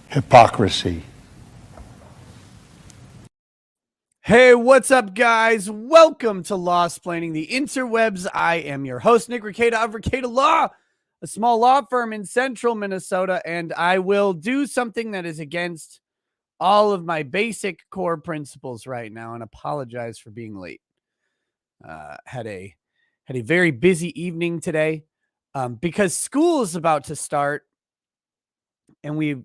Hypocrisy. Hey, what's up, guys? Welcome to Lawsplaining the Interwebs. I am your host, Nick Rekieta of Rekieta Law, a small law firm in central Minnesota, and I will do something that is against all of my basic core principles right now and apologize for being late. Had a very busy evening today because school is about to start, and we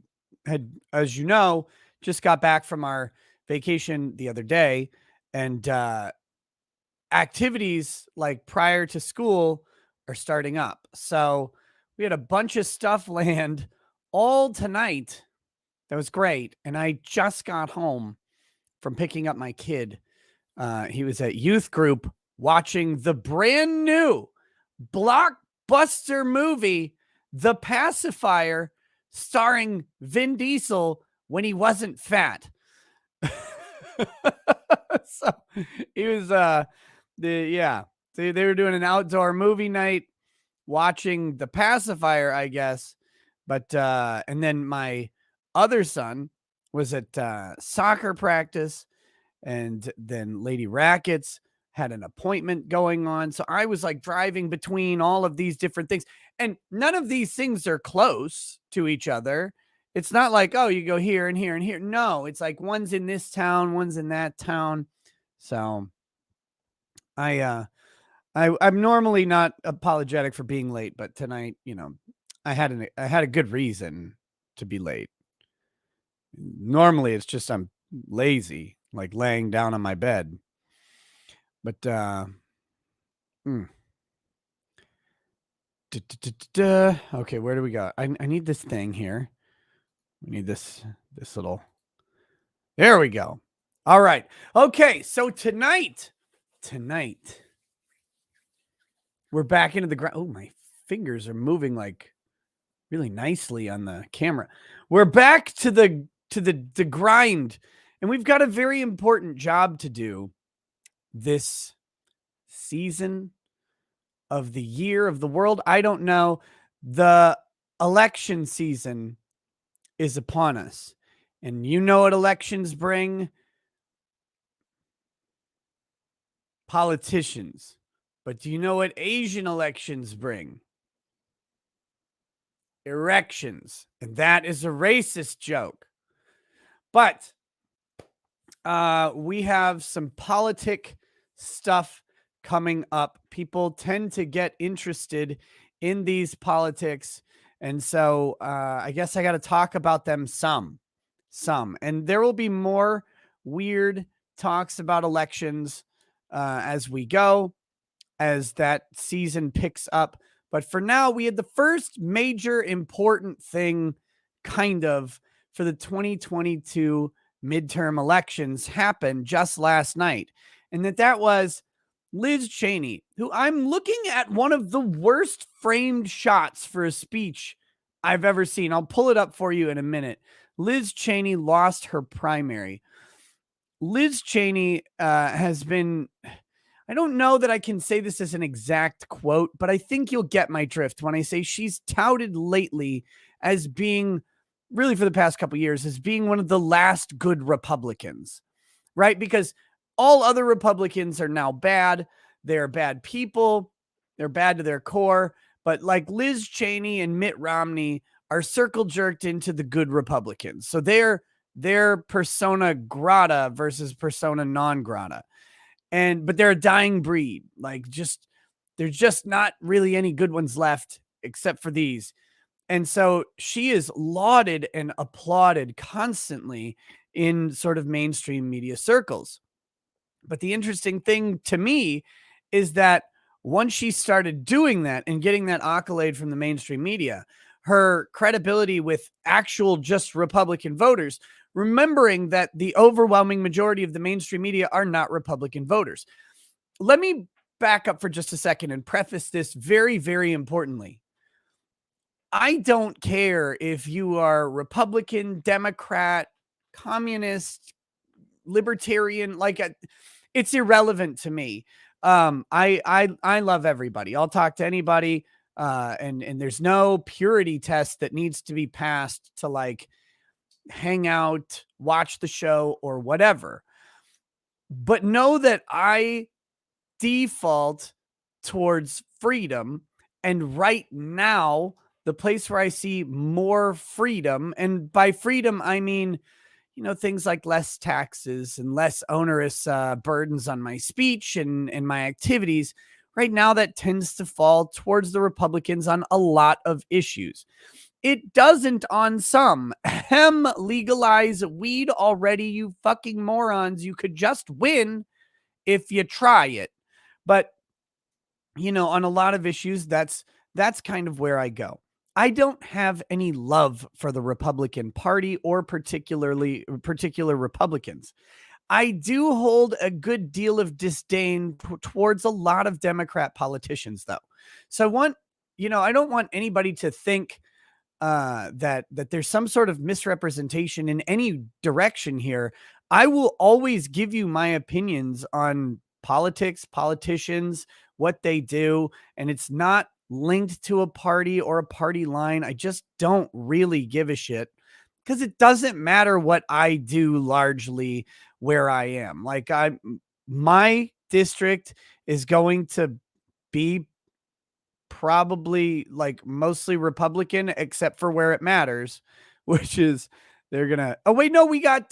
had, as you know, just got back from our vacation the other day, and activities like prior to school are starting up. So we had a bunch of stuff land all tonight. That was great. And I just got home from picking up my kid. He was at youth group watching the brand new blockbuster movie, The Pacifier, starring Vin Diesel when he wasn't fat. So he was they were doing an outdoor movie night watching The Pacifier, I guess. But and then my other son was at soccer practice, and then Lady Rackets had an appointment going on. So I was like driving between all of these different things, and none of these things are close to each other. It's not like, oh, you go here and here and here. No, it's like one's in this town, one's in that town. So I'm normally not apologetic for being late, but tonight, I had a good reason to be late. Normally it's just I'm lazy, like laying down on my bed. But okay, where do we go? I need this thing here. We need this little. There we go. All right. Okay, so tonight we're back into the ground. Oh, my fingers are moving like really nicely on the camera. We're back to the grind, and we've got a very important job to do this season of the year of the world. I don't know. The election season is upon us, and you know what elections bring? Politicians. But do you know what Asian elections bring? Erections. And that is a racist joke. But we have some politic stuff coming up. People tend to get interested in these politics. And so I guess I got to talk about them some. And there will be more weird talks about elections as we go, as that season picks up. But for now, we had the first major important thing kind of for the 2022 midterm elections happen just last night. And that was Liz Chaney, who I'm looking at one of the worst framed shots for a speech I've ever seen. I'll pull it up for you in a minute. Liz Chaney lost her primary. Liz Chaney has been, I don't know that I can say this as an exact quote, but I think you'll get my drift when I say she's touted lately as being, really for the past couple of years, as being one of the last good Republicans, right? Because all other Republicans are now bad. They're bad people. They're bad to their core. But like Liz Chaney and Mitt Romney are circle jerked into the good Republicans. So they're persona grata versus persona non grata. But they're a dying breed. There's just not really any good ones left except for these. And so she is lauded and applauded constantly in sort of mainstream media circles. But the interesting thing to me is that once she started doing that and getting that accolade from the mainstream media, her credibility with actual just Republican voters, remembering that the overwhelming majority of the mainstream media are not Republican voters. Let me back up for just a second and preface this very, very importantly. I don't care if you are Republican, Democrat, communist, libertarian, it's irrelevant to me. I love everybody. I'll talk to anybody. And there's no purity test that needs to be passed to like hang out, watch the show, or whatever. But know that I default towards freedom. And right now, the place where I see more freedom, and by freedom, I mean, things like less taxes and less onerous burdens on my speech and my activities. Right now, that tends to fall towards the Republicans on a lot of issues. It doesn't on some. Legalize weed already, you fucking morons. You could just win if you try it. But, on a lot of issues, that's kind of where I go. I don't have any love for the Republican Party or particular Republicans. I do hold a good deal of disdain towards a lot of Democrat politicians, though. So I don't want anybody to think that there's some sort of misrepresentation in any direction here. I will always give you my opinions on politics, politicians, what they do, and it's not linked to a party or a party line. I just don't really give a shit because it doesn't matter what I do largely where I am. Like my district is going to be probably like mostly Republican, except for where it matters, which is they're gonna. Oh wait, no, we've got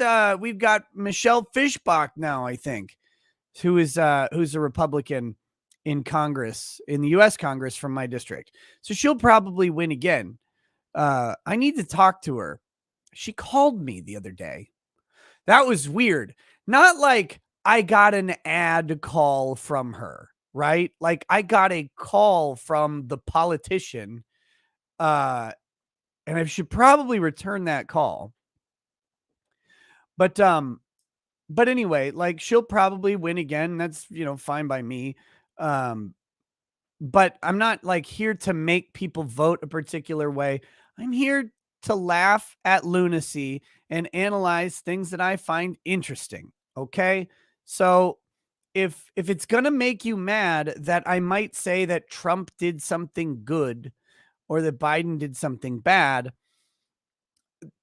Michelle Fishbach now, I think, who's a Republican in Congress, in the U.S. Congress from my district. So she'll probably win again. I need to talk to her. She called me the other day. That was weird. Not like I got an ad call from her, right? Like I got a call from the politician, uh, and I should probably return that call. But anyway, like she'll probably win again. That's fine by me. Um, but I'm not like here to make people vote a particular way. I'm here to laugh at lunacy and analyze things that I find interesting. Okay. So if it's going to make you mad that I might say that Trump did something good or that Biden did something bad,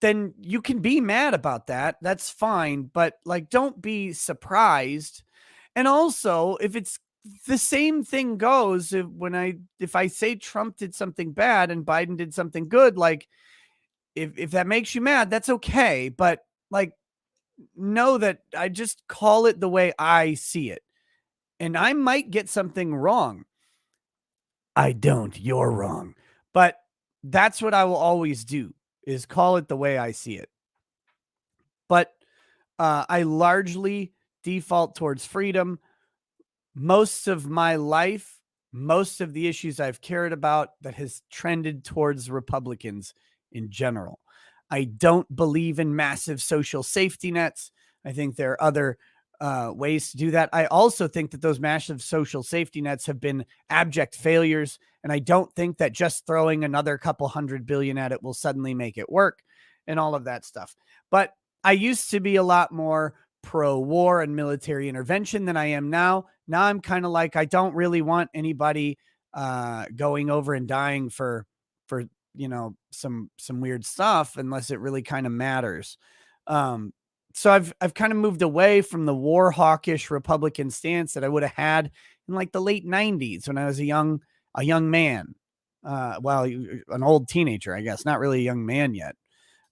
then you can be mad about that. That's fine. But like, don't be surprised. And also, if it's the same thing goes if I say Trump did something bad and Biden did something good, like if that makes you mad, that's okay. But like, know that I just call it the way I see it. And I might get something wrong. I don't, you're wrong. But that's what I will always do, is call it the way I see it. But I largely default towards freedom. Most of my life, most of the issues I've cared about, that has trended towards Republicans in general. I don't believe in massive social safety nets. I think there are other ways to do that. I also think that those massive social safety nets have been abject failures. And I don't think that just throwing another couple $100 billion at it will suddenly make it work and all of that stuff. But I used to be a lot more pro-war and military intervention than I am now. Now I'm kind of like, I don't really want anybody going over and dying for some weird stuff unless it really kind of matters. So I've kind of moved away from the war hawkish Republican stance that I would have had in like the late 90s when I was a young man. Well, an old teenager, I guess, not really a young man yet.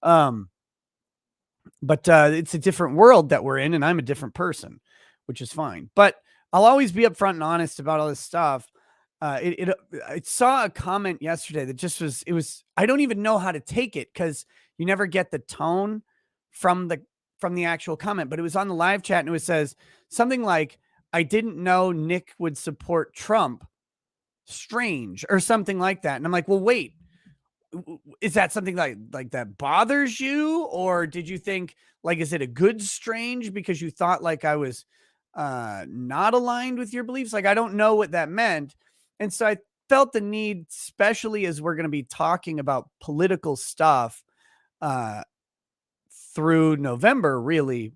But it's a different world that we're in, and I'm a different person, which is fine. But I'll always be upfront and honest about all this stuff. I saw a comment yesterday that just was, I don't even know how to take it because you never get the tone from the actual comment, but it was on the live chat and it says something like, I didn't know Nick would support Trump. Strange, or something like that. And I'm like, well, wait, is that something like that bothers you? Or did you think like, is it a good strange because you thought like I was not aligned with your beliefs? Like, I don't know what that meant. And so I felt the need, especially as we're going to be talking about political stuff through November, really,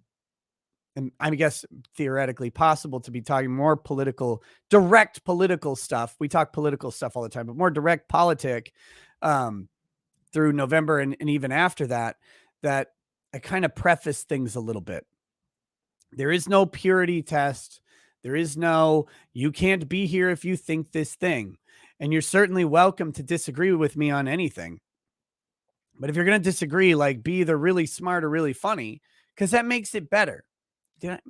and I guess theoretically possible to be talking more direct political stuff. We talk political stuff all the time, but more direct politic um, through November and even after that, that I kind of preface things a little bit. There is no purity test. There is no, you can't be here if you think this thing. And you're certainly welcome to disagree with me on anything. But if you're going to disagree, like be either really smart or really funny, because that makes it better. Did I,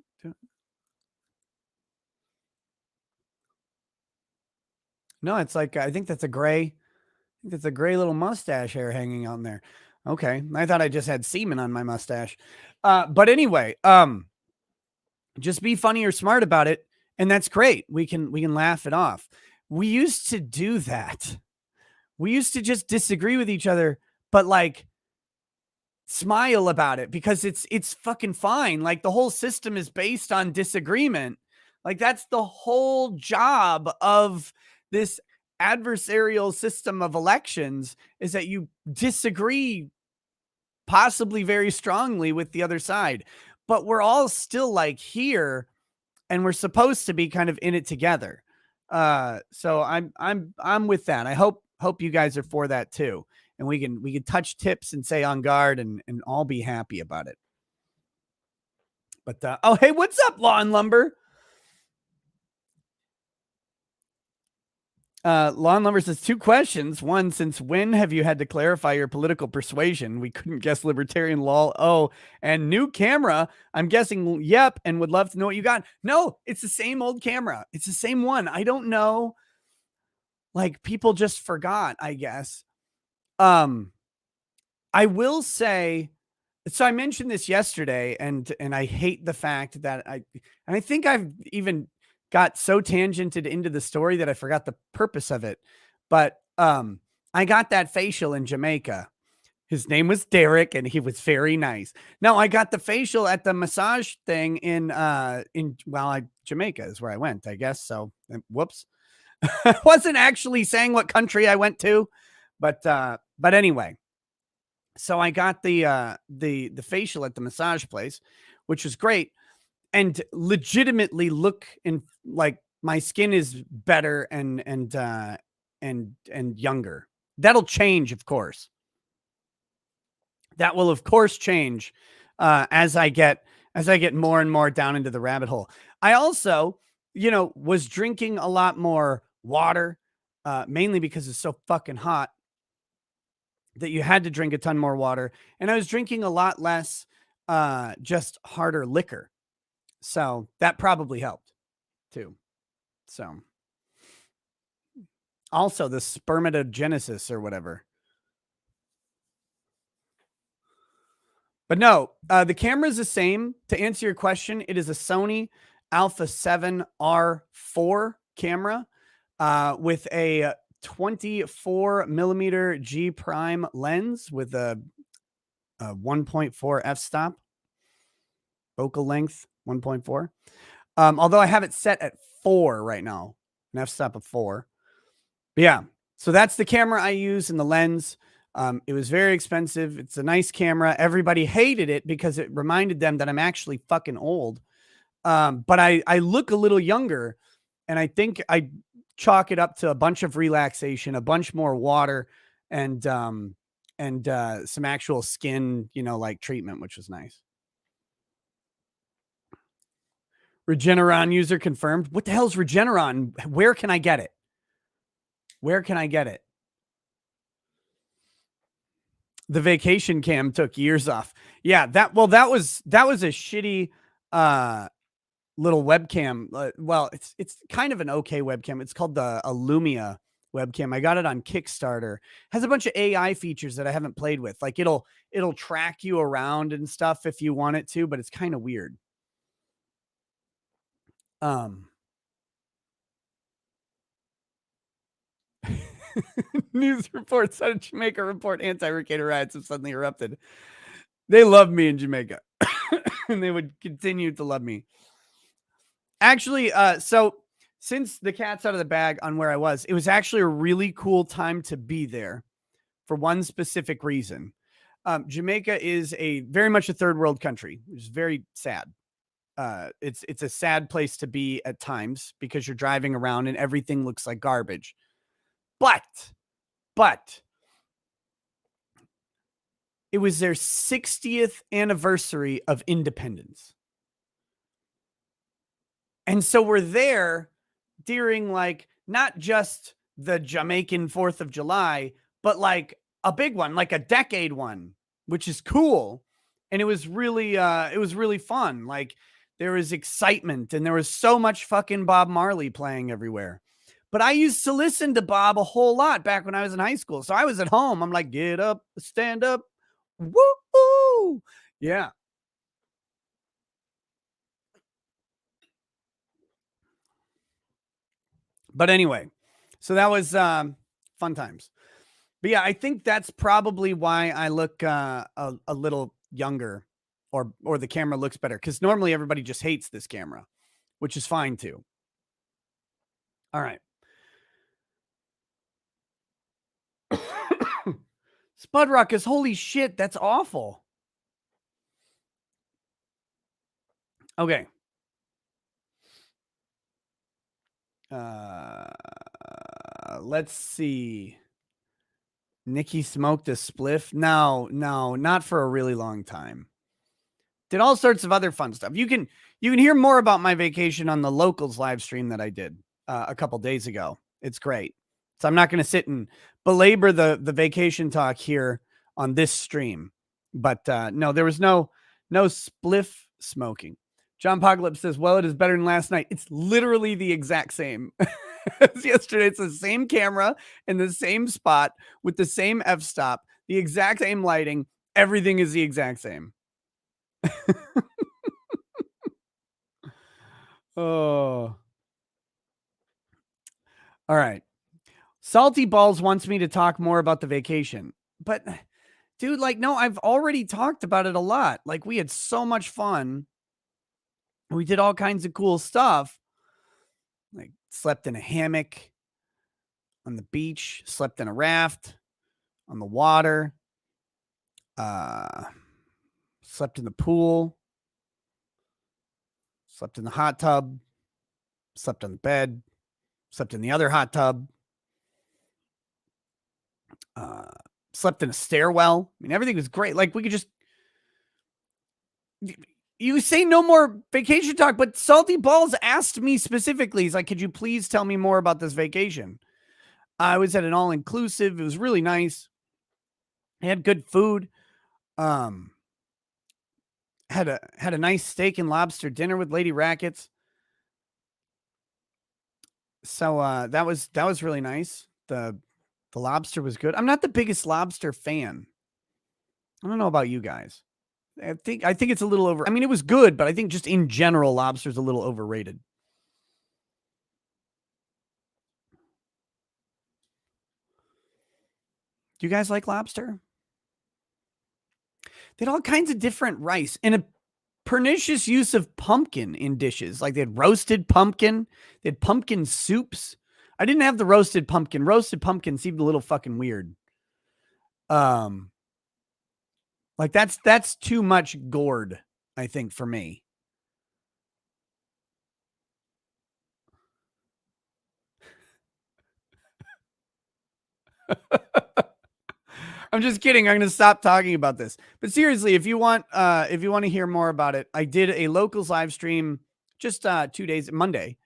no, it's like, I think that's a gray little mustache hair hanging on there. Okay. I thought I just had semen on my mustache. But anyway, just be funny or smart about it. And that's great. We can laugh it off. We used to do that. We used to just disagree with each other, but like smile about it because it's fucking fine. Like the whole system is based on disagreement. Like that's the whole job of this adversarial system of elections, is that you disagree possibly very strongly with the other side. But we're all still like here, and we're supposed to be kind of in it together. So I'm with that. I hope you guys are for that too. And we can touch tips and say on guard and all be happy about it. But oh, hey, what's up, Lawn Lumber? Lawn Lumber says 2 questions. One, since when have you had to clarify your political persuasion? We couldn't guess libertarian, lol. Oh, and new camera. I'm guessing, yep, and would love to know what you got. No, it's the same old camera. It's the same one. I don't know. Like people just forgot, I guess. I will say, so I mentioned this yesterday, and I hate the fact that I think I've even got so tangented into the story that I forgot the purpose of it. But I got that facial in Jamaica. His name was Derek, and he was very nice. No, I got the facial at the massage thing in Jamaica is where I went, I guess. So whoops. I wasn't actually saying what country I went to, but anyway. So I got the facial at the massage place, which was great, and legitimately look in like my skin is better and younger. That'll change, of course. That will, of course, change as I get more and more down into the rabbit hole. I also, was drinking a lot more water, mainly because it's so fucking hot that you had to drink a ton more water. And I was drinking a lot less, just harder liquor. So that probably helped too. So also the spermatogenesis or whatever. But no, the camera is the same. To answer your question, it is a Sony Alpha 7R4 camera with a 24 millimeter G prime lens with a 1.4 f-stop. Focal length 1.4. Although I have it set at 4 right now, an f-stop of 4. But yeah, so that's the camera I use and the lens. It was very expensive. It's a nice camera. Everybody hated it because it reminded them that I'm actually fucking old. But I look a little younger, and I think I chalk it up to a bunch of relaxation, a bunch more water, and some actual skin, like treatment, which was nice. Regeneron user confirmed. What the hell is Regeneron? Where can I get it? Where can I get it? The vacation cam took years off. Yeah, that was a shitty little webcam. Well, it's kind of an okay webcam. It's called the Illumia webcam. I got it on Kickstarter. Has a bunch of AI features that I haven't played with. Like it'll track you around and stuff if you want it to, but it's kind of weird. News reports out of Jamaica report anti-Hurricane riots have suddenly erupted. They love me in Jamaica, and they would continue to love me. Actually, so since the cat's out of the bag on where I was, it was actually a really cool time to be there for one specific reason. Jamaica is very much a third world country, which is very sad. it's a sad place to be at times because you're driving around and everything looks like garbage. But it was their 60th anniversary of independence. And so we're there during like not just the Jamaican 4th of July, but like a big one, like a decade one, which is cool. And it was really fun. Like there was excitement and there was so much fucking Bob Marley playing everywhere. But I used to listen to Bob a whole lot back when I was in high school. So I was at home. I'm like, get up, stand up. Woo! Yeah. But anyway, so that was fun times. But yeah, I think that's probably why I look a little younger, or the camera looks better, because normally everybody just hates this camera, which is fine too. All right. Spud Ruckus, holy shit, that's awful. Okay. Let's see. Nikki smoked a spliff. No, not for a really long time. Did all sorts of other fun stuff. You can hear more about my vacation on the Locals live stream that I did a couple days ago. It's great. So I'm not going to sit and belabor the vacation talk here on this stream. But no, there was no spliff smoking. John Poglip says, well, it is better than last night. It's literally the exact same as yesterday. It's the same camera in the same spot with the same f-stop, the exact same lighting. Everything is the exact same. Oh. All right. Salty Balls wants me to talk more about the vacation. But dude, like, no, I've already talked about it a lot. Like, we had so much fun. We did all kinds of cool stuff. Like, slept in a hammock on the beach, slept in a raft on the water, slept in the pool, slept in the hot tub, slept on the bed, slept in the other hot tub, slept in a stairwell. I mean, everything was great. Like, we could just, you say no more vacation talk, but Salty Balls asked me specifically. He's like, could you please tell me more about this vacation? I was at an all-inclusive. It was really nice. I had good food. Had a nice steak and lobster dinner with Lady Rackets. So that was really nice. The lobster was good. I'm not the biggest lobster fan. I don't know about you guys. I think it's a little over. I mean, it was good, but I think just in general, lobster's a little overrated. Do you guys like lobster? They had all kinds of different rice and a pernicious use of pumpkin in dishes. Like they had roasted pumpkin, they had pumpkin soups. I didn't have the roasted pumpkin. Roasted pumpkin seemed a little fucking weird. Like that's too much gourd, I think, for me. I'm just kidding. I'm going to stop talking about this. But seriously, if you want to hear more about it, I did a Locals live stream just 2 days, Monday,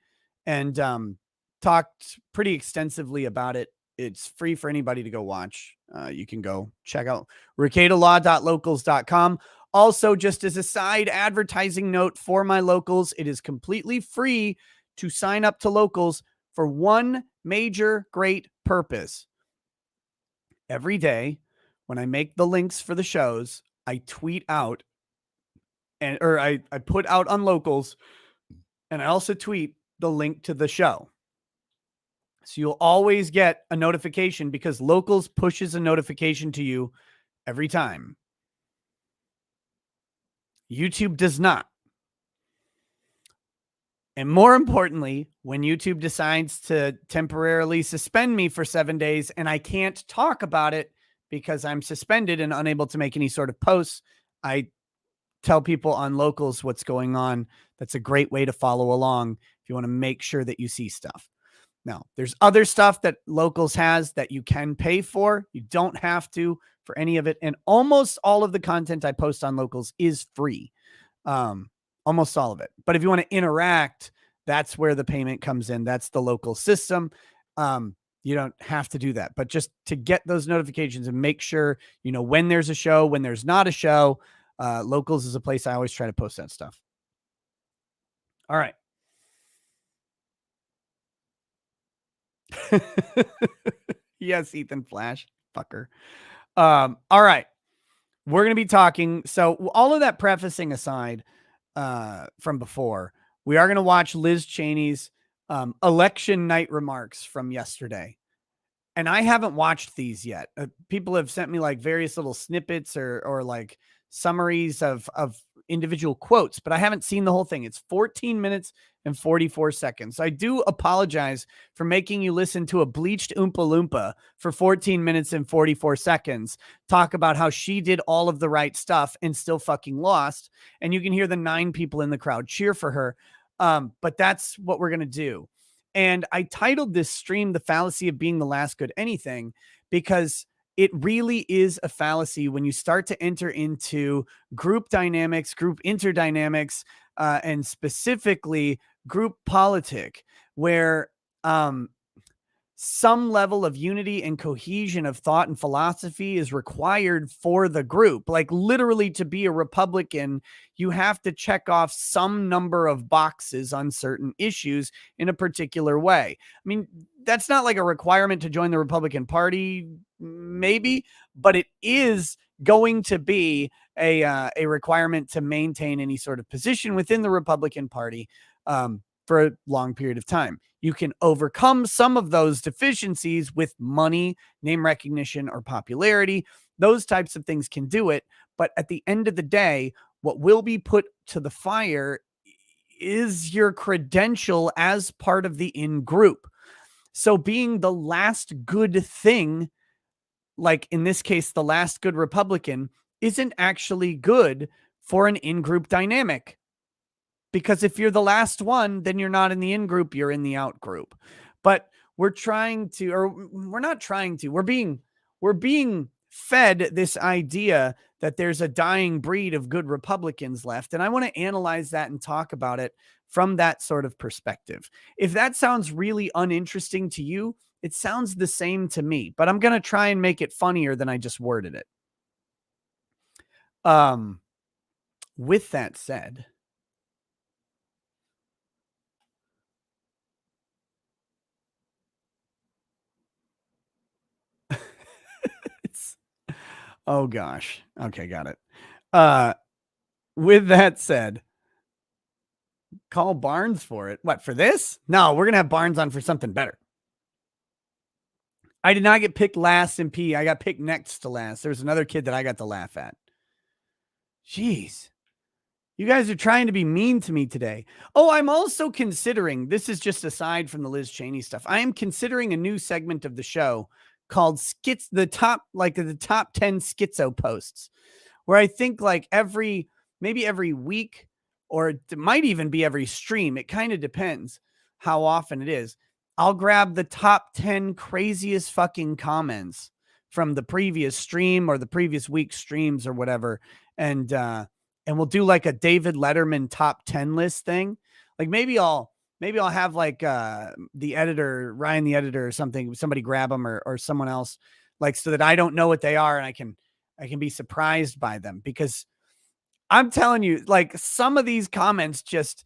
and talked pretty extensively about it. It's free for anybody to go watch. You can go check out ricadalaw.locals.com. Also, just as a side advertising note for my Locals, it is completely free to sign up to Locals for one major great purpose. Every day, when I make the links for the shows, I tweet out or I put out on Locals, and I also tweet the link to the show. So you'll always get a notification because Locals pushes a notification to you every time. YouTube does not. And more importantly, when YouTube decides to temporarily suspend me for 7 days and I can't talk about it because I'm suspended and unable to make any sort of posts, I tell people on locals what's going on. That's a great way to follow along if you want to make sure that you see stuff. Now, there's other stuff that locals has that you can pay for. You don't have to for any of it. And almost all of the content I post on locals is free. Almost all of it. But if you want to interact, that's where the payment comes in. That's the local system. You don't have to do that, but just to get those notifications and make sure, you know, when there's a show, when there's not a show, locals is a place I always try to post that stuff. All right. Yes, Ethan Flash, fucker. All right. We're going to be talking. So all of that prefacing aside, from before, we are going to watch Liz Chaney's election night remarks from yesterday. And I haven't watched these yet. People have sent me like various little snippets or like summaries of individual quotes, but I haven't seen the whole thing. It's 14 minutes and 44 seconds. I do apologize for making you listen to a bleached Oompa Loompa for 14 minutes and 44 seconds, talk about how she did all of the right stuff and still fucking lost. And you can hear the 9 people in the crowd cheer for her. But that's what we're going to do. And I titled this stream, The Fallacy of Being the Last Good Anything, because it really is a fallacy when you start to enter into group dynamics, group interdynamics, and specifically group politic, where some level of unity and cohesion of thought and philosophy is required for the group. Like literally, to be a Republican, you have to check off some number of boxes on certain issues in a particular way. I mean, that's not like a requirement to join the Republican Party, maybe, but it is going to be a requirement to maintain any sort of position within the Republican Party for a long period of time. You can overcome some of those deficiencies with money, name recognition, or popularity. Those types of things can do it. But at the end of the day, what will be put to the fire is your credential as part of the in group. So being the last good thing, like in this case, the last good Republican, isn't actually good for an in group dynamic. Because if you're the last one, then you're not in the in group, you're in the out group. But we're trying to, or we're not trying to, we're being fed this idea that there's a dying breed of good Republicans left. And I want to analyze that and talk about it from that sort of perspective. If that sounds really uninteresting to you, it sounds the same to me, but I'm going to try and make it funnier than I just worded it. With that said, oh gosh. Okay, got it. With that said, call Barnes for it. What, for this? No, we're going to have Barnes on for something better. I did not get picked last in P. I got picked next to last. There was another kid that I got to laugh at. Jeez. You guys are trying to be mean to me today. Oh, I'm also considering, this is just aside from the Liz Chaney stuff, I am considering a new segment of the show called the top 10 schizo posts, where I think like maybe every week, or it might even be every stream. It kind of depends how often it is. I'll grab the top 10 craziest fucking comments from the previous stream or the previous week's streams or whatever. And we'll do like a David Letterman top 10 list thing. Like maybe I'll have like the editor, Ryan, the editor or something, somebody grab them or someone else, like, so that I don't know what they are. And I can be surprised by them, because I'm telling you, like, some of these comments just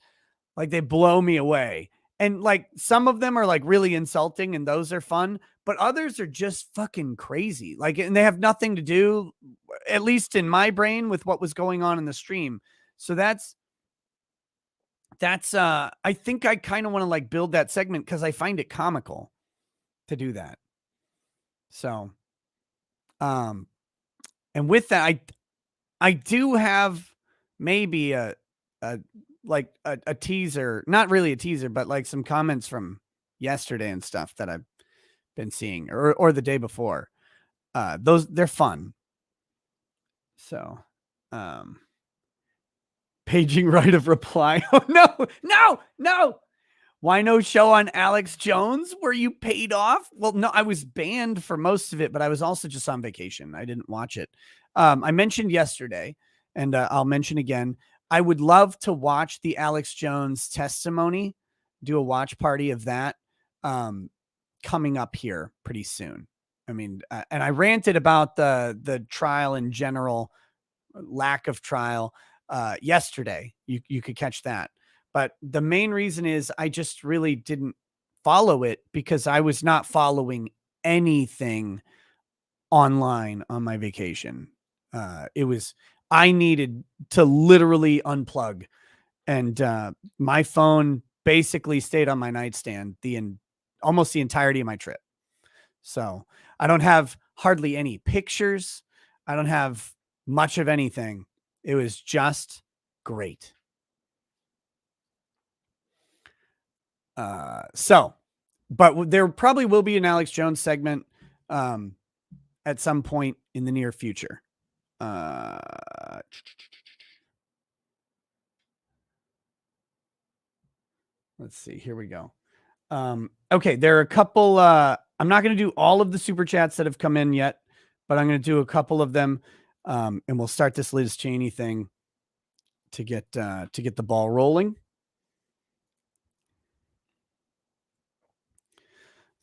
like they blow me away. And like some of them are like really insulting and those are fun, but others are just fucking crazy. Like, and they have nothing to do, at least in my brain, with what was going on in the stream. So that's I think I kind of want to like build that segment because I find it comical to do that. So, and with that, I do have maybe a teaser, not really a teaser, but like some comments from yesterday and stuff that I've been seeing, or the day before. They're fun. So, Paging right of reply. Oh, no, no, no. Why no show on Alex Jones? Were you paid off? Well, no, I was banned for most of it, but I was also just on vacation. I didn't watch it. I mentioned yesterday, and I'll mention again, I would love to watch the Alex Jones testimony, do a watch party of that coming up here pretty soon. I mean, and I ranted about the trial in general, lack of trial yesterday. You could catch that. But the main reason is I just really didn't follow it because I was not following anything online on my vacation. I needed to literally unplug, and my phone basically stayed on my nightstand almost the entirety of my trip. So I don't have hardly any pictures. I don't have much of anything. It was just great. But there probably will be an Alex Jones segment at some point in the near future. Let's see. Here we go. Okay, there are a couple. I'm not going to do all of the super chats that have come in yet, but I'm going to do a couple of them, and we'll start this Liz Chaney thing to get the ball rolling.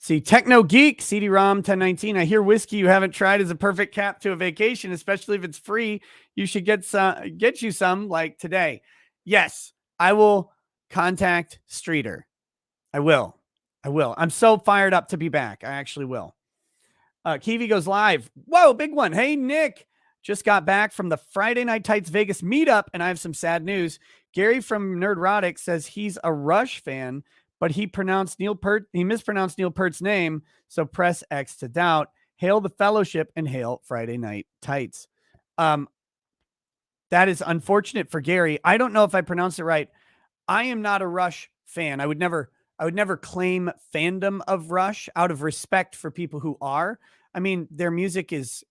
See, Techno Geek, CD-ROM 1019. I hear whiskey you haven't tried is a perfect cap to a vacation, especially if it's free. You should get you some like today. Yes, I will contact Streeter. I will. I'm so fired up to be back. I actually will. Kiwi goes live. Whoa, big one. Hey, Nick. Just got back from the Friday Night Tights Vegas meetup, and I have some sad news. Gary from Nerdrotic says he's a Rush fan, but he mispronounced Neil Peart's name, so press X to doubt. Hail the fellowship and hail Friday Night Tights. That is unfortunate for Gary. I don't know if I pronounced it right. I am not a Rush fan. I would never claim fandom of Rush out of respect for people who are. I mean, their music is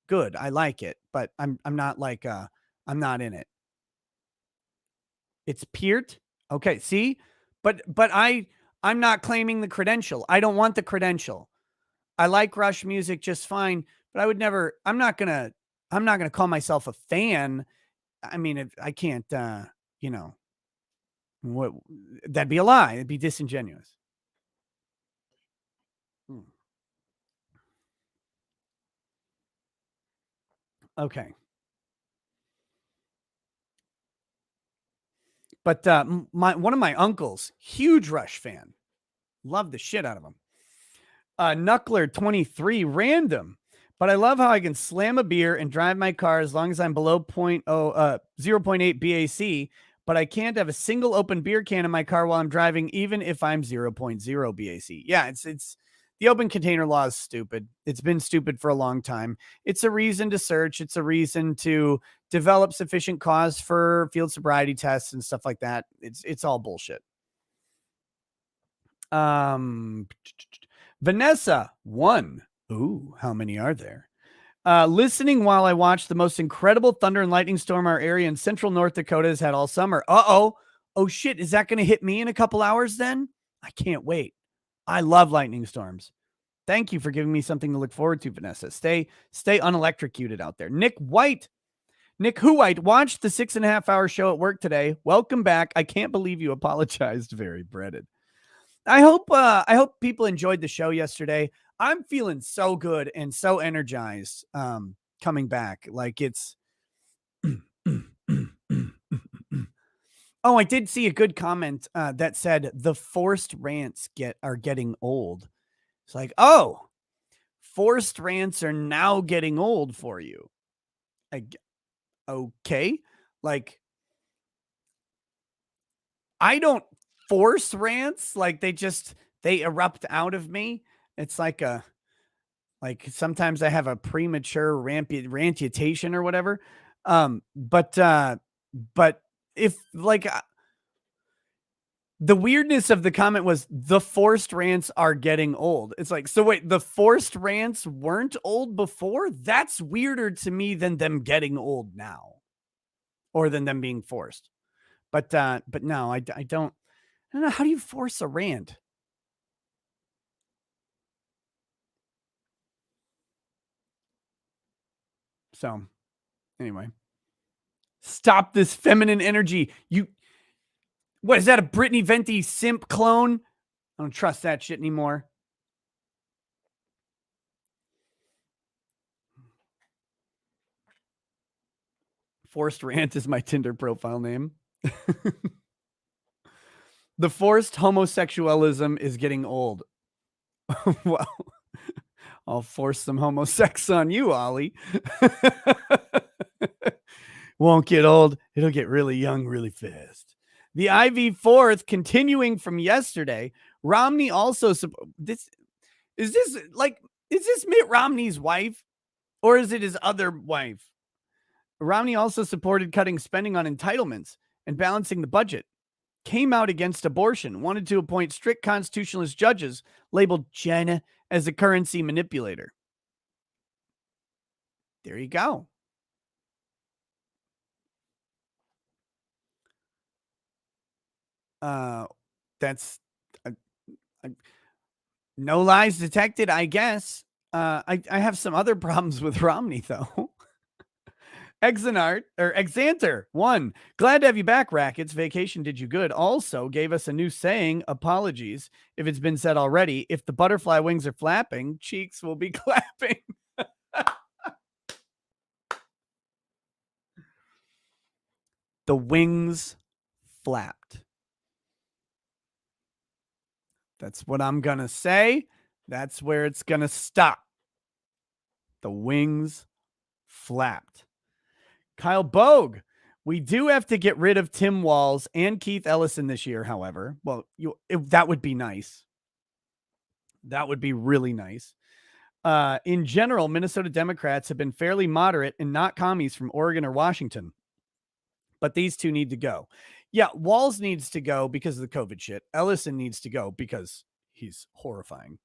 good. I like it, but I'm not like I'm not in it. It's Peart. Okay, see? But I'm not claiming the credential. I don't want the credential. I like Rush music just fine, but I'm not going to call myself a fan. I mean, I can't what that'd be a lie. It'd be disingenuous. Okay. But one of my uncles, huge Rush fan, love the shit out of him. Knuckler 23 random, but I love how I can slam a beer and drive my car as long as I'm below 0.8 BAC, but I can't have a single open beer can in my car while I'm driving, even if I'm 0.0 BAC. Yeah, it's the open container law is stupid. It's been stupid for a long time. It's a reason to search. It's a reason to develop sufficient cause for field sobriety tests and stuff like that. It's all bullshit. Vanessa 1. Ooh, how many are there? Listening while I watch the most incredible thunder and lightning storm our area in central North Dakota has had all summer. Oh shit, is that going to hit me in a couple hours then? I can't wait. I love lightning storms. Thank you for giving me something to look forward to, Vanessa. Stay unelectrocuted out there. Nick White watched the 6.5 hour show at work today. Welcome back. I can't believe you apologized. Very breaded. I hope people enjoyed the show yesterday. I'm feeling so good and so energized coming back. Like it's Oh, I did see a good comment that said the forced rants are getting old. It's like, oh, forced rants are now getting old for you. Okay. Like, I don't force rants. Like they erupt out of me. It's like sometimes I have a premature rantutation or whatever. But if like the weirdness of the comment was the forced rants are getting old. It's like, so wait, the forced rants weren't old before? That's weirder to me than them getting old now. or than them being forced. But no, I don't know. How do you force a rant? So anyway, stop this feminine energy. What is that, a Brittany Venti simp clone? I don't trust that shit anymore. Forced rant is my Tinder profile name. The forced homosexualism is getting old. Well, I'll force some homosex on you, Ollie. Won't get old. It'll get really young really fast. The IV fourth, continuing from yesterday, Romney also this is this like is this Mitt Romney's wife or is it his other wife? Romney also supported cutting spending on entitlements and balancing the budget. Came out against abortion, wanted to appoint strict constitutionalist judges, labeled China as a currency manipulator. There you go. That's uh, no lies detected, I guess. I have some other problems with Romney, though. Exanter, one. Glad to have you back, Rackets. Vacation did you good. Also gave us a new saying, apologies if it's been said already. If the butterfly wings are flapping, cheeks will be clapping. The wings flapped. That's what I'm going to say. That's where it's going to stop. The wings flapped. Kyle Bogue. We do have to get rid of Tim Walz and Keith Ellison this year, however. Well, that would be nice. That would be really nice. In general, Minnesota Democrats have been fairly moderate and not commies from Oregon or Washington. But these two need to go. Yeah, Walz needs to go because of the COVID shit. Ellison needs to go because he's horrifying.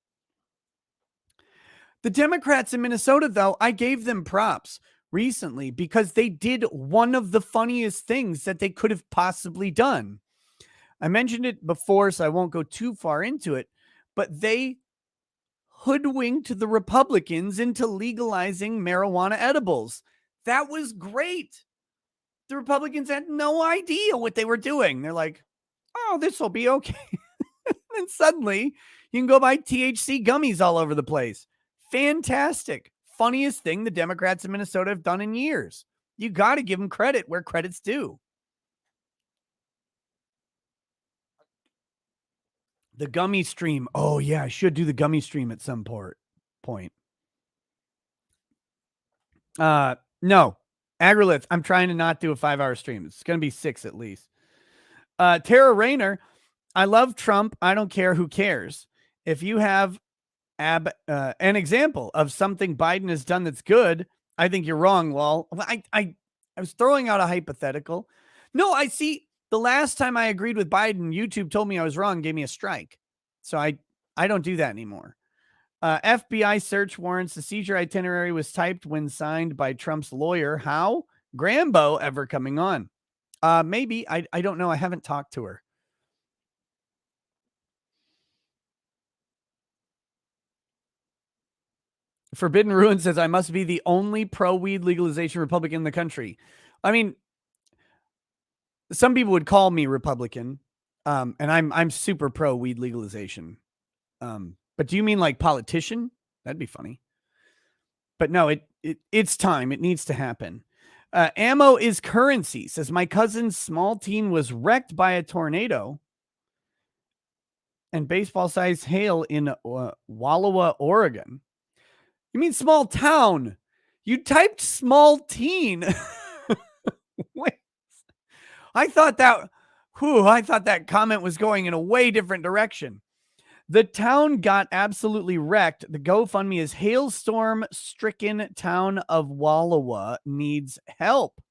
The Democrats in Minnesota, though, I gave them props recently because they did one of the funniest things that they could have possibly done. I mentioned it before, so I won't go too far into it, but they hoodwinked the Republicans into legalizing marijuana edibles. That was great. The Republicans had no idea what they were doing. They're like, oh, this will be okay. And suddenly you can go buy THC gummies all over the place. Fantastic. Funniest thing the Democrats in Minnesota have done in years. You got to give them credit where credit's due. The gummy stream. Oh, yeah, I should do the gummy stream at some point. No. Agrilith, I'm trying to not do a 5-hour stream. It's going to be 6 at least. Tara Rayner, I love Trump. I don't care who cares. If you have an example of something Biden has done that's good, I think you're wrong, Lol. I was throwing out a hypothetical. No, I see. The last time I agreed with Biden, YouTube told me I was wrong, gave me a strike. So I don't do that anymore. FBI search warrants. The seizure itinerary was typed when signed by Trump's lawyer. How? Grambo ever coming on? Maybe. I don't know. I haven't talked to her. Forbidden Ruin says, I must be the only pro-weed legalization Republican in the country. I mean, some people would call me Republican, and I'm super pro-weed legalization. But do you mean like politician? That'd be funny. But no, it's time. It needs to happen. Ammo is currency, says my cousin's small teen was wrecked by a tornado and baseball-sized hail in Wallowa, Oregon. You mean small town? You typed small teen. Wait. I thought that comment was going in a way different direction. The town got absolutely wrecked. The GoFundMe is hailstorm-stricken town of Wallowa needs help.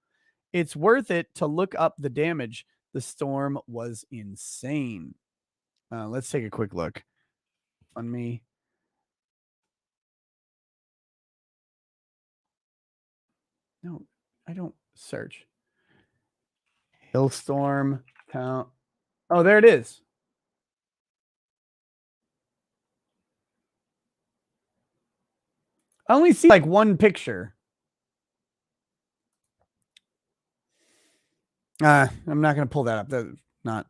It's worth it to look up the damage. The storm was insane. Let's take a quick look. On me. No, I don't search. Hillstorm town. Oh, there it is. I only see like one picture. I'm not going to pull that up. That's not.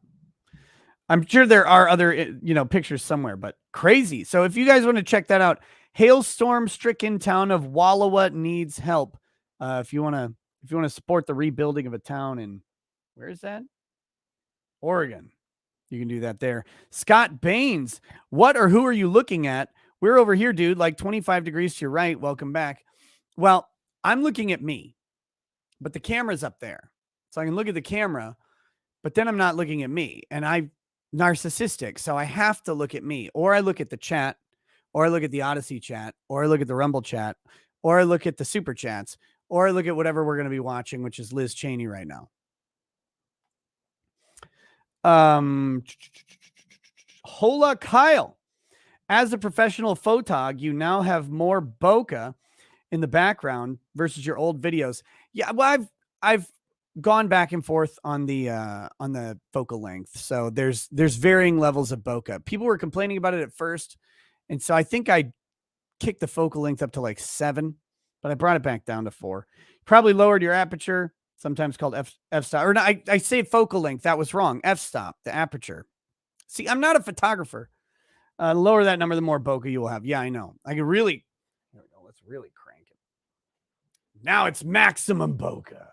I'm sure there are other, pictures somewhere, but crazy. So if you guys want to check that out, hailstorm-stricken town of Wallowa needs help. If you want to support the rebuilding of a town in, where is that? Oregon. You can do that there. Scott Baines, what or who are you looking at? We're over here, dude, like 25 degrees to your right. Welcome back. Well, I'm looking at me, but the camera's up there. So I can look at the camera, but then I'm not looking at me. And I'm narcissistic, so I have to look at me. Or I look at the chat, or I look at the Odyssey chat, or I look at the Rumble chat, or I look at the Super Chats, or I look at whatever we're going to be watching, which is Liz Chaney right now. Hola Kyle. As a professional photog, you now have more bokeh in the background versus your old videos. Yeah, well, I've gone back and forth on the focal length. So there's varying levels of bokeh. People were complaining about it at first, and so I think I kicked the focal length up to like 7, but I brought it back down to 4. Probably lowered your aperture, sometimes called f-stop. Or no, I say focal length. That was wrong. F-stop, the aperture. See, I'm not a photographer. Lower that number, the more bokeh you will have. Yeah, I know. I can really. Here we go. Let's really crank it. Now it's maximum bokeh,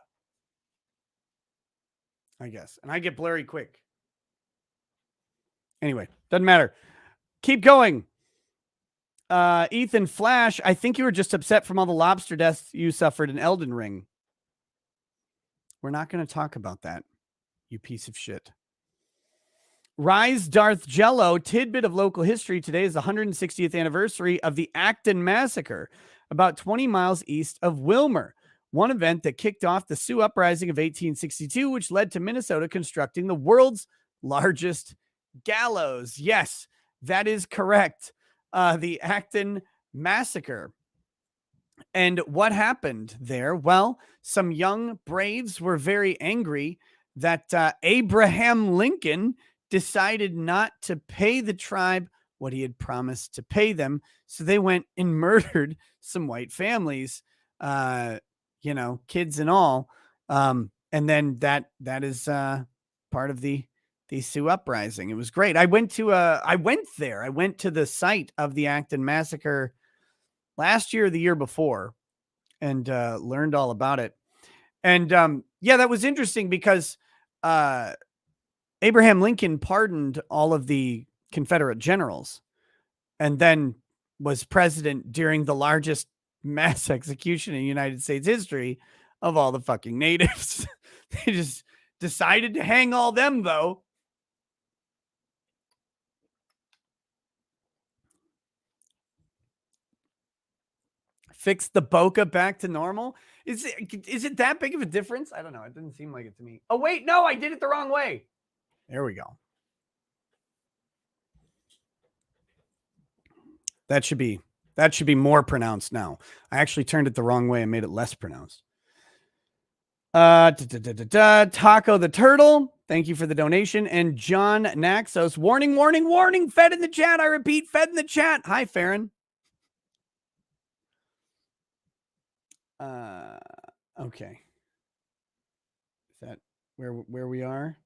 I guess. And I get blurry quick. Anyway, doesn't matter. Keep going. Ethan Flash, I think you were just upset from all the lobster deaths you suffered in Elden Ring. We're not going to talk about that, you piece of shit. Rise Darth Jello, tidbit of local history. Today is the 160th anniversary of the Acton Massacre, about 20 miles east of Wilmer. One event that kicked off the Sioux Uprising of 1862, which led to Minnesota constructing the world's largest gallows. Yes, that is correct. The Acton Massacre. And what happened there? Well, some young braves were very angry that Abraham Lincoln decided not to pay the tribe what he had promised to pay them. So they went and murdered some white families, kids and all. And then that is part of the Sioux Uprising. It was great. I went there. I went to the site of the Acton Massacre last year or the year before and learned all about it. And that was interesting because Abraham Lincoln pardoned all of the Confederate generals and then was president during the largest mass execution in United States history of all the fucking natives. They just decided to hang all them, though. Fix the bokeh back to normal. Is it that big of a difference? I don't know. It didn't seem like it to me. Oh, wait, no, I did it the wrong way. There we go. That should be more pronounced now. I actually turned it the wrong way and made it less pronounced. Taco the Turtle, thank you for the donation. And John Naxos, warning, warning, warning, fed in the chat. I repeat, fed in the chat. Hi, Farron. Okay. Is that where we are?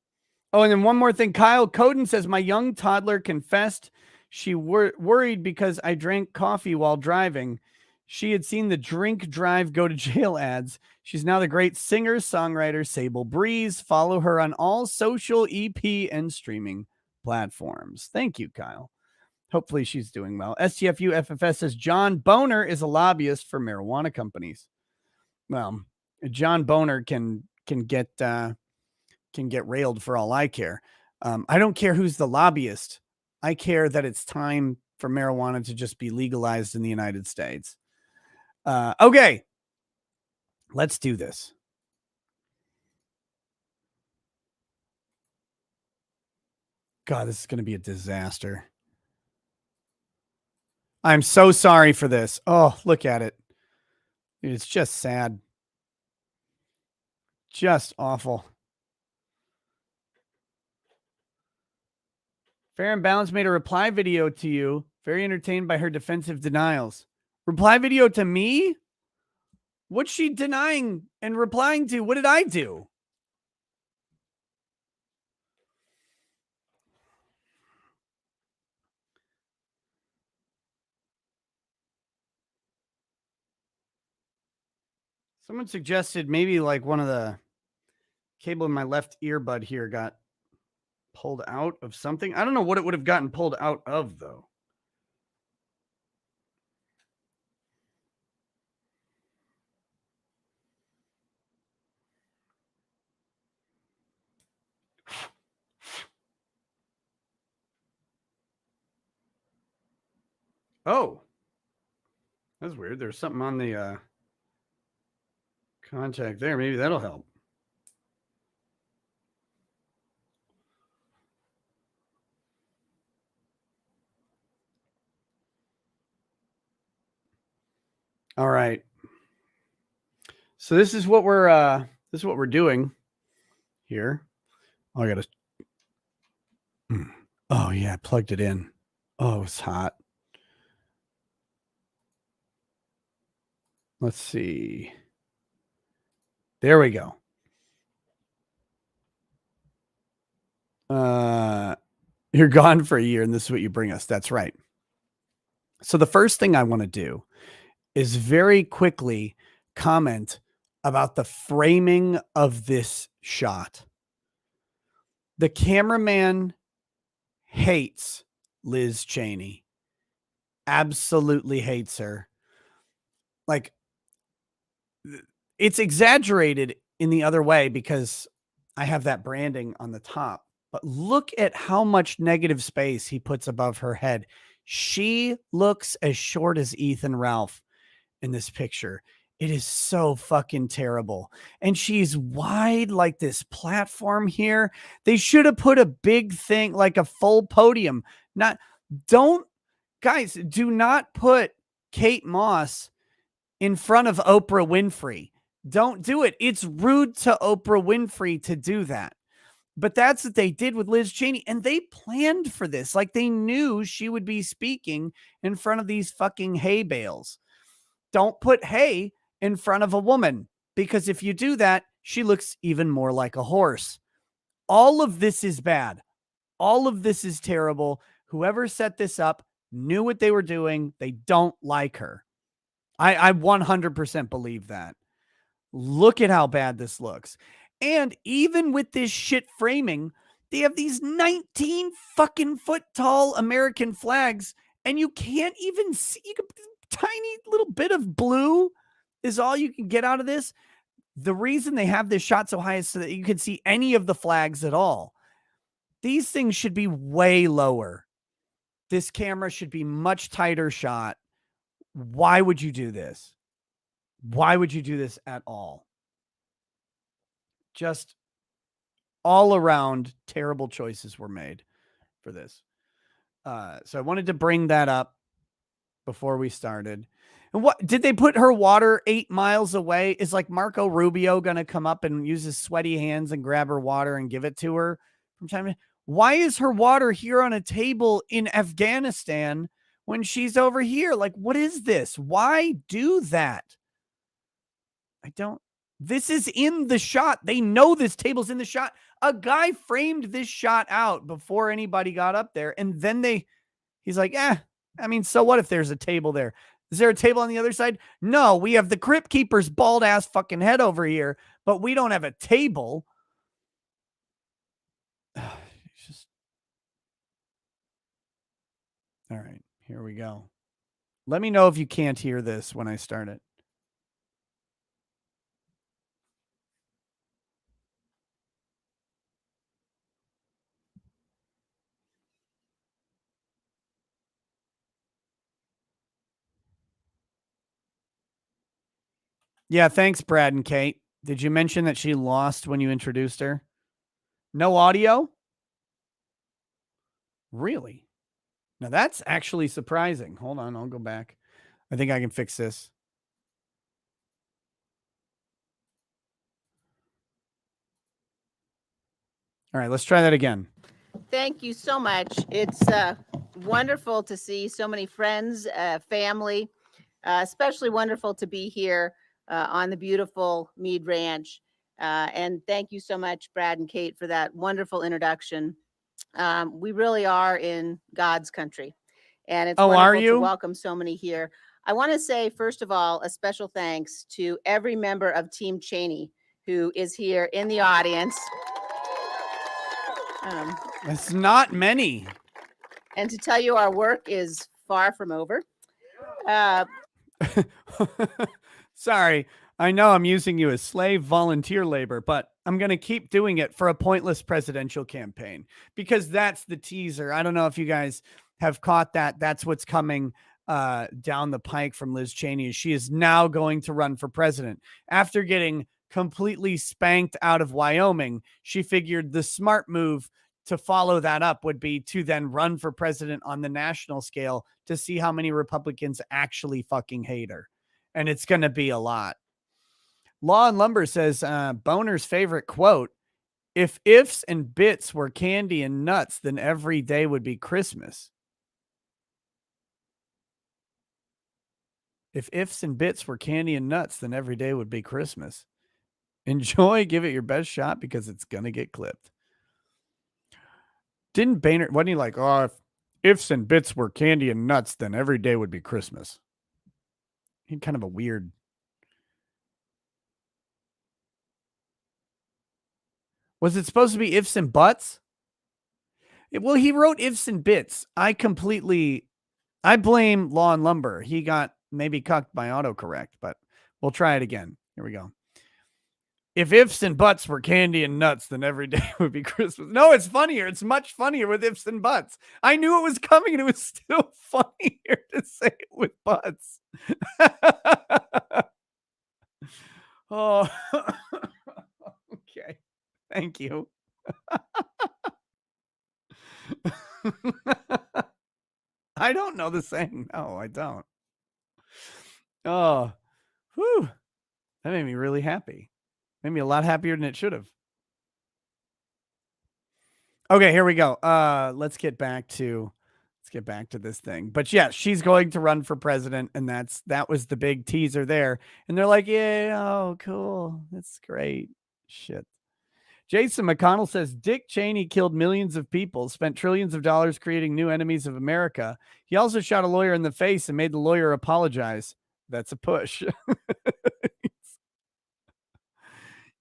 Oh, and then one more thing. Kyle Coden says, my young toddler confessed she worried because I drank coffee while driving. She had seen the drink drive go to jail ads. She's now the great singer, songwriter, Sable Breeze. Follow her on all social, EP, and streaming platforms. Thank you, Kyle. Hopefully she's doing well. STFU FFS says, John Boner is a lobbyist for marijuana companies. Well, John Boner can get railed for all I care. I don't care who's the lobbyist. I care that it's time for marijuana to just be legalized in the United States. Okay, let's do this. God, this is going to be a disaster. I'm so sorry for this. Oh, look at it. It's just sad. Just awful. Fair and Balanced made a reply video to you. Very entertained by her defensive denials. Reply video to me? What's she denying and replying to? What did I do? Someone suggested maybe like one of the cable in my left earbud here got pulled out of something. I don't know what it would have gotten pulled out of, though. Oh, that's weird. There's something on the contact there. Maybe that'll help. All right. So this is what we're doing here. Oh, I gotta. Oh yeah, I plugged it in. Oh, it's hot. Let's see. There we go. You're gone for a year, and this is what you bring us. That's right. So the first thing I want to do is very quickly comment about the framing of this shot. The cameraman hates Liz Chaney. Absolutely hates her. Like, it's exaggerated in the other way because I have that branding on the top. But look at how much negative space he puts above her head. She looks as short as Ethan Ralph in this picture. It is so fucking terrible. And she's wide like this platform here. They should have put a big thing, like a full podium. Guys, do not put Kate Moss in front of Oprah Winfrey. Don't do it. It's rude to Oprah Winfrey to do that. But that's what they did with Liz Chaney. And they planned for this. Like, they knew she would be speaking in front of these fucking hay bales. Don't put hay in front of a woman, because if you do that, she looks even more like a horse. All of this is bad. All of this is terrible. Whoever set this up knew what they were doing. They don't like her. I 100% believe that. Look at how bad this looks. And even with this shit framing, they have these 19 fucking foot tall American flags, and you can't even see. Tiny little bit of blue is all you can get out of this. The reason they have this shot so high is so that you can see any of the flags at all. These things should be way lower. This camera should be much tighter shot. Why would you do this? Why would you do this at all? Just all around terrible choices were made for this. So I wanted to bring that up before we started. And what did they put her water 8 miles away? Is like Marco Rubio going to come up and use his sweaty hands and grab her water and give it to her from time to time? Why is her water here on a table in Afghanistan when she's over here? Like, what is this? Why do that? This is in the shot. They know this table's in the shot. A guy framed this shot out before anybody got up there. And then he's like, I mean, so what if there's a table there? Is there a table on the other side? No, we have the Crypt Keeper's bald ass fucking head over here, but we don't have a table. All right, here we go. Let me know if you can't hear this when I start it. Yeah, thanks, Brad and Kate. Did you mention that she lost when you introduced her? No audio? Really? Now that's actually surprising. Hold on, I'll go back. I think I can fix this. All right, let's try that again. thank you so much. It's wonderful to see so many friends, family, especially wonderful to be here on the beautiful Mead Ranch. And thank you so much, Brad and Kate, for that wonderful introduction. We really are in God's country, and it's wonderful to welcome so many here. I want to say, first of all, a special thanks to every member of Team Chaney who is here in the audience. It's not many. And to tell you, our work is far from over. Sorry, I know I'm using you as slave volunteer labor, but I'm going to keep doing it for a pointless presidential campaign because that's the teaser. I don't know if you guys have caught that. That's what's coming down the pike from Liz Chaney. She is now going to run for president. After getting completely spanked out of Wyoming, she figured the smart move to follow that up would be to then run for president on the national scale to see how many Republicans actually fucking hate her. And it's going to be a lot. Law and Lumber says, Boner's favorite quote, if ifs and bits were candy and nuts, then every day would be Christmas. If ifs and bits were candy and nuts, then every day would be Christmas. Enjoy, give it your best shot because it's going to get clipped. Didn't Boehner, wasn't he like, oh, if ifs and bits were candy and nuts, then every day would be Christmas? He had kind of a weird. Was it supposed to be ifs and buts? Well, he wrote ifs and bits. I blame Law and Lumber. He got maybe cucked by autocorrect, but we'll try it again. Here we go. If ifs and buts were candy and nuts, then every day would be Christmas. No, it's funnier. It's much funnier with ifs and buts. I knew it was coming, and it was still funnier to say it with buts. Oh, okay. Thank you. I don't know the saying. No, I don't. Oh, whew. That made me really happy. Made me a lot happier than it should have. Okay, here we go. Let's get back to this thing. But yeah, she's going to run for president, and that was the big teaser there. And they're like, yeah, oh, cool. That's great. Shit. Jason McConnell says Dick Cheney killed millions of people, spent trillions of dollars creating new enemies of America. He also shot a lawyer in the face and made the lawyer apologize. That's a push.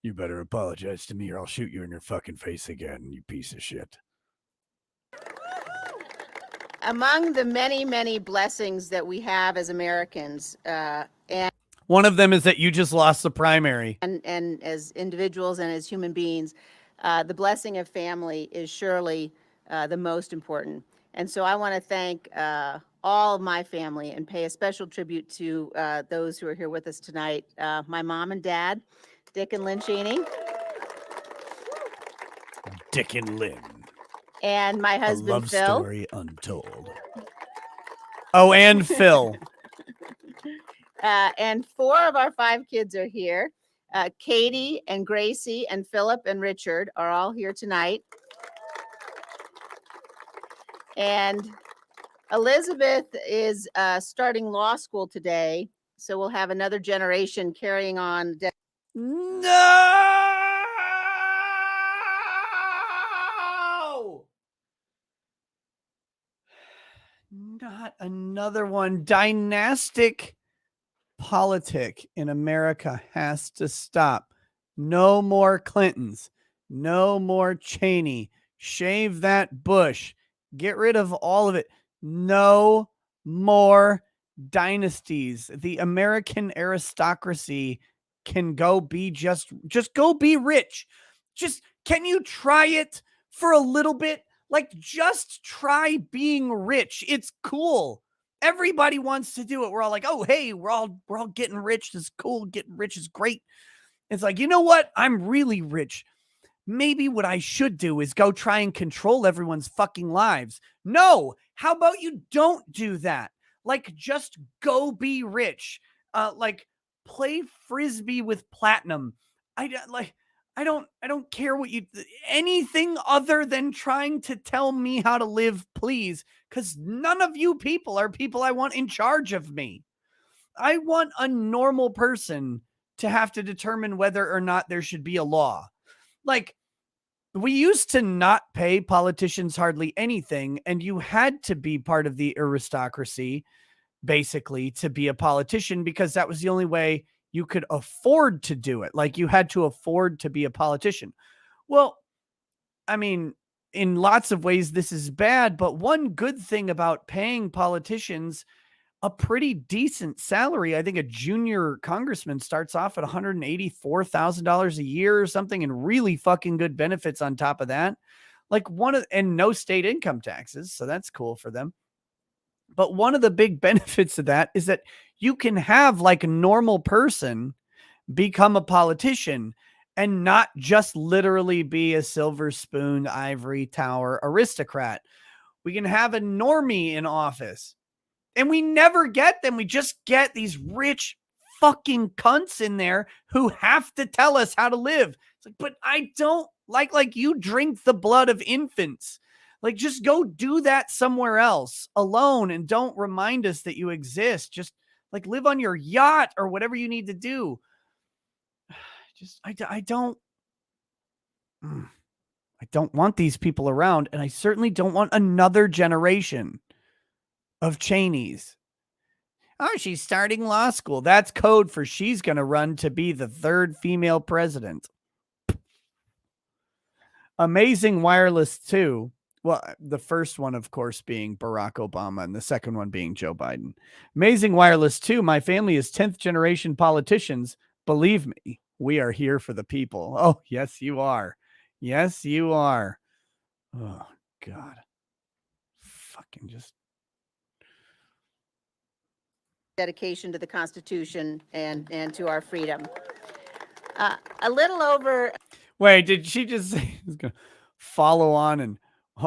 You better apologize to me or I'll shoot you in your fucking face again, you piece of shit. Among the many, many blessings that we have as Americans, and one of them is that you just lost the primary. And as individuals and as human beings, the blessing of family is surely the most important. And so I want to thank all of my family and pay a special tribute to those who are here with us tonight. My mom and dad, Dick and Lynn Chaney. Dick and Lynn. And my husband, love Phil. Story untold. Oh, and Phil. And 4 of our 5 kids are here. Katie and Gracie and Philip and Richard are all here tonight. And Elizabeth is starting law school today. So we'll have another generation carrying on. No! Not another one. Dynastic politic in America has to stop. No more Clintons. No more Cheney. Shave that Bush. Get rid of all of it. No more dynasties. The American aristocracy can go be just go be rich. Just, can you try it for a little bit? Like, just try being rich. It's cool. Everybody wants to do it. We're all like, oh, hey, we're all getting rich. It's cool. Getting rich is great. It's like, you know what? I'm really rich. Maybe what I should do is go try and control everyone's fucking lives. No, how about you don't do that? Like, just go be rich. Like, play Frisbee with platinum. I don't care what you anything other than trying to tell me how to live, please, cuz none of you people are people I want in charge of me. I want a normal person to have to determine whether or not there should be a law. Like, we used to not pay politicians hardly anything, and you had to be part of the aristocracy, basically, to be a politician because that was the only way you could afford to do it. Like, you had to afford to be a politician. Well, I mean, in lots of ways, this is bad, but one good thing about paying politicians a pretty decent salary. I think a junior congressman starts off at $184,000 a year or something, and really fucking good benefits on top of that. Like and no state income taxes. So that's cool for them. But one of the big benefits of that is that you can have like a normal person become a politician and not just literally be a silver spoon, ivory tower aristocrat. We can have a normie in office. And we never get them. We just get these rich fucking cunts in there who have to tell us how to live. It's like, but I don't like you drink the blood of infants. Like, just go do that somewhere else alone and don't remind us that you exist. Just like live on your yacht or whatever you need to do. Just, I don't want these people around. And I certainly don't want another generation of Cheneys. Oh, she's starting law school. That's code for she's going to run to be the third female president. Amazing Wireless 2. Well, the first one, of course, being Barack Obama and the second one being Joe Biden. Amazing Wireless 2. My family is 10th generation politicians. Believe me, we are here for the people. Oh, yes, you are. Yes, you are. Oh, God. Fucking just. Dedication to the Constitution and to our freedom. A little over. Wait, did she just say she's gonna follow on? And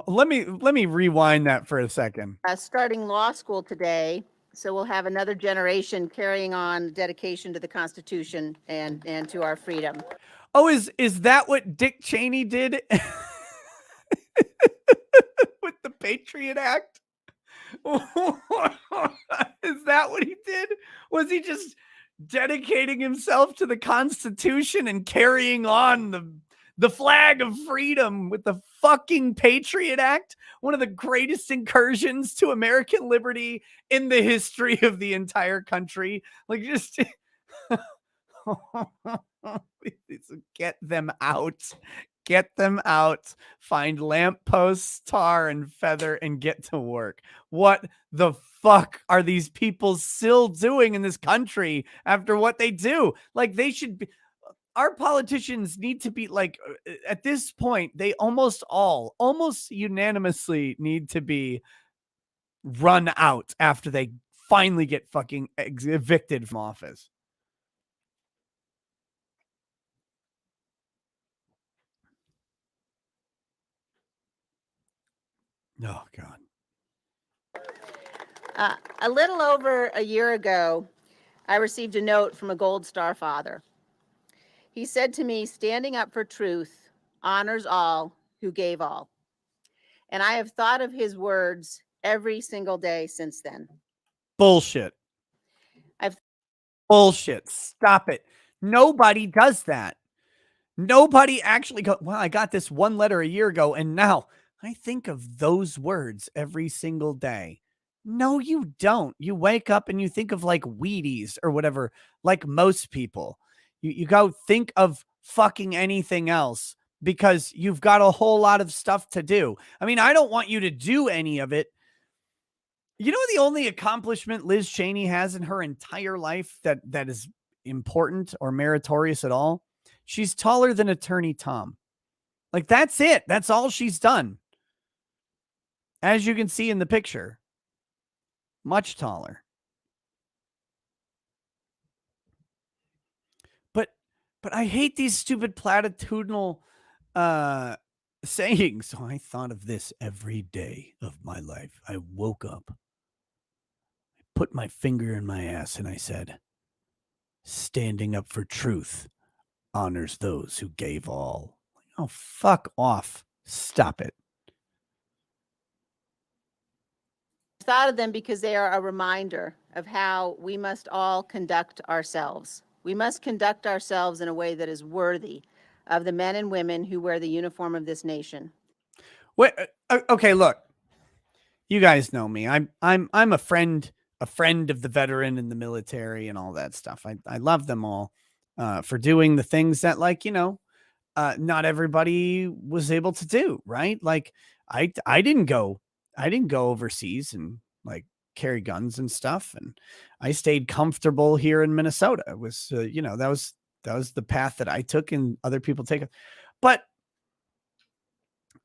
let me rewind that for a second. Starting law school today, so we'll have another generation carrying on dedication to the Constitution and to our freedom. Oh, is that what Dick Cheney did with the Patriot Act? Is that what he did? Was he just dedicating himself to the Constitution and carrying on the flag of freedom with the fucking Patriot Act? One of the greatest incursions to American liberty in the history of the entire country. Like, just get them out. Get them out. Find lampposts, tar, and feather, and get to work. What the fuck are these people still doing in this country after what they do? Like, they should be. Our politicians need to be like, at this point, they almost unanimously need to be run out after they finally get fucking evicted from office. Oh, God. A little over a year ago, I received a note from a Gold Star father. He said to me, standing up for truth honors all who gave all. And I have thought of his words every single day since then. Bullshit. Bullshit. Stop it. Nobody does that. Nobody actually goes, well, I got this one letter a year ago, and now I think of those words every single day. No, you don't. You wake up and you think of like Wheaties or whatever, like most people. You go think of fucking anything else because you've got a whole lot of stuff to do. I mean, I don't want you to do any of it. You know, the only accomplishment Liz Chaney has in her entire life that is important or meritorious at all? She's taller than Attorney Tom. Like, that's it. That's all she's done. As you can see in the picture, much taller. But I hate these stupid platitudinal sayings. So I thought of this every day of my life. I woke up, I put my finger in my ass, and I said, standing up for truth honors those who gave all. Oh, fuck off. Stop it. Thought of them because they are a reminder of how we must all conduct ourselves. We must conduct ourselves in a way that is worthy of the men and women who wear the uniform of this nation. Wait, okay, look. You guys know me. I'm a friend of the veteran and the military and all that stuff. I love them all for doing the things that, like, not everybody was able to do, right? Like I didn't go overseas and like carry guns and stuff, and I stayed comfortable here in Minnesota. It was that was the path that I took and other people take it. But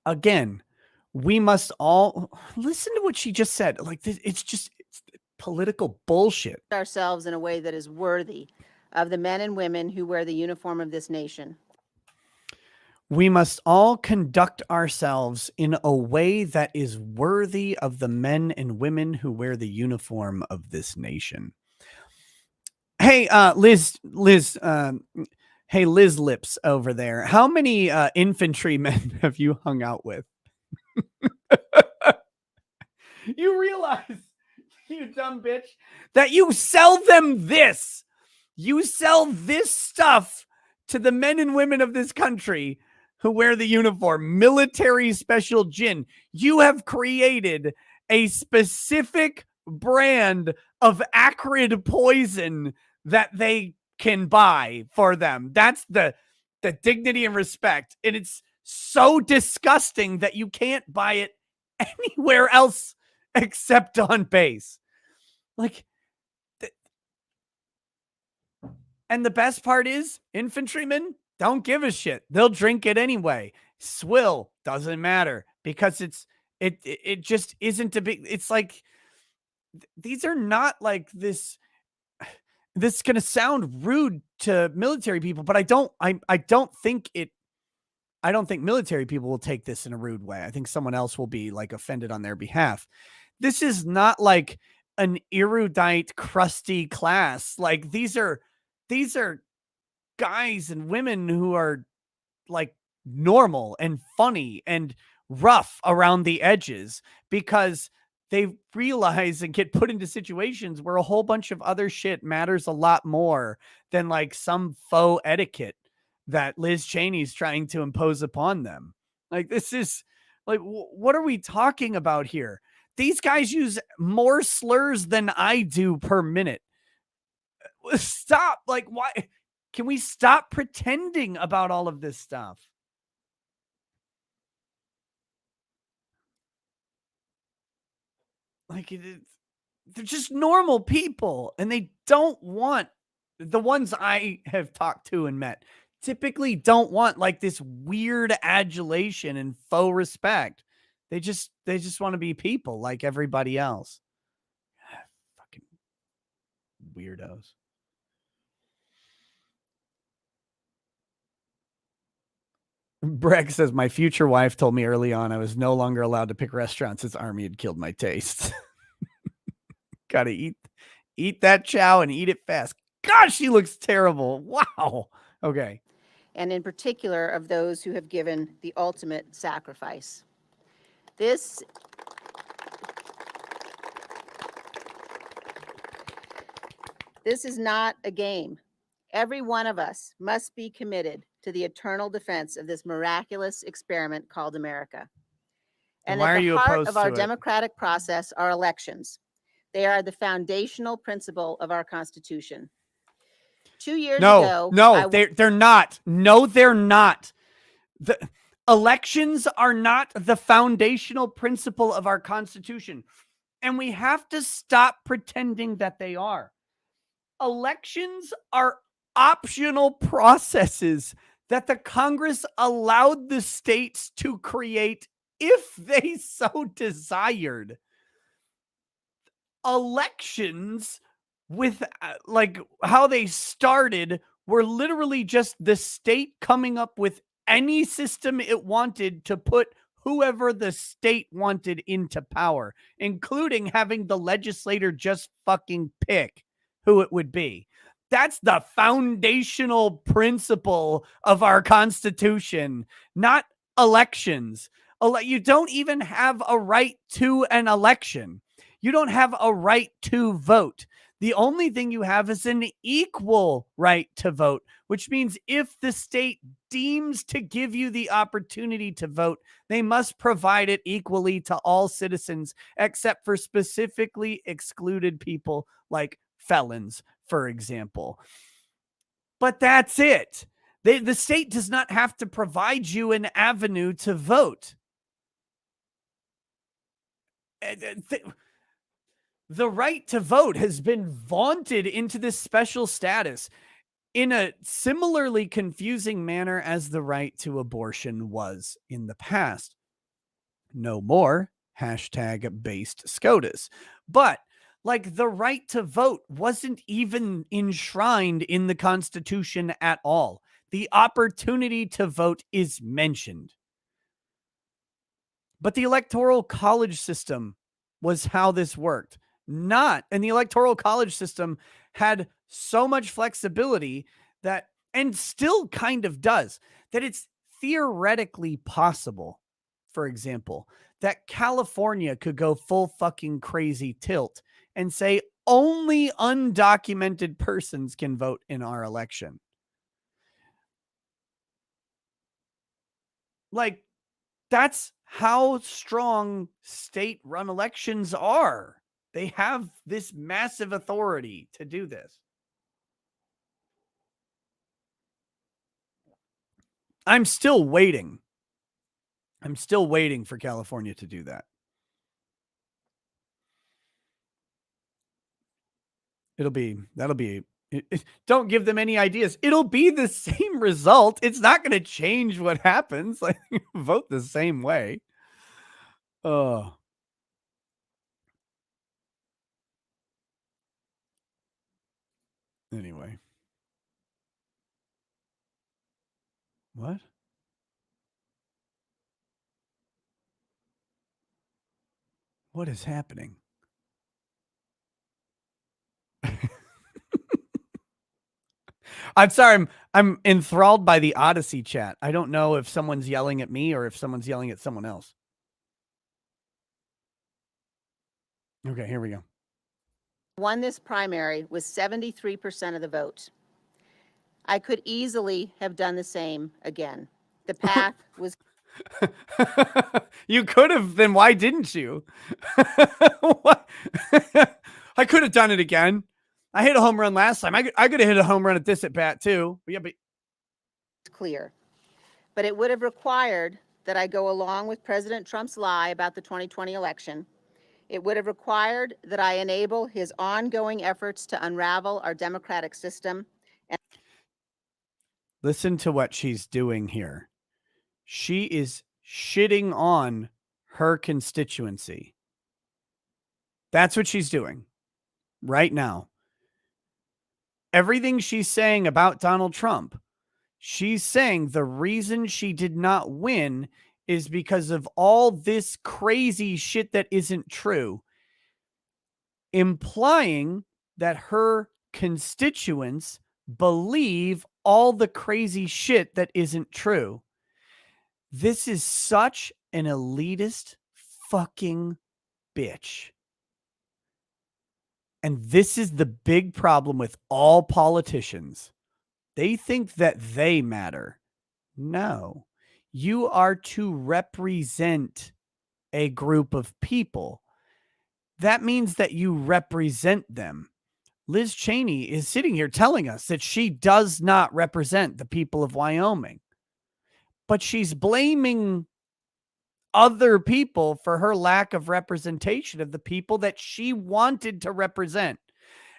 again, we must all listen to what she just said. Like this, it's political bullshit. Ourselves in a way that is worthy of the men and women who wear the uniform of this nation. We must all conduct ourselves in a way that is worthy of the men and women who wear the uniform of this nation. Hey, Liz, hey, Liz Lips over there. How many infantrymen have you hung out with? You realize, you dumb bitch, that you sell them this. You sell this stuff to the men and women of this country who wear the uniform, military special gin. You have created a specific brand of acrid poison that they can buy for them. That's the dignity and respect. And it's so disgusting that you can't buy it anywhere else except on base. Like, and the best part is infantrymen don't give a shit. They'll drink it anyway. Swill doesn't matter because it just isn't a big, it's like, these are not like this. This is going to sound rude to military people, but I don't think military people will take this in a rude way. I think someone else will be like offended on their behalf. This is not like an erudite, crusty class. Like these are guys and women who are like normal and funny and rough around the edges because they realize and get put into situations where a whole bunch of other shit matters a lot more than like some faux etiquette that Liz Chaney's trying to impose upon them. Like, this is like, what are we talking about here? These guys use more slurs than I do per minute. Stop. Like, why? Can we stop pretending about all of this stuff? Like, they're just normal people, and they don't want, the ones I have talked to and met typically don't want like this weird adulation and faux respect. They just want to be people like everybody else. Fucking weirdos. Breck says, my future wife told me early on I was no longer allowed to pick restaurants as Army had killed my taste. Gotta eat that chow and eat it fast. Gosh, she looks terrible. Wow. Okay. And in particular of those who have given the ultimate sacrifice. This is not a game. Every one of us must be committed to the eternal defense of this miraculous experiment called America. And why at are the you heart opposed of our to it? democratic process are elections. They are the foundational principle of our Constitution. 2 years ago, they're not. No, they're not. The elections are not the foundational principle of our Constitution, and we have to stop pretending that they are. Elections are optional processes that the Congress allowed the states to create if they so desired. Elections, with like how they started, were literally just the state coming up with any system it wanted to put whoever the state wanted into power, including having the legislator just fucking pick who it would be. That's the foundational principle of our Constitution, not elections. You don't even have a right to an election. You don't have a right to vote. The only thing you have is an equal right to vote, which means if the state deems to give you the opportunity to vote, they must provide it equally to all citizens, except for specifically excluded people like felons, for example. But that's it. The state does not have to provide you an avenue to vote. The right to vote has been vaunted into this special status in a similarly confusing manner as the right to abortion was in the past. No more hashtag based SCOTUS. But like the right to vote wasn't even enshrined in the Constitution at all. The opportunity to vote is mentioned. But the Electoral College system was how this worked. And the Electoral College system had so much flexibility that, and still kind of does, that it's theoretically possible, for example, that California could go full fucking crazy tilt and say only undocumented persons can vote in our election. Like, that's how strong state-run elections are. They have this massive authority to do this. I'm still waiting. I'm still waiting for California to do that. Don't give them any ideas. It'll be the same result. It's not going to change what happens. Like, vote the same way. Oh. Anyway. What? What is happening? I'm sorry. I'm enthralled by the Odyssey chat. I don't know if someone's yelling at me or if someone's yelling at someone else. Okay, here we go. Won this primary with 73% of the vote. I could easily have done the same again. The path was You could have, then why didn't you? I could have done it again. I hit a home run last time. I could have hit a home run at this at bat too. But yeah, but clear. But it would have required that I go along with President Trump's lie about the 2020 election. It would have required that I enable his ongoing efforts to unravel our democratic system. Listen to what she's doing here. She is shitting on her constituency. That's what she's doing right now. Everything she's saying about Donald Trump, she's saying the reason she did not win is because of all this crazy shit that isn't true, implying that her constituents believe all the crazy shit that isn't true. This is such an elitist fucking bitch. And this is the big problem with all politicians. They think that they matter. No, you are to represent a group of people. That means that you represent them. Liz Chaney is sitting here telling us that she does not represent the people of Wyoming, but she's blaming other people for her lack of representation of the people that she wanted to represent.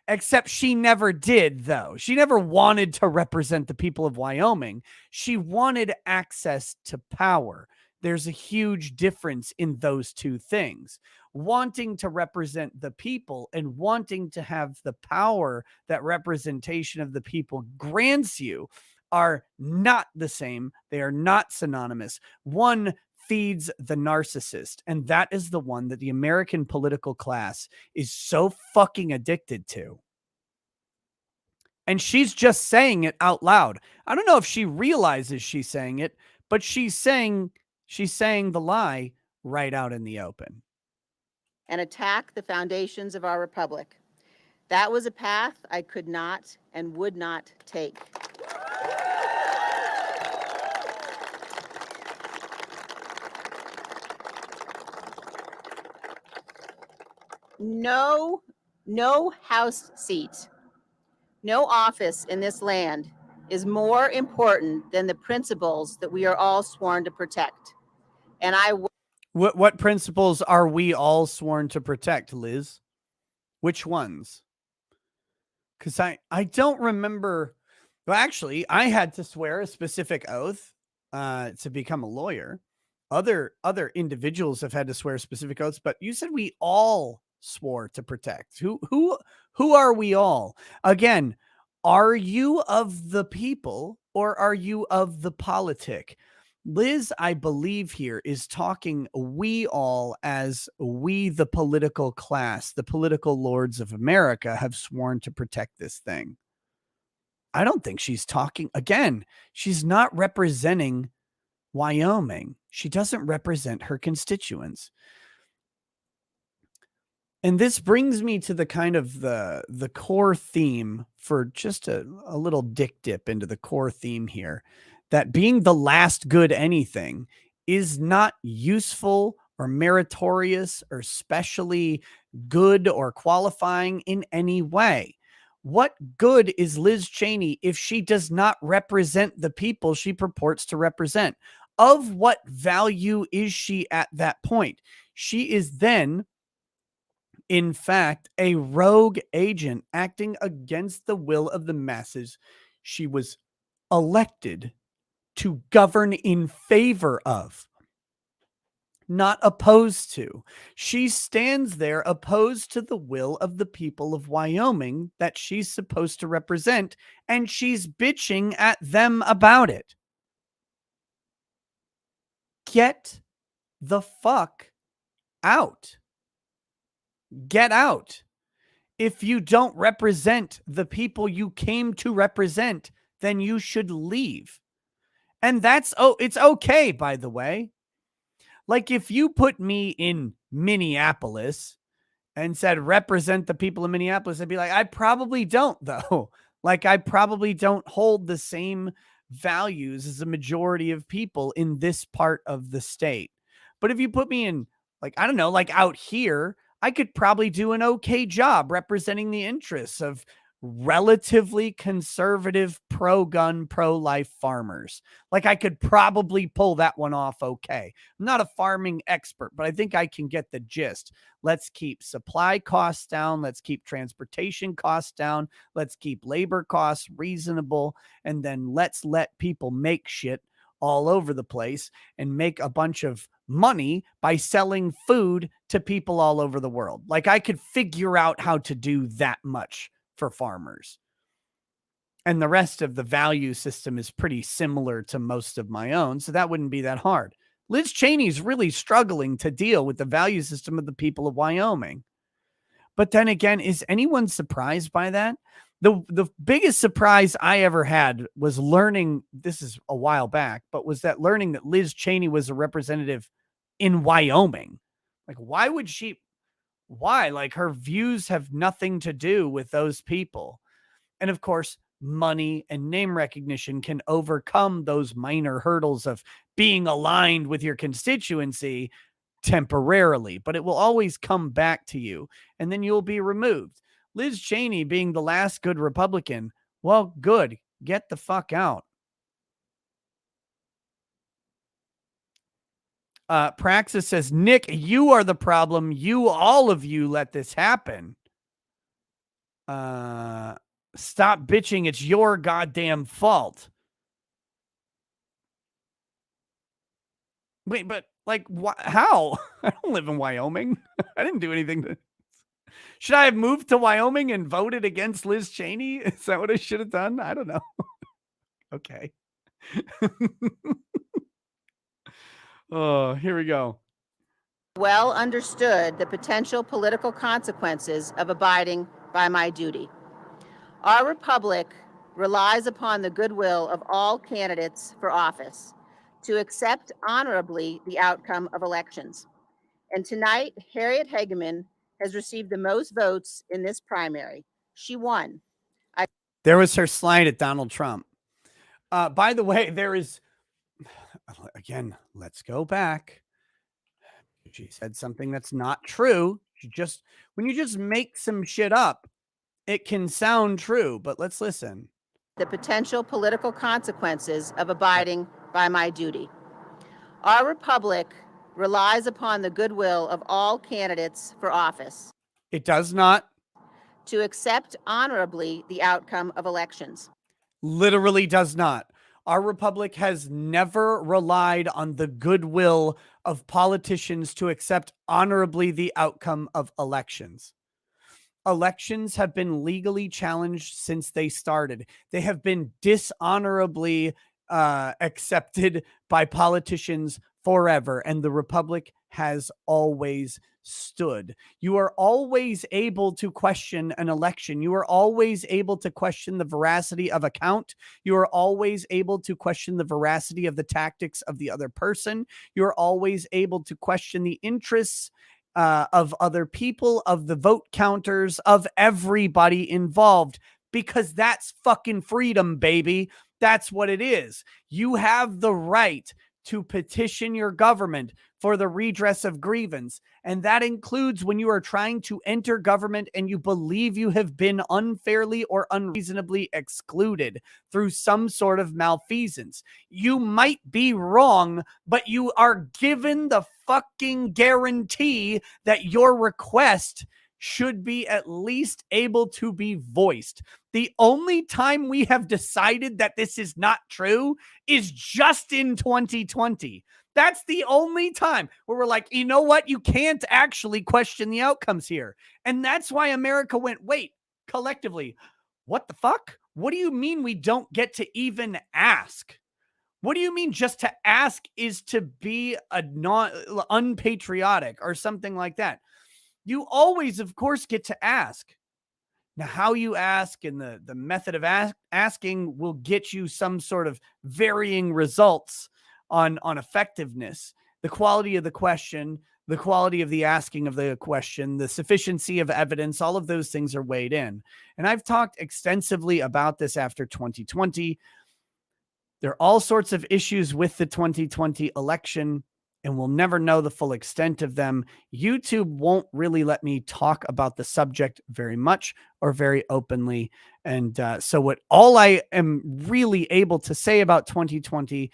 Except she never did, though. She never wanted to represent the people of Wyoming. She wanted access to power. There's a huge difference in those two things. Wanting to represent the people and wanting to have the power that representation of the people grants you are not the same. They are not synonymous. One feeds the narcissist, and that is the one that the American political class is so fucking addicted to. And she's just saying it out loud. I don't know if she realizes she's saying it, but she's saying the lie right out in the open. And attack the foundations of our republic. That was a path I could not and would not take. No House seat, no office in this land is more important than the principles that we are all sworn to protect. And What principles are we all sworn to protect, Liz? Which ones? Because I don't remember. Well, actually, I had to swear a specific oath to become a lawyer. Other individuals have had to swear specific oaths, but you said we all swore to protect. Who are we all? Again, are you of the people or are you of the politic? Liz, I believe here, is talking we all as we, the political class, the political lords of America, have sworn to protect this thing. I don't think she's talking, again, she's not representing Wyoming. She doesn't represent her constituents. And this brings me to the kind of the core theme, for just a little dick dip into the core theme here, that being the last good anything is not useful or meritorious or specially good or qualifying in any way. What good is Liz Chaney if she does not represent the people she purports to represent? Of what value is she at that point? She is then, in fact, a rogue agent acting against the will of the masses she was elected to govern in favor of, not opposed to. She stands there opposed to the will of the people of Wyoming that she's supposed to represent, and she's bitching at them about it. Get the fuck out. Get out. If you don't represent the people you came to represent, then you should leave. And it's okay, by the way. Like, if you put me in Minneapolis and said, represent the people of Minneapolis, I'd be like, I probably don't, though. Like, I probably don't hold the same values as a majority of people in this part of the state. But if you put me in, like, I don't know, like out here, I could probably do an okay job representing the interests of relatively conservative, pro-gun, pro-life farmers. Like, I could probably pull that one off okay. I'm not a farming expert, but I think I can get the gist. Let's keep supply costs down. Let's keep transportation costs down. Let's keep labor costs reasonable. And then let's let people make shit all over the place and make a bunch of money by selling food to people all over the world. Like, I could figure out how to do that much for farmers. And the rest of the value system is pretty similar to most of my own, so that wouldn't be that hard. Liz Cheney's really struggling to deal with the value system of the people of Wyoming. But then again, is anyone surprised by that? The biggest surprise I ever had was learning, this is a while back, but was that learning that Liz Chaney was a representative in Wyoming. Like, why would she? Why? Like, her views have nothing to do with those people. And of course, money and name recognition can overcome those minor hurdles of being aligned with your constituency temporarily, but it will always come back to you, and then you'll be removed. Liz Chaney being the last good Republican, well, good. Get the fuck out. Praxis says, Nick, you are the problem. All of you let this happen. Stop bitching. It's your goddamn fault. Wait, but like, how? I don't live in Wyoming. I didn't do anything. Should I have moved to Wyoming and voted against Liz Chaney? Is that what I should have done? I don't know. Okay. Oh, here we go. Well understood the potential political consequences of abiding by my duty. Our republic relies upon the goodwill of all candidates for office to accept honorably the outcome of elections. And tonight, Harriet Hageman has received the most votes in this primary. She won. There was her slide at Donald Trump. By the way, there is, again, let's go back. She said something that's not true. When you just make some shit up, it can sound true, but let's listen. The potential political consequences of abiding by my duty. Our republic relies upon the goodwill of all candidates for office It does not. to accept honorably the outcome of elections. Literally does not. Our republic has never relied on the goodwill of politicians to accept honorably the outcome of elections. Elections have been legally challenged since they started. They have been dishonorably accepted by politicians forever, and the republic has always stood. You are always able to question an election. You are always able to question the veracity of a count. You are always able to question the veracity of the tactics of the other person. You are always able to question the interests of other people, of the vote counters, of everybody involved, because that's fucking freedom, baby. That's what it is. You have the right to petition your government for the redress of grievance. And that includes when you are trying to enter government and you believe you have been unfairly or unreasonably excluded through some sort of malfeasance. You might be wrong, but you are given the fucking guarantee that your request should be at least able to be voiced. The only time we have decided that this is not true is just in 2020. That's the only time where we're like, you know what? You can't actually question the outcomes here. And that's why America went, wait, collectively, what the fuck? What do you mean we don't get to even ask? What do you mean just to ask is to be unpatriotic or something like that? You always, of course, get to ask. Now, how you ask and the method of asking will get you some sort of varying results on effectiveness. The quality of the question, the quality of the asking of the question, the sufficiency of evidence, all of those things are weighed in. And I've talked extensively about this after 2020. There are all sorts of issues with the 2020 election, and we'll never know the full extent of them. YouTube won't really let me talk about the subject very much or very openly. And so all I am really able to say about 2020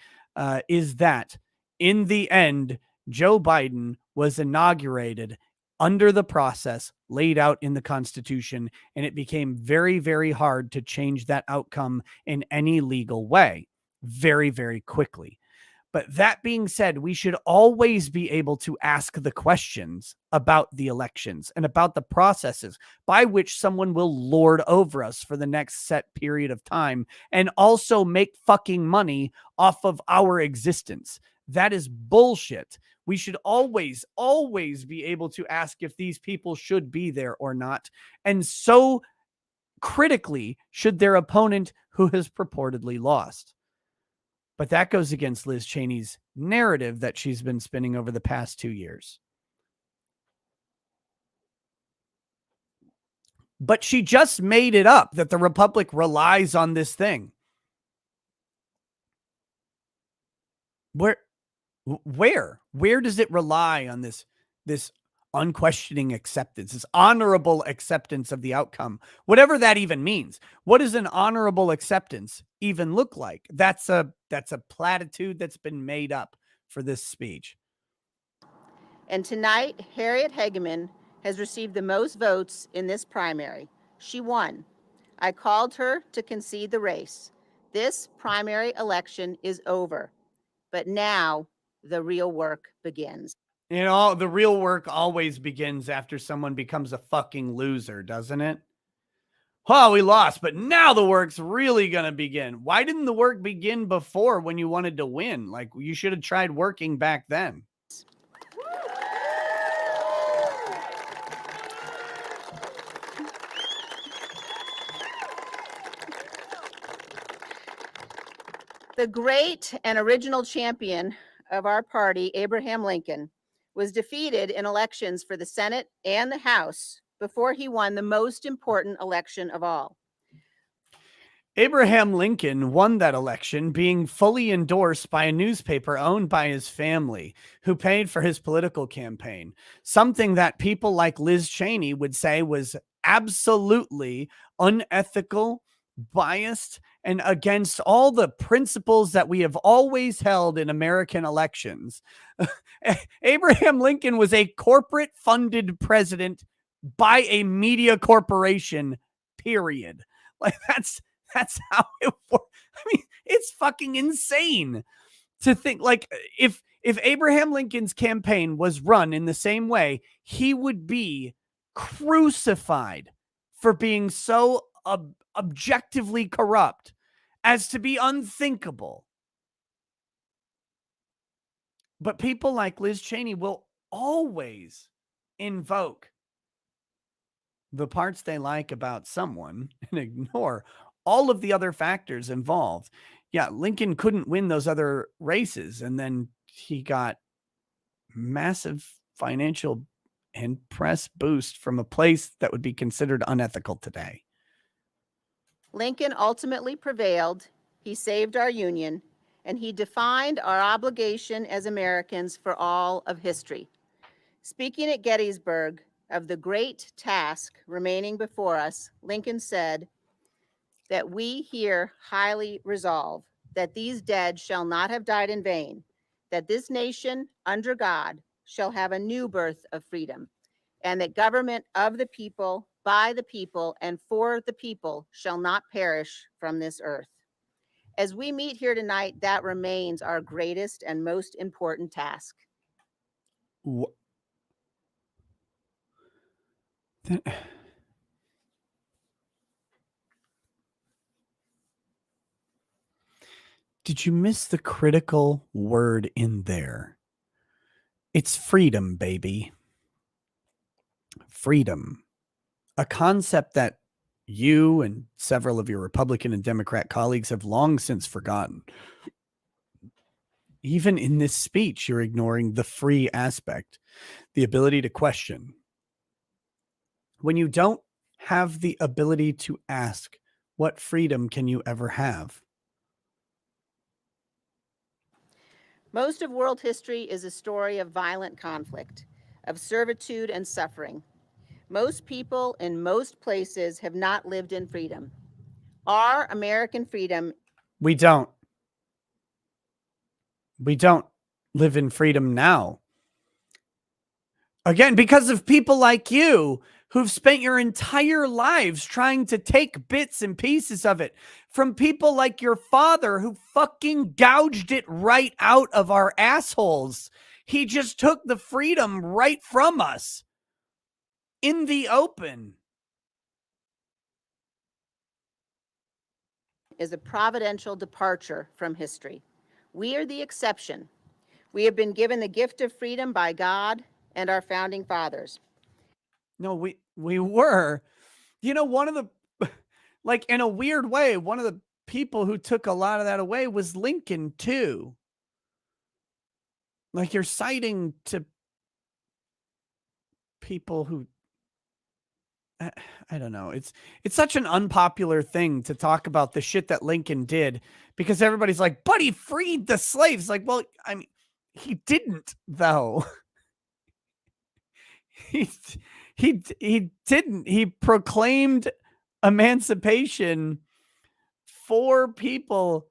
is that in the end, Joe Biden was inaugurated under the process laid out in the Constitution, and it became very, very hard to change that outcome in any legal way very, very quickly. But that being said, we should always be able to ask the questions about the elections and about the processes by which someone will lord over us for the next set period of time and also make fucking money off of our existence. That is bullshit. We should always, always be able to ask if these people should be there or not. And so critically should their opponent who has purportedly lost. But that goes against Liz Chaney's narrative that she's been spinning over the past 2 years. But she just made it up that the Republic relies on this thing. Where does it rely on this unquestioning acceptance, this honorable acceptance of the outcome, whatever that even means? What does an honorable acceptance even look like? That's a platitude that's been made up for this speech. And tonight, Harriet Hageman has received the most votes in this primary. She won. I called her to concede the race. This primary election is over, but now the real work begins. You know, the real work always begins after someone becomes a fucking loser, doesn't it? Oh, we lost, but now the work's really going to begin. Why didn't the work begin before when you wanted to win? Like, you should have tried working back then. The great and original champion of our party, Abraham Lincoln, was defeated in elections for the Senate and the House before he won the most important election of all. Abraham Lincoln won that election, being fully endorsed by a newspaper owned by his family, who paid for his political campaign. Something that people like Liz Chaney would say was absolutely unethical, biased, and against all the principles that we have always held in American elections. Abraham Lincoln was a corporate funded president by a media corporation, period. Like that's how it works. I mean, it's fucking insane to think, like, if Abraham Lincoln's campaign was run in the same way, he would be crucified for being so objectively corrupt as to be unthinkable. But people like Liz Chaney will always invoke the parts they like about someone and ignore all of the other factors involved. Yeah, Lincoln couldn't win those other races, and then he got massive financial and press boost from a place that would be considered unethical today. Lincoln ultimately prevailed. He saved our Union, and he defined our obligation as Americans for all of history. Speaking at Gettysburg of the great task remaining before us, Lincoln said that we here highly resolve that these dead shall not have died in vain, that this nation under God shall have a new birth of freedom, and that government of the people, by the people, and for the people shall not perish from this earth. As we meet here tonight, that remains our greatest and most important task. Did you miss the critical word in there? It's freedom, baby. Freedom. A concept that you and several of your Republican and Democrat colleagues have long since forgotten. Even in this speech, you're ignoring the free aspect, the ability to question. When you don't have the ability to ask, what freedom can you ever have? Most of world history is a story of violent conflict, of servitude and suffering. Most people in most places have not lived in freedom. Our American freedom. We don't live in freedom now. Again, because of people like you who've spent your entire lives trying to take bits and pieces of it from people like your father who fucking gouged it right out of our assholes. He just took the freedom right from us in the open. Is a providential departure from history. We are the exception. We have been given the gift of freedom by God and our founding fathers. No, we were. You know, one of the, like, in a weird way, one of the people who took a lot of that away was Lincoln too. Like, you're citing to people who, I don't know. It's such an unpopular thing to talk about the shit that Lincoln did, because everybody's like, but he freed the slaves. Like, well, I mean, he didn't though. He didn't. He proclaimed emancipation for people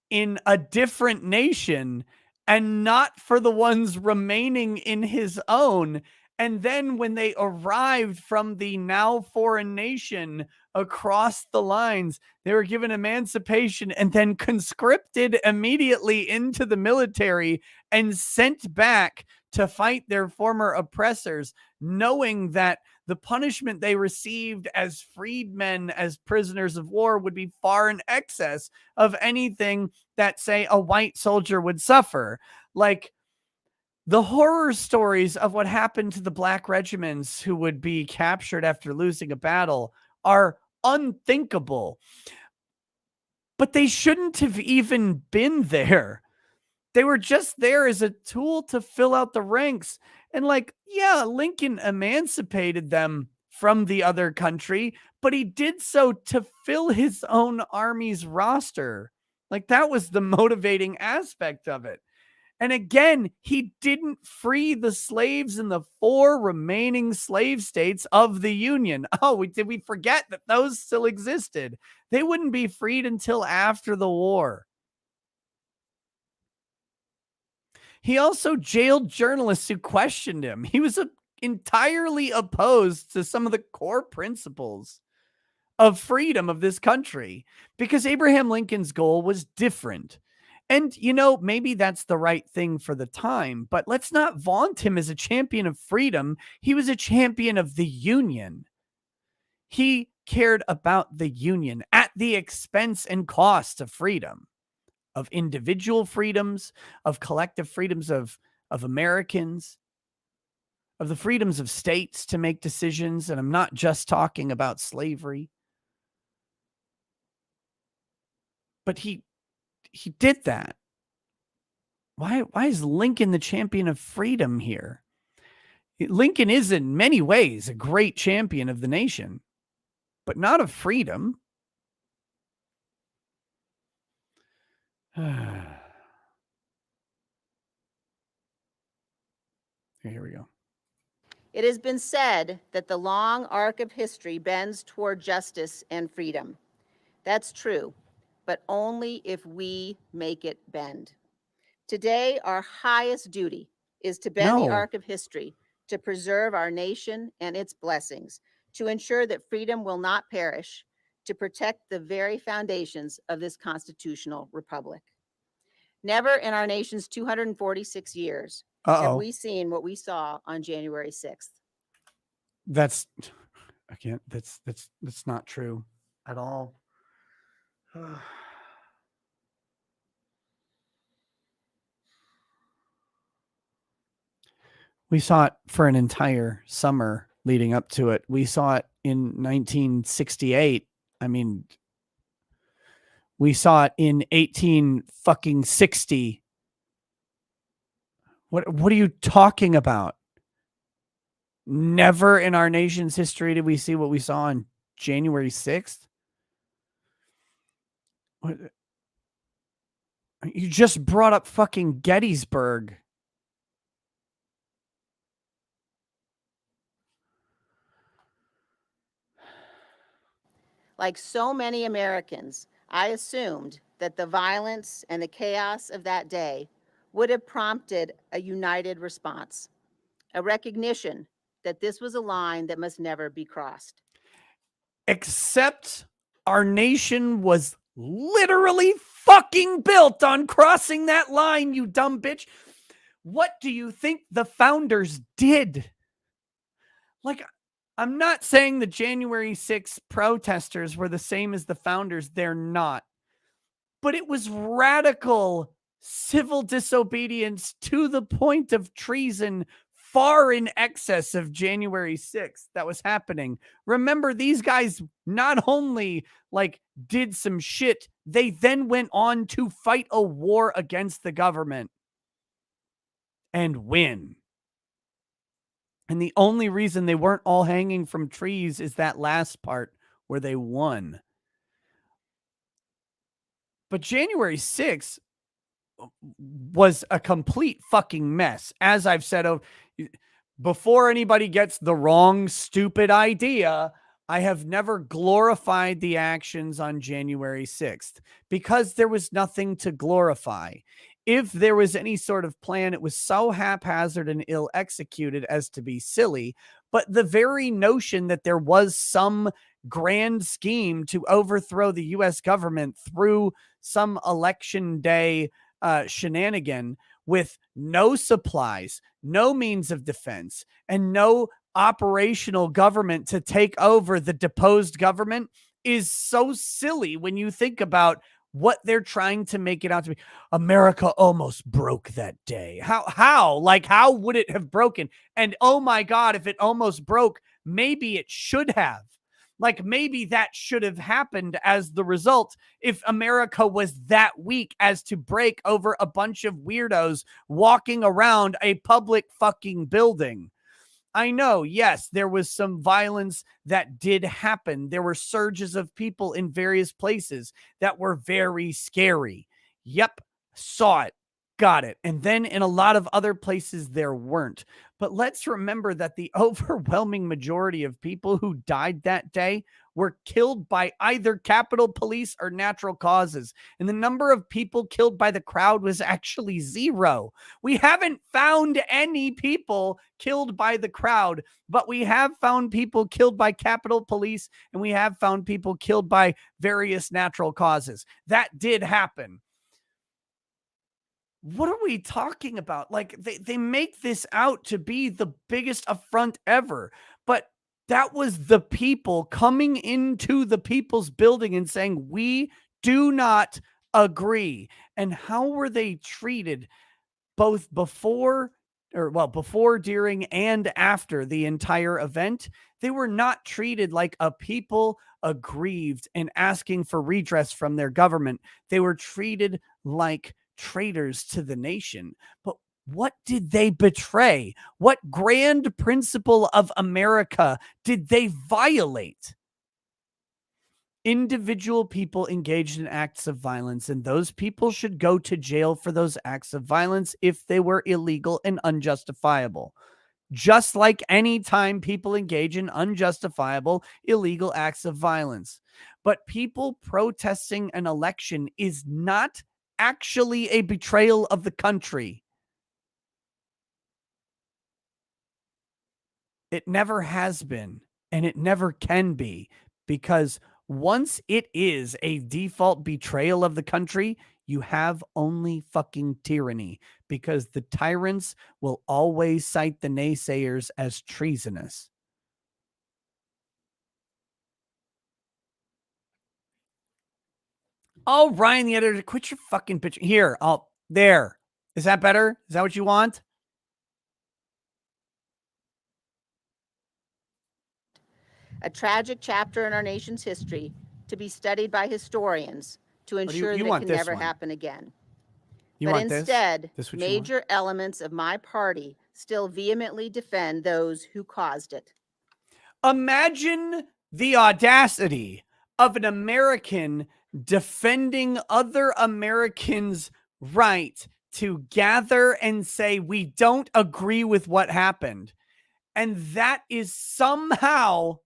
in a different nation and not for the ones remaining in his own. And then when they arrived from the now foreign nation across the lines, they were given emancipation and then conscripted immediately into the military and sent back to fight their former oppressors, knowing that the punishment they received as freedmen, as prisoners of war, would be far in excess of anything that, say, a white soldier would suffer. Like, the horror stories of what happened to the black regiments who would be captured after losing a battle are unthinkable. but they shouldn't have even been there. They were just there as a tool to fill out the ranks. And like, yeah, Lincoln emancipated them from the other country, but he did so to fill his own army's roster. Like, that was the motivating aspect of it. And again, he didn't free the slaves in the 4 remaining slave states of the Union. Oh, did we forget that those still existed? They wouldn't be freed until after the war. He also jailed journalists who questioned him. He was entirely opposed to some of the core principles of freedom of this country because Abraham Lincoln's goal was different. And, maybe that's the right thing for the time, but let's not vaunt him as a champion of freedom. He was a champion of the Union. He cared about the Union at the expense and cost of freedom, of individual freedoms, of collective freedoms of Americans, of the freedoms of states to make decisions. And I'm not just talking about slavery. But he did that. Why is Lincoln the champion of freedom here? Lincoln is in many ways a great champion of the nation, but not of freedom. Here we go. It has been said that the long arc of history bends toward justice and freedom. That's true, but only if we make it bend. Today, our highest duty is to bend the arc of history, to preserve our nation and its blessings, to ensure that freedom will not perish, to protect the very foundations of this constitutional republic. Never in our nation's 246 years have we seen what we saw on January 6th. That's not true at all. We saw it for an entire summer leading up to it. We saw it in 1968. I mean, we saw it in 1860. What are you talking about? Never in our nation's history did we see what we saw on January 6th. What? You just brought up fucking Gettysburg. Like so many Americans, I assumed that the violence and the chaos of that day would have prompted a united response, a recognition that this was a line that must never be crossed. Except our nation was literally fucking built on crossing that line, you dumb bitch. What do you think the founders did? Like, I'm not saying the January 6th protesters were the same as the founders. They're not. But it was radical civil disobedience to the point of treason, far in excess of January 6th that was happening. Remember, these guys not only did some shit, they then went on to fight a war against the government and win. And the only reason they weren't all hanging from trees is that last part where they won. But January 6th was a complete fucking mess. As I've said, before anybody gets the wrong, stupid idea, I have never glorified the actions on January 6th because there was nothing to glorify. If there was any sort of plan, it was so haphazard and ill executed as to be silly. But the very notion that there was some grand scheme to overthrow the U.S. government through some election day shenanigan with no supplies, no means of defense, and no operational government to take over the deposed government is so silly when you think about what they're trying to make it out to be. America almost broke that day. How? Like, how would it have broken? And oh my God, if it almost broke, maybe it should have. Like maybe that should have happened as the result if America was that weak as to break over a bunch of weirdos walking around a public fucking building. I know, yes, there was some violence that did happen. There were surges of people in various places that were very scary. Yep, saw it, got it. And then in a lot of other places, there weren't. But let's remember that the overwhelming majority of people who died that day were killed by either Capitol Police or natural causes. And the number of people killed by the crowd was actually zero. We haven't found any people killed by the crowd, but we have found people killed by Capitol Police and we have found people killed by various natural causes. That did happen. What are we talking about? Like they make this out to be the biggest affront ever, but that was the people coming into the people's building and saying, we do not agree. And how were they treated both before before, during, and after the entire event? They were not treated like a people aggrieved and asking for redress from their government. They were treated like traitors to the nation. But what did they betray? What grand principle of America did they violate? Individual people engaged in acts of violence, and those people should go to jail for those acts of violence if they were illegal and unjustifiable. Just like any time people engage in unjustifiable, illegal acts of violence. But people protesting an election is not actually a betrayal of the country. It never has been, and it never can be, because once it is a default betrayal of the country, you have only fucking tyranny, because the tyrants will always cite the naysayers as treasonous. Oh, Ryan, the editor, quit your fucking picture. Here, there. Is that better? Is that what you want? A tragic chapter in our nation's history to be studied by historians to ensure you that it want can this never one? happen again. You But want this? instead, This what you want? major elements of my party still vehemently defend those who caused it. Imagine the audacity of an American defending other Americans' right to gather and say, we don't agree with what happened. And that is somehow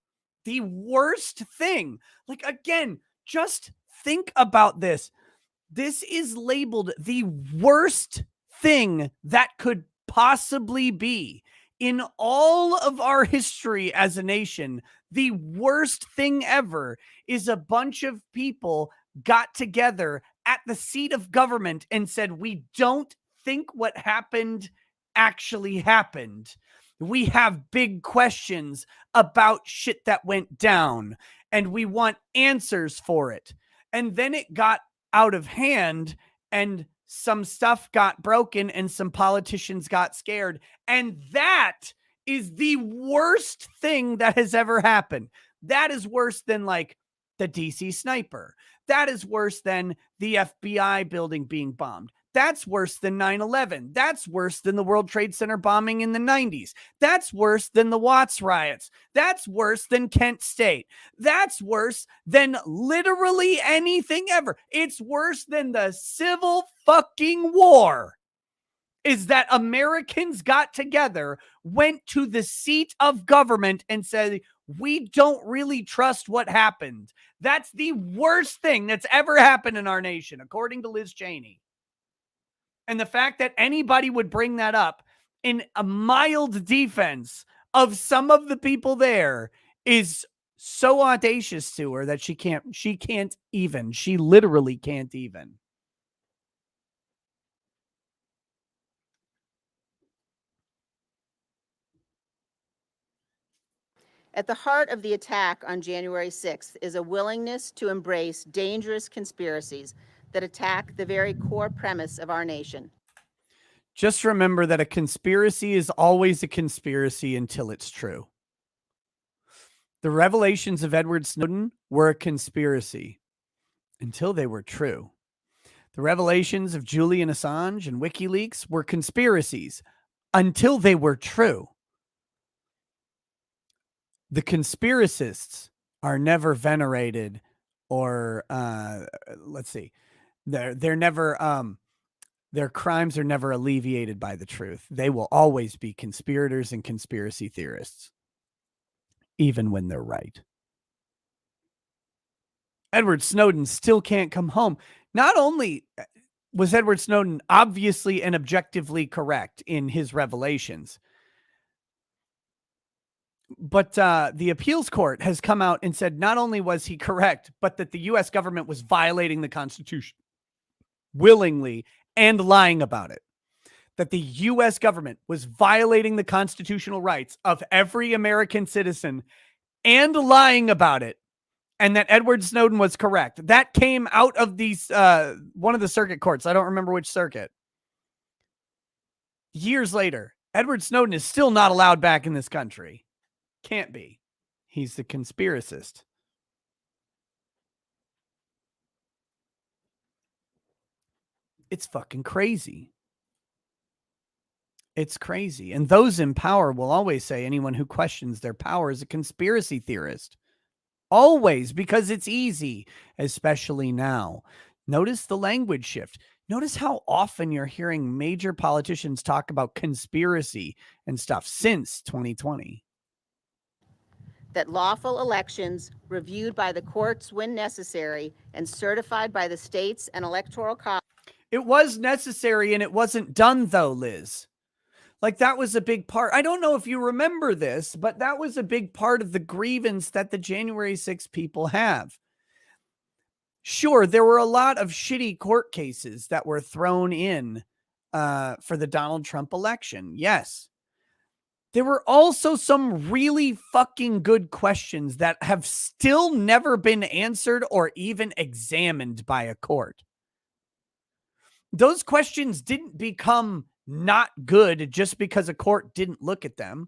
the worst thing. Like, again, just think about this. This is labeled the worst thing that could possibly be in all of our history as a nation. The worst thing ever is a bunch of people got together at the seat of government and said, we don't think what happened actually happened. We have big questions about shit that went down, and we want answers for it. And then it got out of hand, and some stuff got broken, and some politicians got scared. And that is the worst thing that has ever happened. That is worse than like the DC sniper. That is worse than the FBI building being bombed. That's worse than 9/11. That's worse than the World Trade Center bombing in the 90s. That's worse than the Watts riots. That's worse than Kent State. That's worse than literally anything ever. It's worse than the Civil fucking War. Is that Americans got together, went to the seat of government and said, we don't really trust what happened. That's the worst thing that's ever happened in our nation, according to Liz Chaney. And the fact that anybody would bring that up in a mild defense of some of the people there is so audacious to her that she literally can't even. At the heart of the attack on January 6th is a willingness to embrace dangerous conspiracies that attack the very core premise of our nation. Just remember that a conspiracy is always a conspiracy until it's true. The revelations of Edward Snowden were a conspiracy until they were true. The revelations of Julian Assange and WikiLeaks were conspiracies until they were true. The conspiracists are never venerated or let's see. They're never their crimes are never alleviated by the truth. They will always be conspirators and conspiracy theorists, even when they're right. Edward Snowden still can't come home. Not only was Edward Snowden obviously and objectively correct in his revelations, but the appeals court has come out and said not only was he correct, but that the U.S. government was violating the Constitution willingly and lying about it. That the U.S. government was violating the constitutional rights of every American citizen and lying about it, and that Edward Snowden was correct. That came out of these one of the circuit courts. I don't remember which circuit. Years later, Edward Snowden is still not allowed back in this country. Can't be. He's the conspiracist. It's fucking crazy. It's crazy. And those in power will always say anyone who questions their power is a conspiracy theorist. Always, because it's easy, especially now. Notice the language shift. Notice how often you're hearing major politicians talk about conspiracy and stuff since 2020. That lawful elections reviewed by the courts when necessary and certified by the states and electoral college. It was necessary and it wasn't done though, Liz. Like that was a big part. I don't know if you remember this, but that was a big part of the grievance that the January 6th people have. Sure, there were a lot of shitty court cases that were thrown in for the Donald Trump election. Yes. There were also some really fucking good questions that have still never been answered or even examined by a court. Those questions didn't become not good just because a court didn't look at them.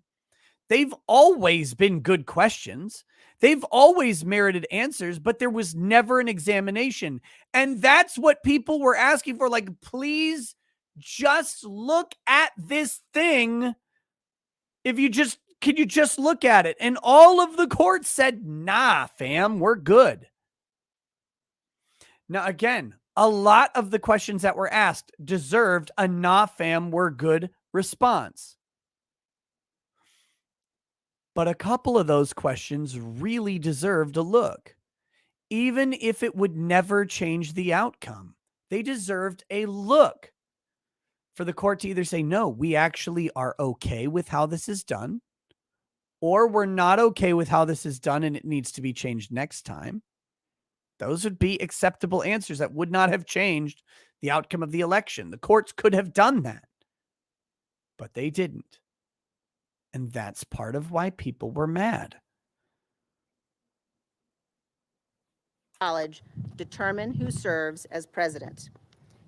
They've always been good questions. They've always merited answers, but there was never an examination. And that's what people were asking for. Like, please just look at this thing. Can you just look at it? And all of the courts said, nah, fam, we're good. Now, again, a lot of the questions that were asked deserved a nah, fam, we're good response. But a couple of those questions really deserved a look. Even if it would never change the outcome, they deserved a look for the court to either say, no, we actually are okay with how this is done, or we're not okay with how this is done and it needs to be changed next time. Those would be acceptable answers that would not have changed the outcome of the election. The courts could have done that, but they didn't. And that's part of why people were mad. College determine who serves as president.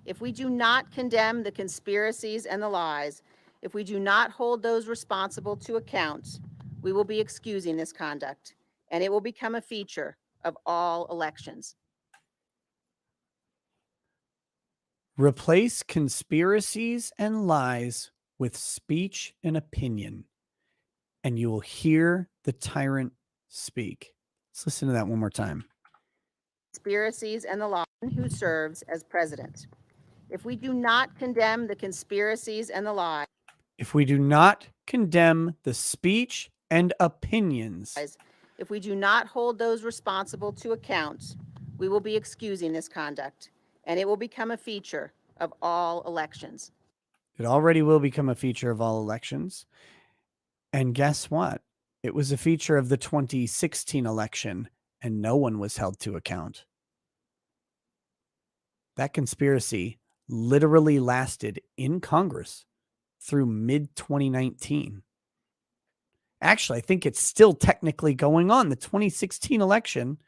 If we do not condemn the conspiracies and the lies, if we do not hold those responsible to account, we will be excusing this conduct, and it will become a feature of all elections. Replace conspiracies and lies with speech and opinion, and you will hear the tyrant speak. Let's listen to that one more time. Conspiracies and the lies, who serves as president. If we do not condemn the conspiracies and the lies, if we do not condemn the speech and opinions, if we do not hold those responsible to account, we will be excusing this conduct, and it will become a feature of all elections. It already will become a feature of all elections. And guess what? It was a feature of the 2016 election, and no one was held to account. That conspiracy literally lasted in Congress through mid-2019. Actually, I think it's still technically going on. The 2016 election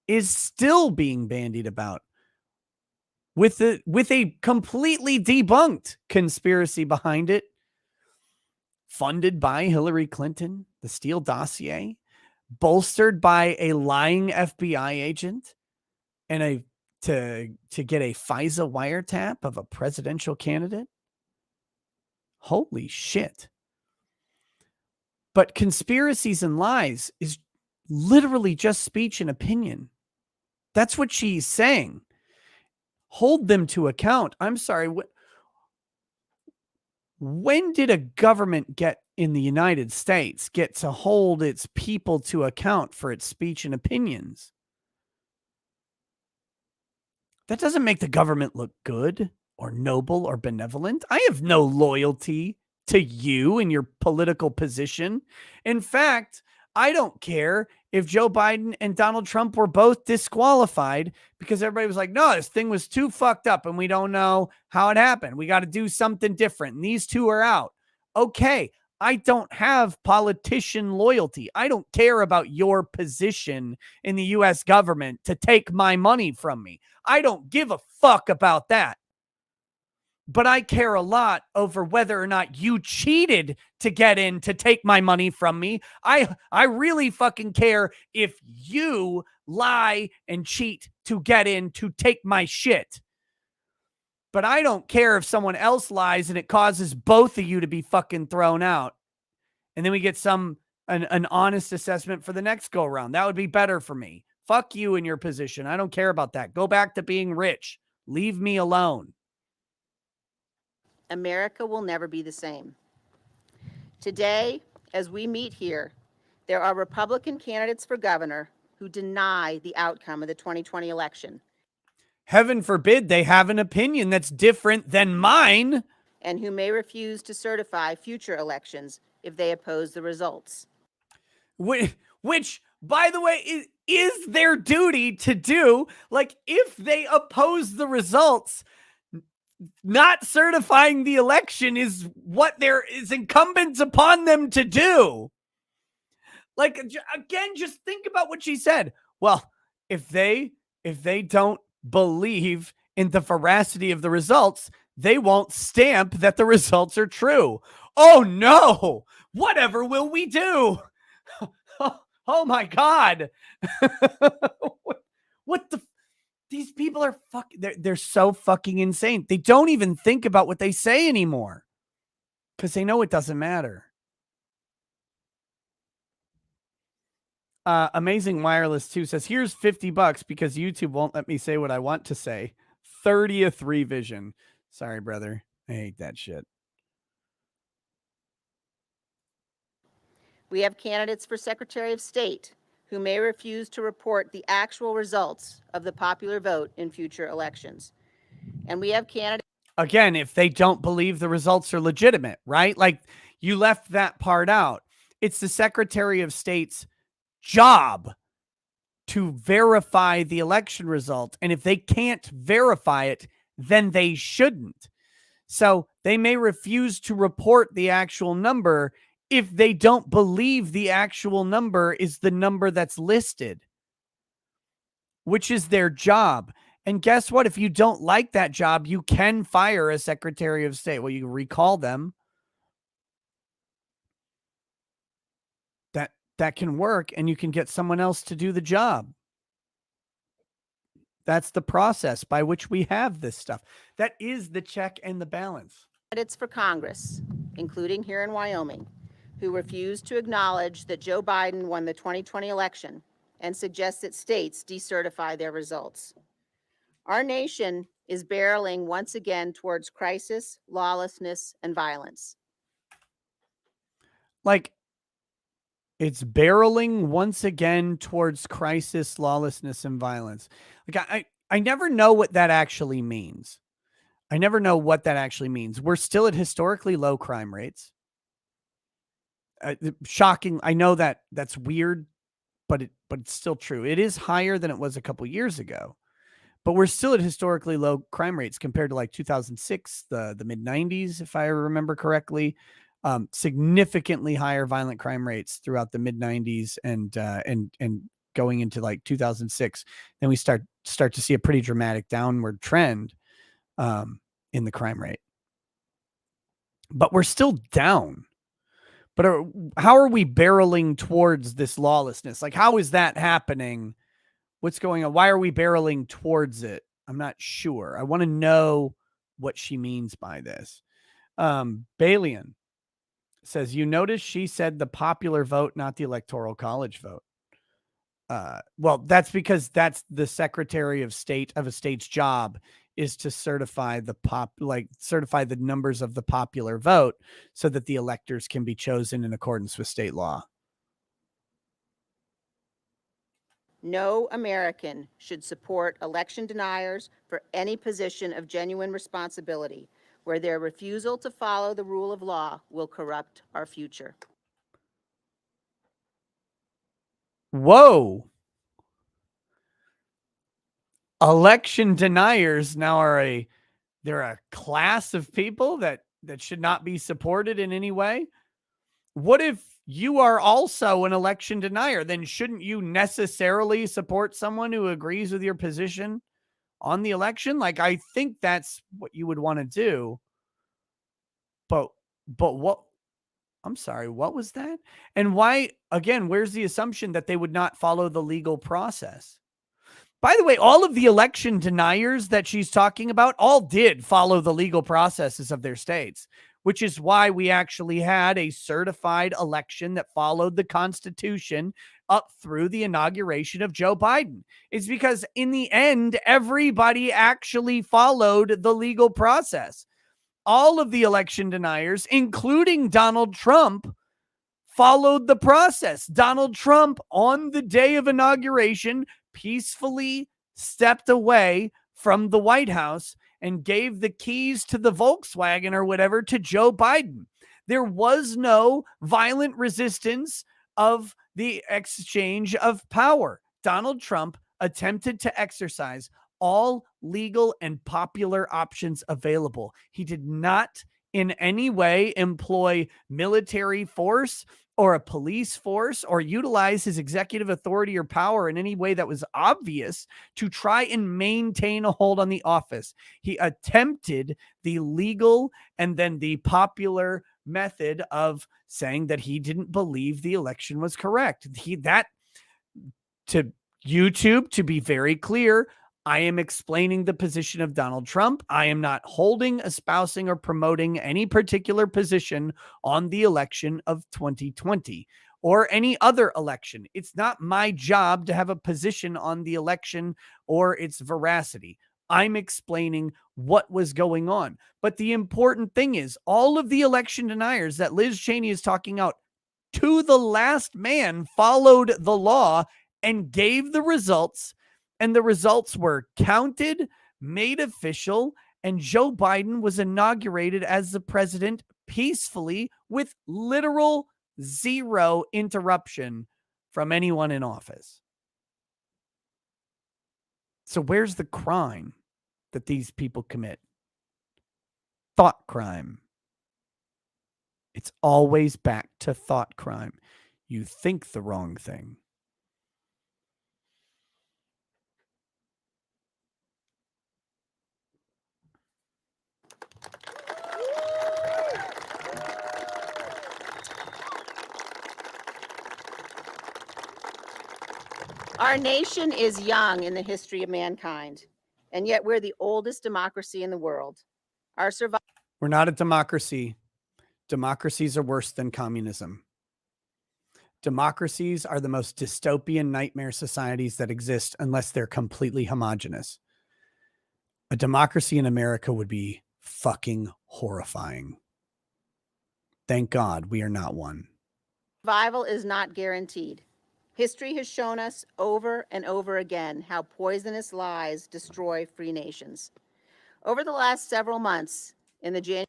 is still being bandied about with a completely debunked conspiracy behind it, funded by Hillary Clinton, the Steele dossier, bolstered by a lying FBI agent and to get a FISA wiretap of a presidential candidate? Holy shit. But conspiracies and lies is literally just speech and opinion. That's what she's saying. Hold them to account. I'm sorry. When did a government in the United States get to hold its people to account for its speech and opinions? That doesn't make the government look good or noble or benevolent. I have no loyalty to you and your political position. In fact, I don't care if Joe Biden and Donald Trump were both disqualified because everybody was like, no, this thing was too fucked up and we don't know how it happened. We got to do something different. And these two are out. Okay. I don't have politician loyalty. I don't care about your position in the US government to take my money from me. I don't give a fuck about that. But I care a lot over whether or not you cheated to get in to take my money from me. I really fucking care if you lie and cheat to get in to take my shit. But I don't care if someone else lies and it causes both of you to be fucking thrown out. And then we get an honest assessment for the next go around. That would be better for me. Fuck you in your position. I don't care about that. Go back to being rich. Leave me alone. America will never be the same. Today, as we meet here, there are Republican candidates for governor who deny the outcome of the 2020 election. Heaven forbid they have an opinion that's different than mine. And who may refuse to certify future elections if they oppose the results. Which, by the way, is their duty to do. Like, if they oppose the results, not certifying the election is what there is incumbent upon them to do. Like, again, just think about what she said. Well, if they don't believe in the veracity of the results, they won't stamp that the results are true. Oh no, whatever will we do? Oh my God. What the? These people are they're so fucking insane. They don't even think about what they say anymore because they know it doesn't matter. Amazing Wireless 2 says, here's $50 because YouTube won't let me say what I want to say. 30th revision. Sorry, brother. I hate that shit. We have candidates for Secretary of State who may refuse to report the actual results of the popular vote in future elections. And we have candidates. Again, if they don't believe the results are legitimate, right? Like, you left that part out. It's the Secretary of State's job to verify the election result. And if they can't verify it, then they shouldn't. So they may refuse to report the actual number if they don't believe the actual number is the number that's listed, which is their job. And guess what? If you don't like that job, you can fire a Secretary of State. Well, you can recall them. That can work, and you can get someone else to do the job. That's the process by which we have this stuff. That is the check and the balance. Candidates for Congress, including here in Wyoming, who refuse to acknowledge that Joe Biden won the 2020 election and suggest that states decertify their results. Our nation is barreling once again towards crisis, lawlessness, and violence. Like, it's barreling once again towards crisis, lawlessness, and violence. Like, I never know what that actually means. I never know what that actually means. We're still at historically low crime rates. Shocking. I know that's weird, but it's still true. It is higher than it was a couple years ago, but we're still at historically low crime rates compared to like 2006, the mid 90s, if I remember correctly. Significantly higher violent crime rates throughout the mid 90s and going into like 2006. Then we start to see a pretty dramatic downward trend in the crime rate. But we're still down. But how are we barreling towards this lawlessness? Like, how is that happening? What's going on? Why are we barreling towards it? I'm not sure. I want to know what she means by this. Balian says, you notice she said the popular vote, not the electoral college vote. Well, that's because that's the Secretary of State of a state's job, is to certify certify the numbers of the popular vote so that the electors can be chosen in accordance with state law. No American should support election deniers for any position of genuine responsibility where their refusal to follow the rule of law will corrupt our future. Whoa. Election deniers now they're a class of people that should not be supported in any way. What if you are also an election denier? Then shouldn't you necessarily support someone who agrees with your position on the election? Like, I think that's what you would want to do. But what, I'm sorry, what was that? And why, again, where's the assumption that they would not follow the legal process? By the way, all of the election deniers that she's talking about all did follow the legal processes of their states, which is why we actually had a certified election that followed the Constitution up through the inauguration of Joe Biden. It's because in the end, everybody actually followed the legal process. All of the election deniers, including Donald Trump, followed the process. Donald Trump, on the day of inauguration, peacefully stepped away from the White House and gave the keys to the Volkswagen or whatever to Joe Biden. There was no violent resistance of the exchange of power. Donald Trump attempted to exercise all legal and popular options available. He did not in any way employ military force or a police force or utilize his executive authority or power in any way that was obvious to try and maintain a hold on the office. He attempted the legal and then the popular method of saying that he didn't believe the election was correct. To YouTube, to be very clear, I am explaining the position of Donald Trump. I am not holding, espousing, or promoting any particular position on the election of 2020 or any other election. It's not my job to have a position on the election or its veracity. I'm explaining what was going on. But the important thing is, all of the election deniers that Liz Chaney is talking out to the last man followed the law and gave the results. And the results were counted, made official, and Joe Biden was inaugurated as the president peacefully with literal zero interruption from anyone in office. So where's the crime that these people commit? Thought crime. It's always back to thought crime. You think the wrong thing. Our nation is young in the history of mankind, and yet we're the oldest democracy in the world. We're not a democracy. Democracies are worse than communism. Democracies are the most dystopian nightmare societies that exist unless they're completely homogenous. A democracy in America would be fucking horrifying. Thank God we are not one. Survival is not guaranteed. History has shown us over and over again how poisonous lies destroy free nations. Over the last several months, in the January.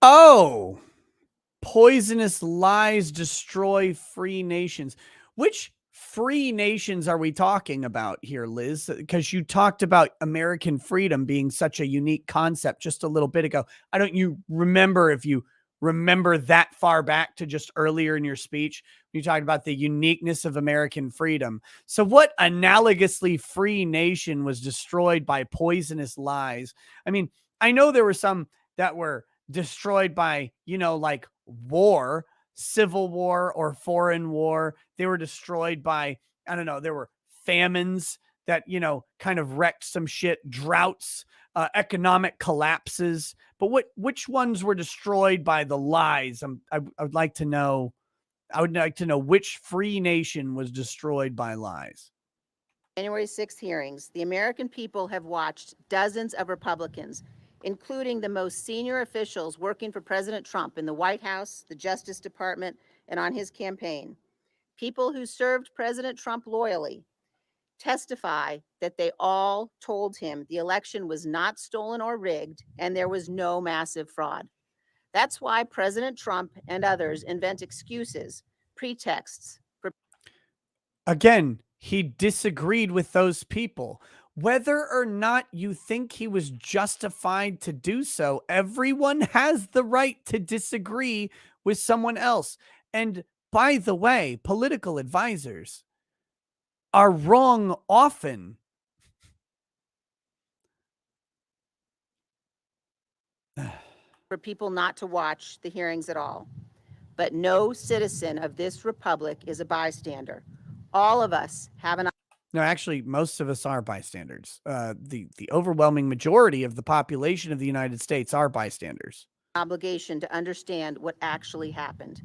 Oh, poisonous lies destroy free nations. Which free nations are we talking about here, Liz? Because you talked about American freedom being such a unique concept just a little bit ago. I don't you remember if you remember that far back to just earlier in your speech, you talked about the uniqueness of American freedom. So what analogously free nation was destroyed by poisonous lies? I mean, I know there were some that were destroyed by, like war, civil war or foreign war. They were destroyed by, I don't know, there were famines that, kind of wrecked some shit, droughts, economic collapses. But which ones were destroyed by the lies? I would like to know. I would like to know which free nation was destroyed by lies. January 6th hearings, the American people have watched dozens of Republicans, including the most senior officials working for President Trump in the White House, the Justice Department, and on his campaign. People who served President Trump loyally testify that they all told him the election was not stolen or rigged and there was no massive fraud. That's why President Trump and others invent excuses, pretexts for. Again, he disagreed with those people. Whether or not you think he was justified to do so, everyone has the right to disagree with someone else. And by the way, political advisors are wrong often. For people not to watch the hearings at all. But no citizen of this republic is a bystander. All of us have an. No, actually, most of us are bystanders. The overwhelming majority of the population of the United States are bystanders. Obligation to understand what actually happened.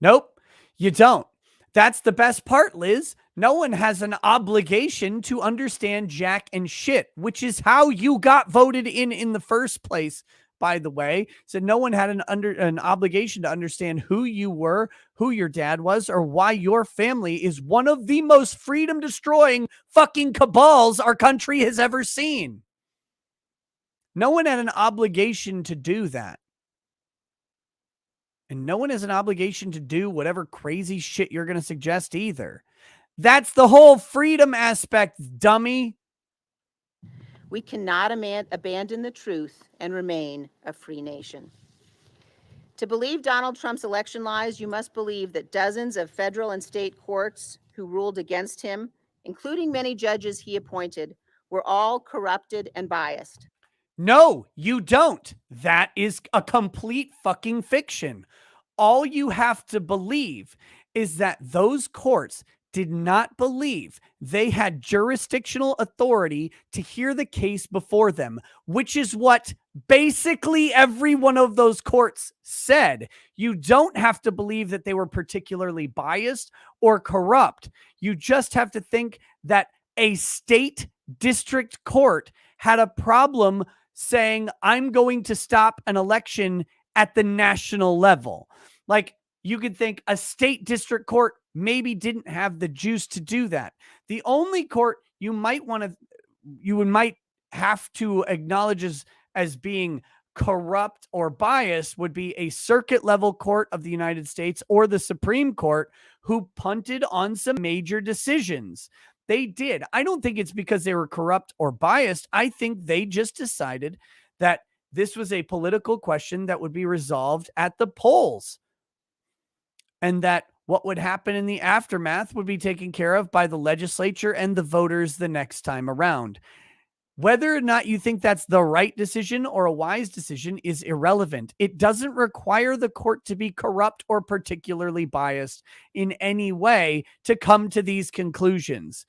Nope, you don't. That's the best part, Liz. No one has an obligation to understand jack and shit, which is how you got voted in the first place. By the way, so no one had an obligation to understand who you were, who your dad was, or why your family is one of the most freedom destroying fucking cabals our country has ever seen. No one had an obligation to do that. And no one has an obligation to do whatever crazy shit you're going to suggest either. That's the whole freedom aspect, dummy. We cannot abandon the truth and remain a free nation. To believe Donald Trump's election lies, you must believe that dozens of federal and state courts who ruled against him, including many judges he appointed, were all corrupted and biased. No, you don't. That is a complete fucking fiction. All you have to believe is that those courts did not believe they had jurisdictional authority to hear the case before them, which is what basically every one of those courts said. You don't have to believe that they were particularly biased or corrupt. You just have to think that a state district court had a problem saying, I'm going to stop an election at the national level. Like, you could think a state district court maybe didn't have the juice to do that. The only court you might have to acknowledge as being corrupt or biased would be a circuit level court of the United States or the Supreme Court, who punted on some major decisions. They did. I don't think it's because they were corrupt or biased. I think they just decided that this was a political question that would be resolved at the polls, and that what would happen in the aftermath would be taken care of by the legislature and the voters the next time around. Whether or not you think that's the right decision or a wise decision is irrelevant. It doesn't require the court to be corrupt or particularly biased in any way to come to these conclusions.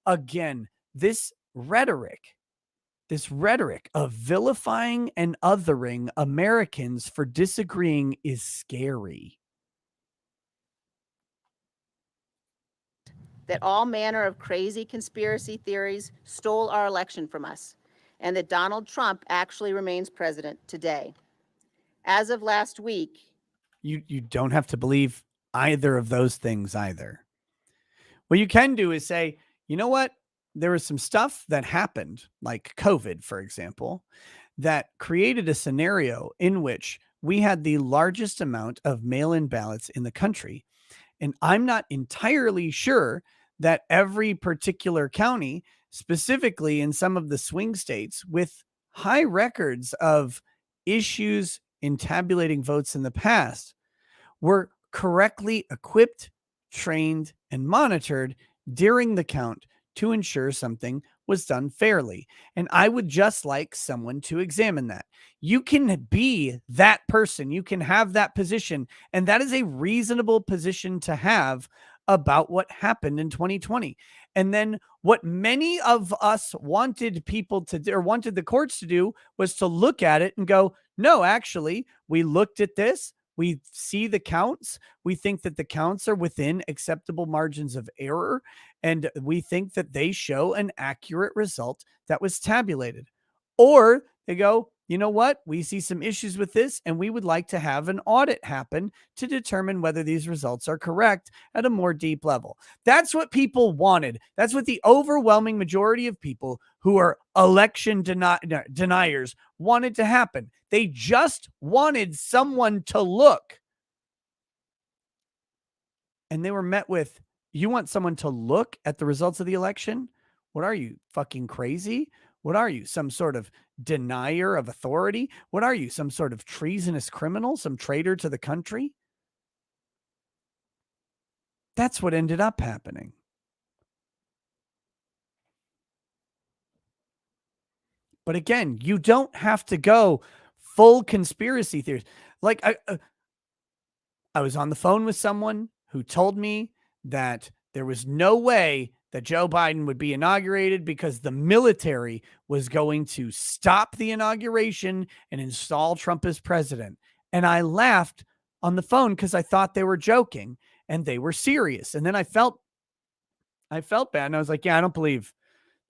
Again, this rhetoric of vilifying and othering Americans for disagreeing is scary. That all manner of crazy conspiracy theories stole our election from us, and that Donald Trump actually remains president today. As of last week, You don't have to believe either of those things either. What you can do is say, you know what? There was some stuff that happened, like COVID, for example, that created a scenario in which we had the largest amount of mail-in ballots in the country. And I'm not entirely sure that every particular county, specifically in some of the swing states with high records of issues in tabulating votes in the past, were correctly equipped, trained, and monitored during the count to ensure something was done fairly. And I would just like someone to examine that. You can be that person, you can have that position, and that is a reasonable position to have about what happened in 2020. And then what many of us wanted people to do, or wanted the courts to do, was to look at it and go, no, actually, we looked at this. We see the counts. We think that the counts are within acceptable margins of error. And we think that they show an accurate result that was tabulated. Or they go, you know what? We see some issues with this, and we would like to have an audit happen to determine whether these results are correct at a more deep level. That's what people wanted. That's what the overwhelming majority of people who are election deniers wanted to happen. They just wanted someone to look. And they were met with, you want someone to look at the results of the election? What are you, fucking crazy? What are you, some sort of denier of authority? What are you, some sort of treasonous criminal, some traitor to the country? That's what ended up happening. But again, you don't have to go full conspiracy theories. Like I was on the phone with someone who told me that there was no way that Joe Biden would be inaugurated because the military was going to stop the inauguration and install Trump as president. And I laughed on the phone because I thought they were joking and they were serious. And then I felt bad. And I was like, yeah, I don't believe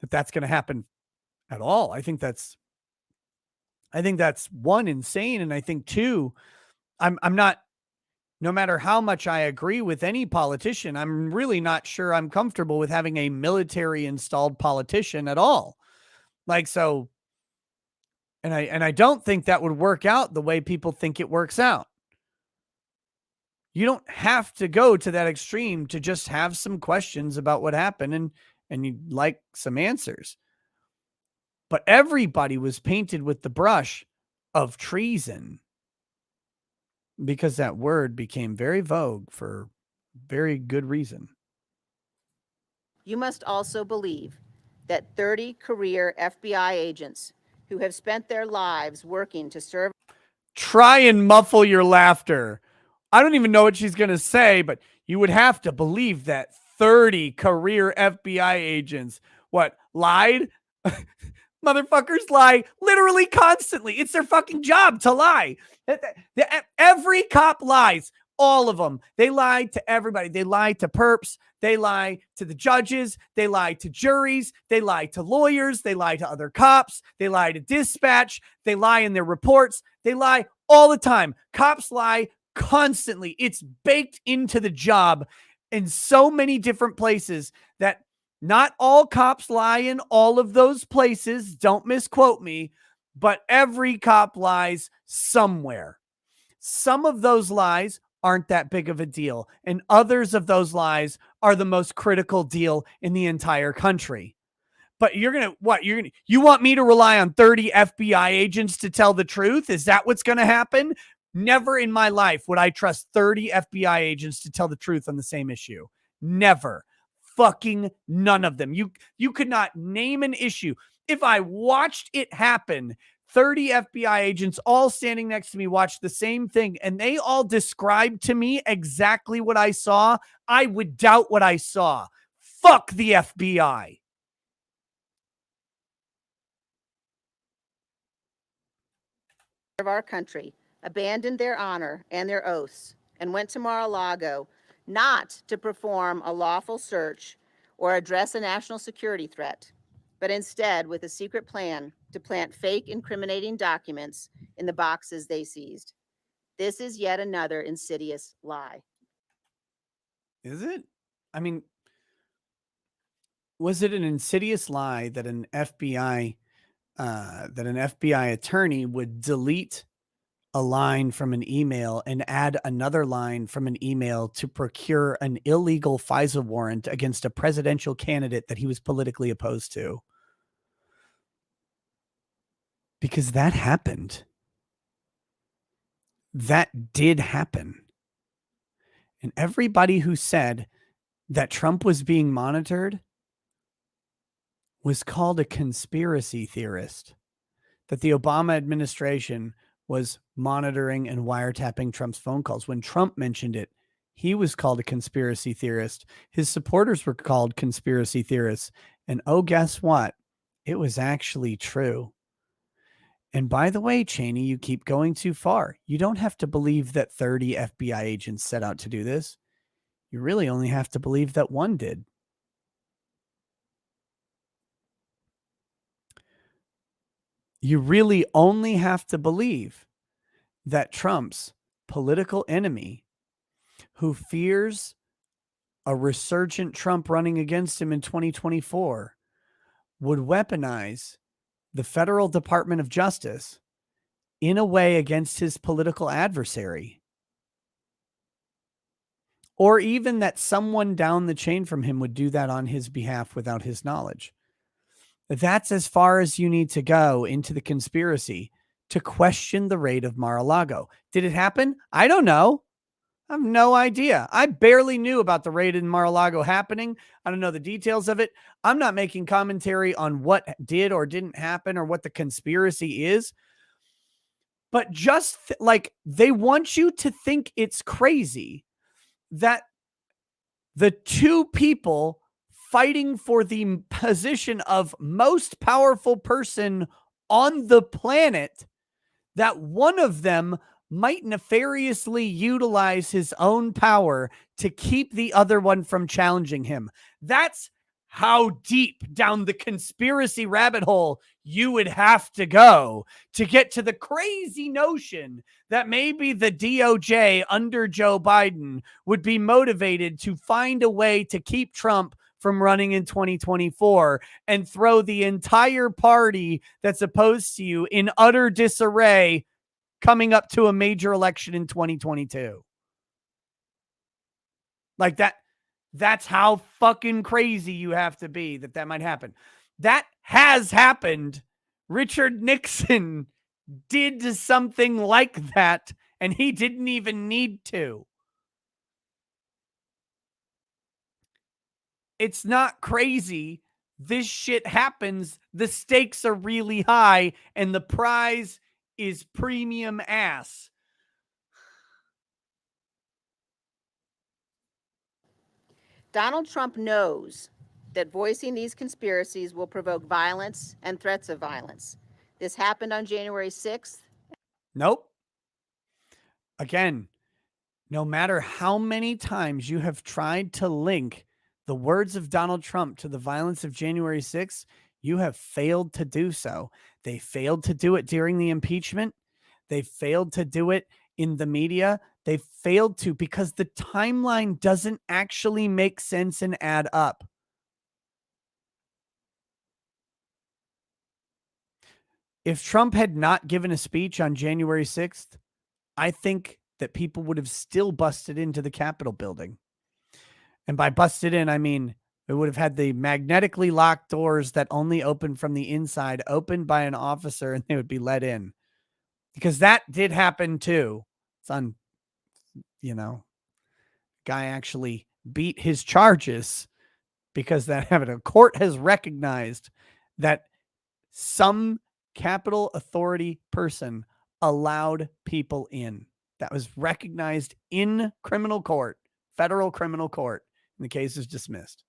that that's going to happen at all. I think that's one, insane. And I think two, I'm not, no matter how much I agree with any politician, I'm really not sure I'm comfortable with having a military installed politician at all. Like, so, and I don't think that would work out the way people think it works out. You don't have to go to that extreme to just have some questions about what happened and you'd like some answers. But everybody was painted with the brush of treason, because that word became very vogue for very good reason. You must also believe that 30 career FBI agents who have spent their lives working to serve. Try and muffle your laughter. I don't even know what she's going to say, but you would have to believe that 30 career FBI agents, lied? Motherfuckers lie literally constantly. It's their fucking job to lie. Every cop lies. All of them. They lie to everybody. They lie to perps. They lie to the judges. They lie to juries. They lie to lawyers. They lie to other cops. They lie to dispatch. They lie in their reports. They lie all the time. Cops lie constantly. It's baked into the job in so many different places that not all cops lie in all of those places. Don't misquote me, but every cop lies somewhere. Some of those lies aren't that big of a deal, and others of those lies are the most critical deal in the entire country. But you want me to rely on 30 FBI agents to tell the truth? Is that what's going to happen? Never in my life would I trust 30 FBI agents to tell the truth on the same issue. Never. Fucking none of them. You could not name an issue. If I watched it happen, 30 FBI agents all standing next to me watched the same thing, and they all described to me exactly what I saw, I would doubt what I saw. Fuck the FBI. Of our country abandoned their honor and their oaths and went to Mar-a-Lago not to perform a lawful search or address a national security threat, but instead with a secret plan to plant fake incriminating documents in the boxes they seized. This is yet another insidious lie. Is it? I mean, was it an insidious lie that an FBI attorney would delete a line from an email and add another line from an email to procure an illegal FISA warrant against a presidential candidate that he was politically opposed to? Because that happened. That did happen. And everybody who said that Trump was being monitored was called a conspiracy theorist, that the Obama administration was monitoring and wiretapping Trump's phone calls. When Trump mentioned it, he was called a conspiracy theorist. His supporters were called conspiracy theorists. And oh, guess what? It was actually true. And by the way, Chaney, you keep going too far. You don't have to believe that 30 FBI agents set out to do this. You really only have to believe that one did. You really only have to believe that Trump's political enemy, who fears a resurgent Trump running against him in 2024, would weaponize the federal Department of Justice in a way against his political adversary. Or even that someone down the chain from him would do that on his behalf without his knowledge. That's as far as you need to go into the conspiracy to question the raid of Mar-a-Lago. Did it happen? I don't know. I have no idea. I barely knew about the raid in Mar-a-Lago happening. I don't know the details of it. I'm not making commentary on what did or didn't happen or what the conspiracy is. But just like they want you to think it's crazy that the two people fighting for the position of most powerful person on the planet, that one of them might nefariously utilize his own power to keep the other one from challenging him. That's how deep down the conspiracy rabbit hole you would have to go to get to the crazy notion that maybe the DOJ under Joe Biden would be motivated to find a way to keep Trump from running in 2024 and throw the entire party that's opposed to you in utter disarray coming up to a major election in 2022. Like that's how fucking crazy you have to be that might happen. That has happened. Richard Nixon did something like that, and he didn't even need to. It's not crazy. This shit happens. The stakes are really high, and the prize is premium ass. Donald Trump knows that voicing these conspiracies will provoke violence and threats of violence. This happened on January 6th. Nope. Again, no matter how many times you have tried to link the words of Donald Trump to the violence of January 6th, you have failed to do so. They failed to do it during the impeachment. They failed to do it in the media. They failed to because the timeline doesn't actually make sense and add up. If Trump had not given a speech on January 6th, I think that people would have still busted into the Capitol building. And by busted in, I mean, it would have had the magnetically locked doors that only open from the inside opened by an officer, and they would be let in. Because that did happen too. It's on, guy actually beat his charges because that happened. A court has recognized that some Capitol Authority person allowed people in. That was recognized in criminal court, federal criminal court, and the case is dismissed.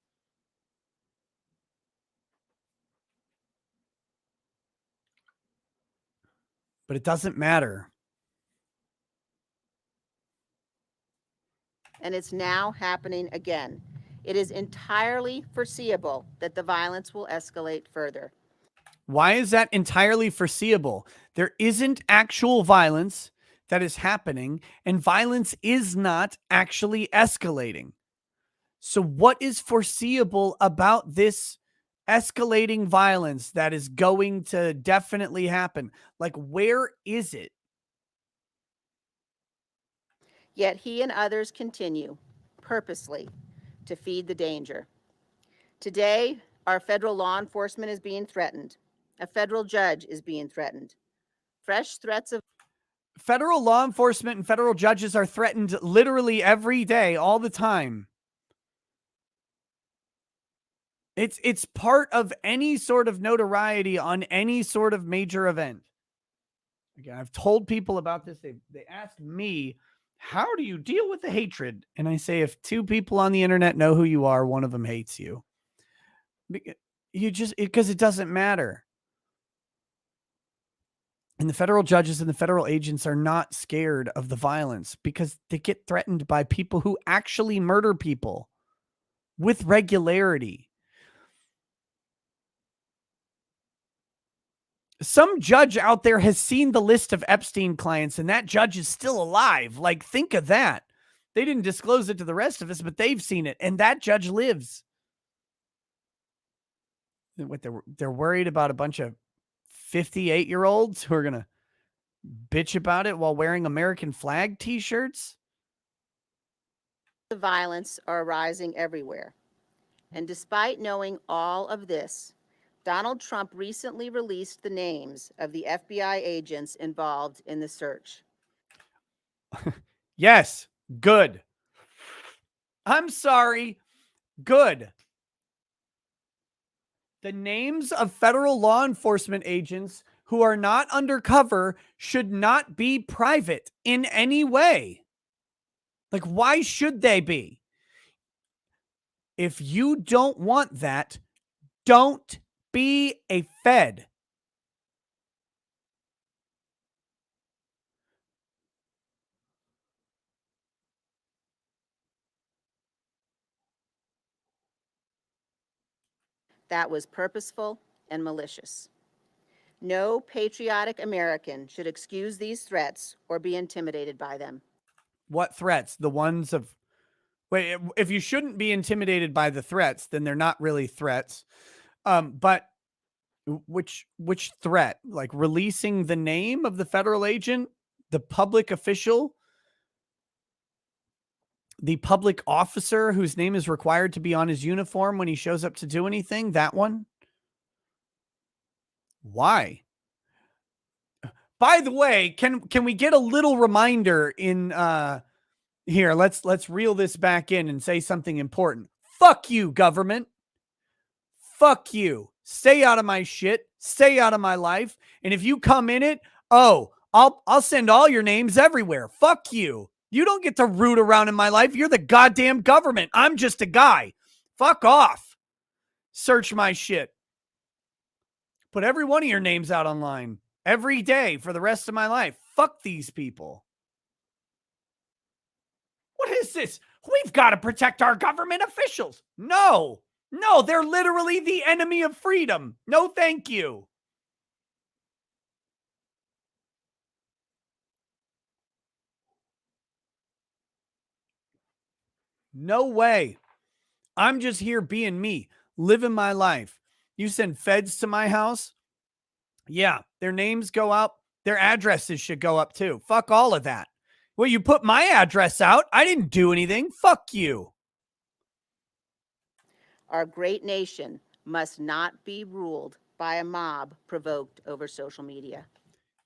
But it doesn't matter. And it's now happening again. It is entirely foreseeable that the violence will escalate further. Why is that entirely foreseeable? There isn't actual violence that is happening, and violence is not actually escalating. So what is foreseeable about this escalating violence that is going to definitely happen? Like, where is it? Yet he and others continue purposely to feed the danger. Today, our federal law enforcement is being threatened. A federal judge is being threatened. Fresh threats of Federal law enforcement and federal judges are threatened literally every day, all the time. It's part of any sort of notoriety on any sort of major event. Again, I've told people about this. They asked me, how do you deal with the hatred? And I say, if two people on the internet know who you are, one of them hates you. You just, because it doesn't matter. And the federal judges and the federal agents are not scared of the violence because they get threatened by people who actually murder people with regularity. Some judge out there has seen the list of Epstein clients and that judge is still alive. Like, think of that. They didn't disclose it to the rest of us, but they've seen it. And that judge lives. What, they're worried about a bunch of 58-year-olds who are going to bitch about it while wearing American flag t-shirts? The violence are rising everywhere. And despite knowing all of this, Donald Trump recently released the names of the FBI agents involved in the search. Yes, good. I'm sorry, good. The names of federal law enforcement agents who are not undercover should not be private in any way. Like, why should they be? If you don't want that, don't be a Fed. That was purposeful and malicious. No patriotic American should excuse these threats or be intimidated by them. What threats? The ones of, wait, if you shouldn't be intimidated by the threats, then they're not really threats. But which threat? Like releasing the name of the federal agent, the public official, the public officer whose name is required to be on his uniform when he shows up to do anything? That one? Why? By the way, can we get a little reminder in here? Let's reel this back in and say something important. Fuck you, government. Fuck you. Stay out of my shit. Stay out of my life. And if you come in it, oh, I'll send all your names everywhere. Fuck you. You don't get to root around in my life. You're the goddamn government. I'm just a guy. Fuck off. Search my shit. Put every one of your names out online every day for the rest of my life. Fuck these people. What is this? We've got to protect our government officials. No, they're literally the enemy of freedom. No, thank you. No way. I'm just here being me, living my life. You send feds to my house? Yeah, their names go up. Their addresses should go up too. Fuck all of that. Well, you put my address out. I didn't do anything. Fuck you. Our great nation must not be ruled by a mob provoked over social media.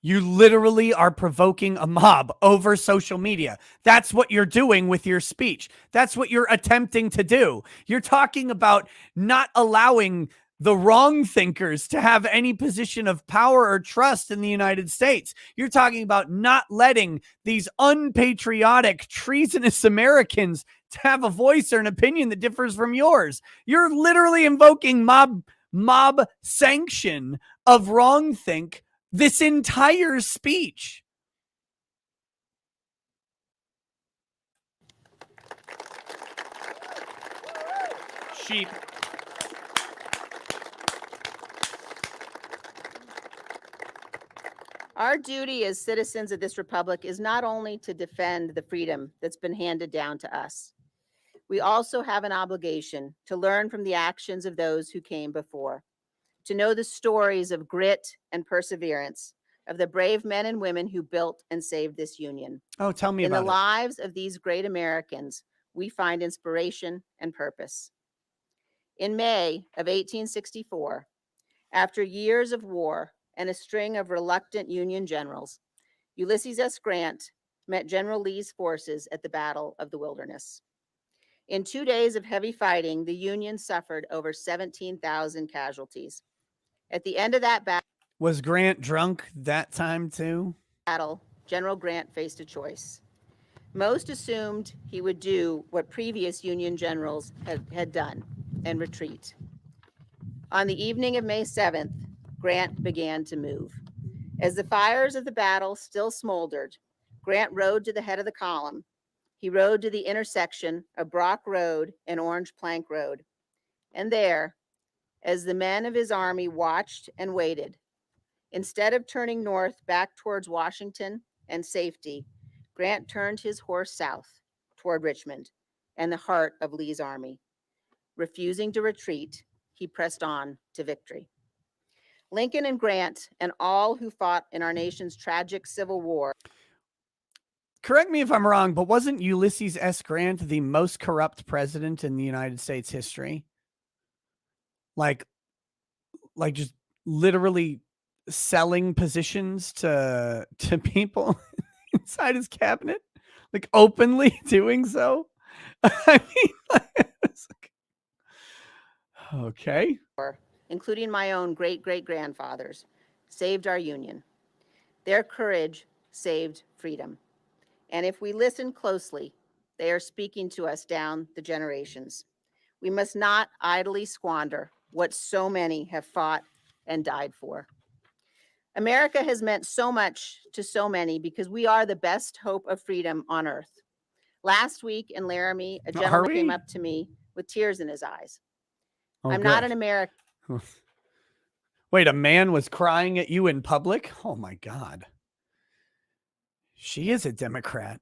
You literally are provoking a mob over social media. That's what you're doing with your speech. That's what you're attempting to do. You're talking about not allowing the wrong thinkers to have any position of power or trust in the United States. You're talking about not letting these unpatriotic, treasonous Americans to have a voice or an opinion that differs from yours. You're literally invoking mob sanction of wrongthink this entire speech. Sheep. Our duty as citizens of this republic is not only to defend the freedom that's been handed down to us. We also have an obligation to learn from the actions of those who came before, to know the stories of grit and perseverance of the brave men and women who built and saved this union. Oh, tell me In about the it. lives of these great Americans, we find inspiration and purpose. In May of 1864, after years of war and a string of reluctant Union generals, Ulysses S. Grant met General Lee's forces at the Battle of the Wilderness. In 2 days of heavy fighting, the Union suffered over 17,000 casualties. At the end of that Was Grant drunk that time too? battle, General Grant faced a choice. Most assumed he would do what previous Union generals had done and retreat. On the evening of May 7th, Grant began to move. As the fires of the battle still smoldered, Grant rode to the head of the column. He rode to the intersection of Brock Road and Orange Plank Road. And there, as the men of his army watched and waited, instead of turning north back towards Washington and safety, Grant turned his horse south toward Richmond and the heart of Lee's army. Refusing to retreat, he pressed on to victory. Lincoln and Grant and all who fought in our nation's tragic Civil War. Correct me if I'm wrong, but wasn't Ulysses S. Grant the most corrupt president in the United States history? Like just literally selling positions to people inside his cabinet, like openly doing so. I mean, okay. Including my own great-great-grandfathers, saved our Union. Their courage saved freedom. And if we listen closely, they are speaking to us down the generations. We must not idly squander what so many have fought and died for. America has meant so much to so many because we are the best hope of freedom on earth. Last week in Laramie, a gentleman came up to me with tears in his eyes. Oh, I'm not an American. Wait, a man was crying at you in public? Oh my God. She is a Democrat.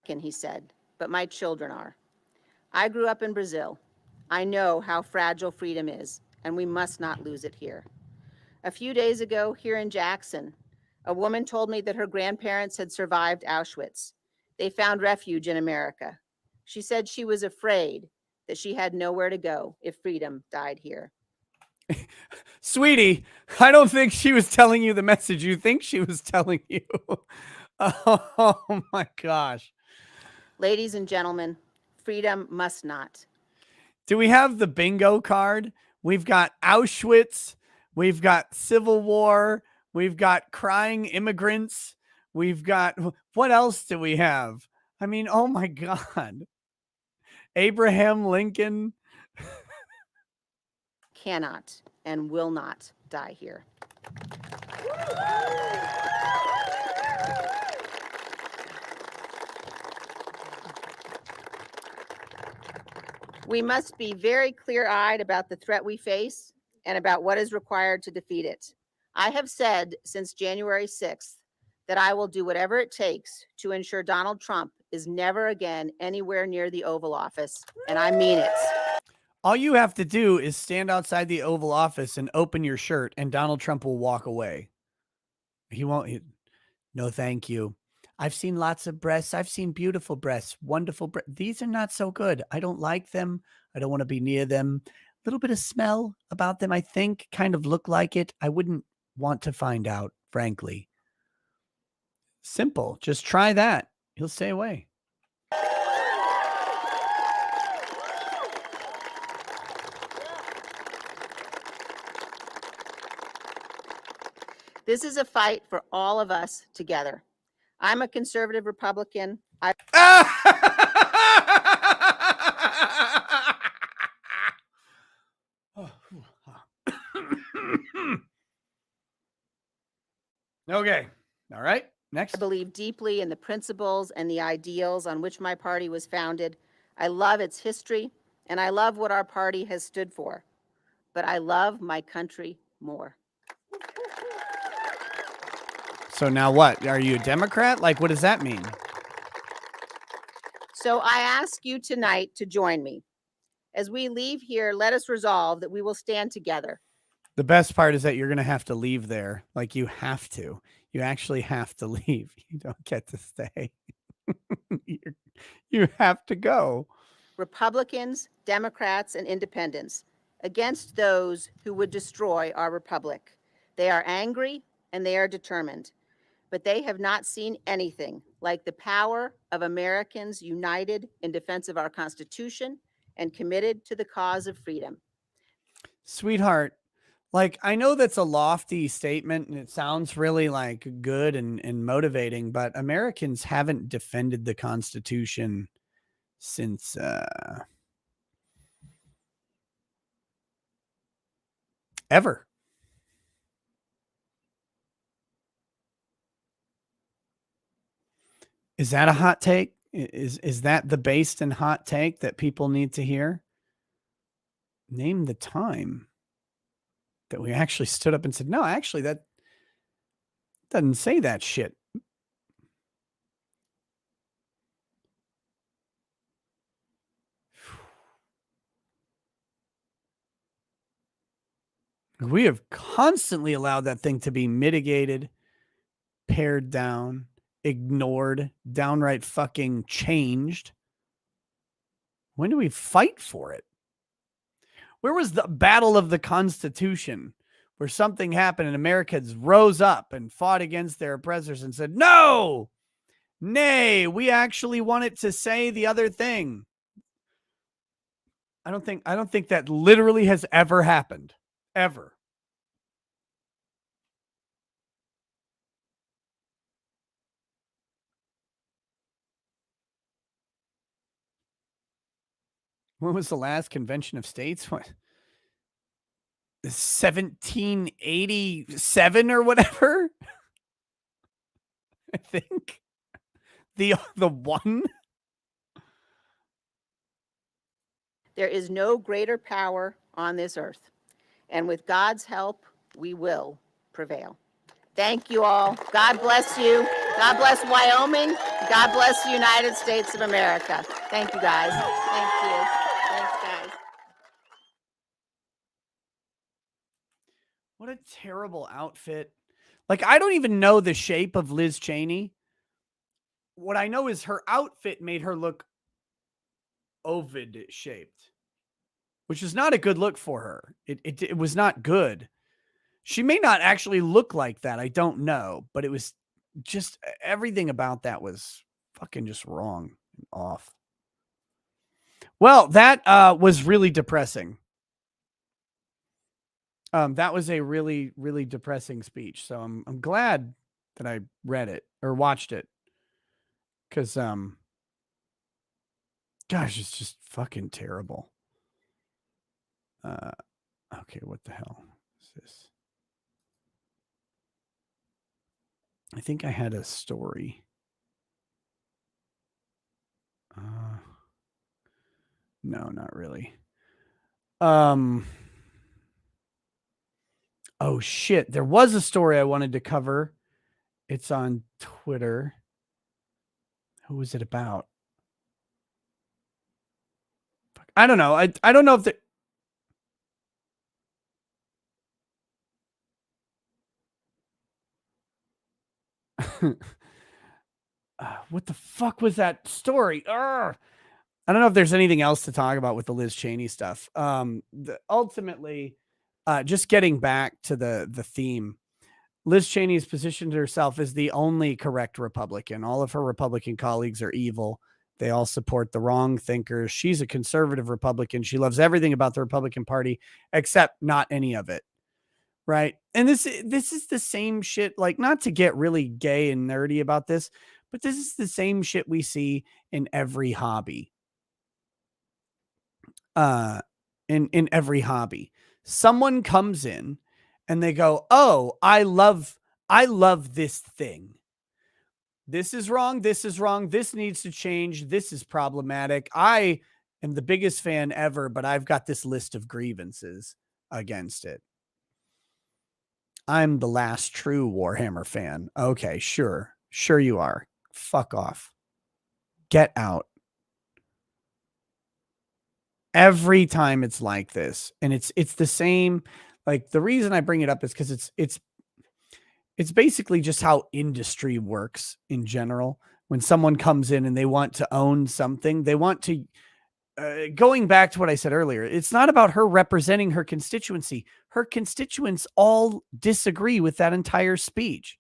He said, but my children are. I grew up in Brazil. I know how fragile freedom is, and we must not lose it here. A few days ago, here in Jackson, a woman told me that her grandparents had survived Auschwitz. They found refuge in America. She said she was afraid that she had nowhere to go if freedom died here. Sweetie, I don't think she was telling you the message you think she was telling you. Oh my gosh. Ladies and gentlemen, freedom must not. Do we have the bingo card? We've got Auschwitz. We've got Civil War. We've got crying immigrants. We've got, what else do we have? I mean, oh my God. Abraham Lincoln. Cannot and will not die here. We must be very clear-eyed about the threat we face and about what is required to defeat it. I have said since January 6th that I will do whatever it takes to ensure Donald Trump is never again anywhere near the Oval Office, and I mean it. All you have to do is stand outside the Oval Office and open your shirt, and Donald Trump will walk away. He won't. No, thank you. I've seen lots of breasts. I've seen beautiful breasts, wonderful breasts. These are not so good. I don't like them. I don't want to be near them. A little bit of smell about them, I think, kind of look like it. I wouldn't want to find out, frankly. Simple. Just try that. He'll stay away. This is a fight for all of us together. I'm a conservative Republican. Okay. All right. Next. I believe deeply in the principles and the ideals on which my party was founded. I love its history, and I love what our party has stood for. But I love my country more. So now what? Are you a Democrat? Like, what does that mean? So I ask you tonight to join me. As we leave here, let us resolve that we will stand together. The best part is that you're going to have to leave there. Like, you have to. You actually have to leave. You don't get to stay. You have to go. Republicans, Democrats, and independents against those who would destroy our republic. They are angry and they are determined. but they have not seen anything like the power of Americans united in defense of our Constitution and committed to the cause of freedom. Sweetheart, like, I know that's a lofty statement and it sounds really like good and motivating, but Americans haven't defended the Constitution since ever. Is that a hot take? Is that the based and hot take that people need to hear? Name the time that we actually stood up and said, no, actually, that doesn't say that shit. We have constantly allowed that thing to be mitigated, pared down, ignored, downright fucking changed. When do we fight for it? Where was the battle of the Constitution where something happened and Americans rose up and fought against their oppressors and said, no, nay, we actually want it to say the other thing? I don't think that literally has ever happened. Ever. When was the last convention of states? What? 1787 or whatever? I think. The one? There is no greater power on this earth, and with God's help, we will prevail. Thank you all. God bless you. God bless Wyoming. God bless the United States of America. Thank you, guys. Thank you. Thanks, guys. What a terrible outfit. Like, I don't even know the shape of Liz Chaney. What I know is her outfit made her look ovid shaped, which is not a good look for her. It was not good. She may not actually look like that. I don't know, but it was just everything about that was fucking just wrong and off. Well, that was really depressing. That was a really, really depressing speech. So I'm glad that I read it or watched it. Cause gosh, it's just fucking terrible. Okay, what the hell is this? I think I had a story. No, not really. Oh shit, there was a story I wanted to cover. It's on Twitter. Who was it about? I don't know. I don't know if the what the fuck was that story? Urgh. I don't know if there's anything else to talk about with the Liz Chaney stuff. Ultimately, just getting back to the theme, Liz Chaney has positioned herself as the only correct Republican. All of her Republican colleagues are evil. They all support the wrong thinkers. She's a conservative Republican. She loves everything about the Republican Party, except not any of it. Right. And this is the same shit, like, not to get really gay and nerdy about this, but this is the same shit we see in every hobby. In every hobby. Someone comes in and they go, "Oh, I love this thing. This is wrong, this is wrong, this needs to change, this is problematic. I am the biggest fan ever, but I've got this list of grievances against it. I'm the last true Warhammer fan." Okay, sure. Sure you are. Fuck off. Get out. Every time it's like this. And it's the same. Like, the reason I bring it up is because it's basically just how industry works in general. When someone comes in and they want to own something, they want to, going back to what I said earlier, it's not about her representing her constituency. Her constituents all disagree with that entire speech.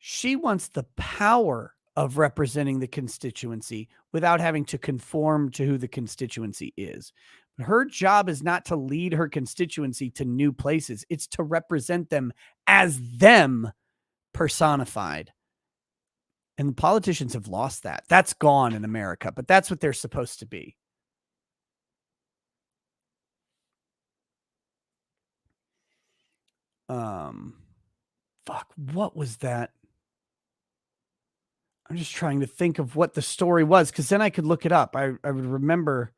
She wants the power of representing the constituency without having to conform to who the constituency is. But her job is not to lead her constituency to new places. It's to represent them as them personified. And the politicians have lost that. That's gone in America, but that's what they're supposed to be. Fuck, what was that? I'm just trying to think of what the story was, because then I could look it up. I would remember.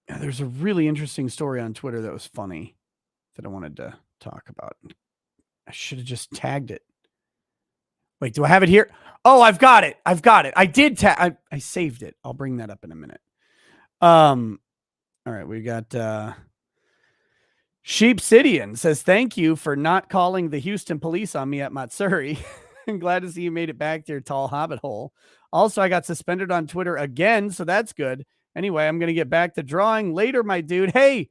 Yeah, there's a really interesting story on Twitter that was funny that I wanted to talk about. I should have just tagged it. Wait, do I have it here? Oh, I've got it. I did I saved it. I'll bring that up in a minute. All right, we got Sheepsidian says, thank you for not calling the Houston police on me at Matsuri. I'm glad to see you made it back to your tall hobbit hole. Also, I got suspended on Twitter again, so that's good. Anyway, I'm going to get back to drawing later, my dude. Hey,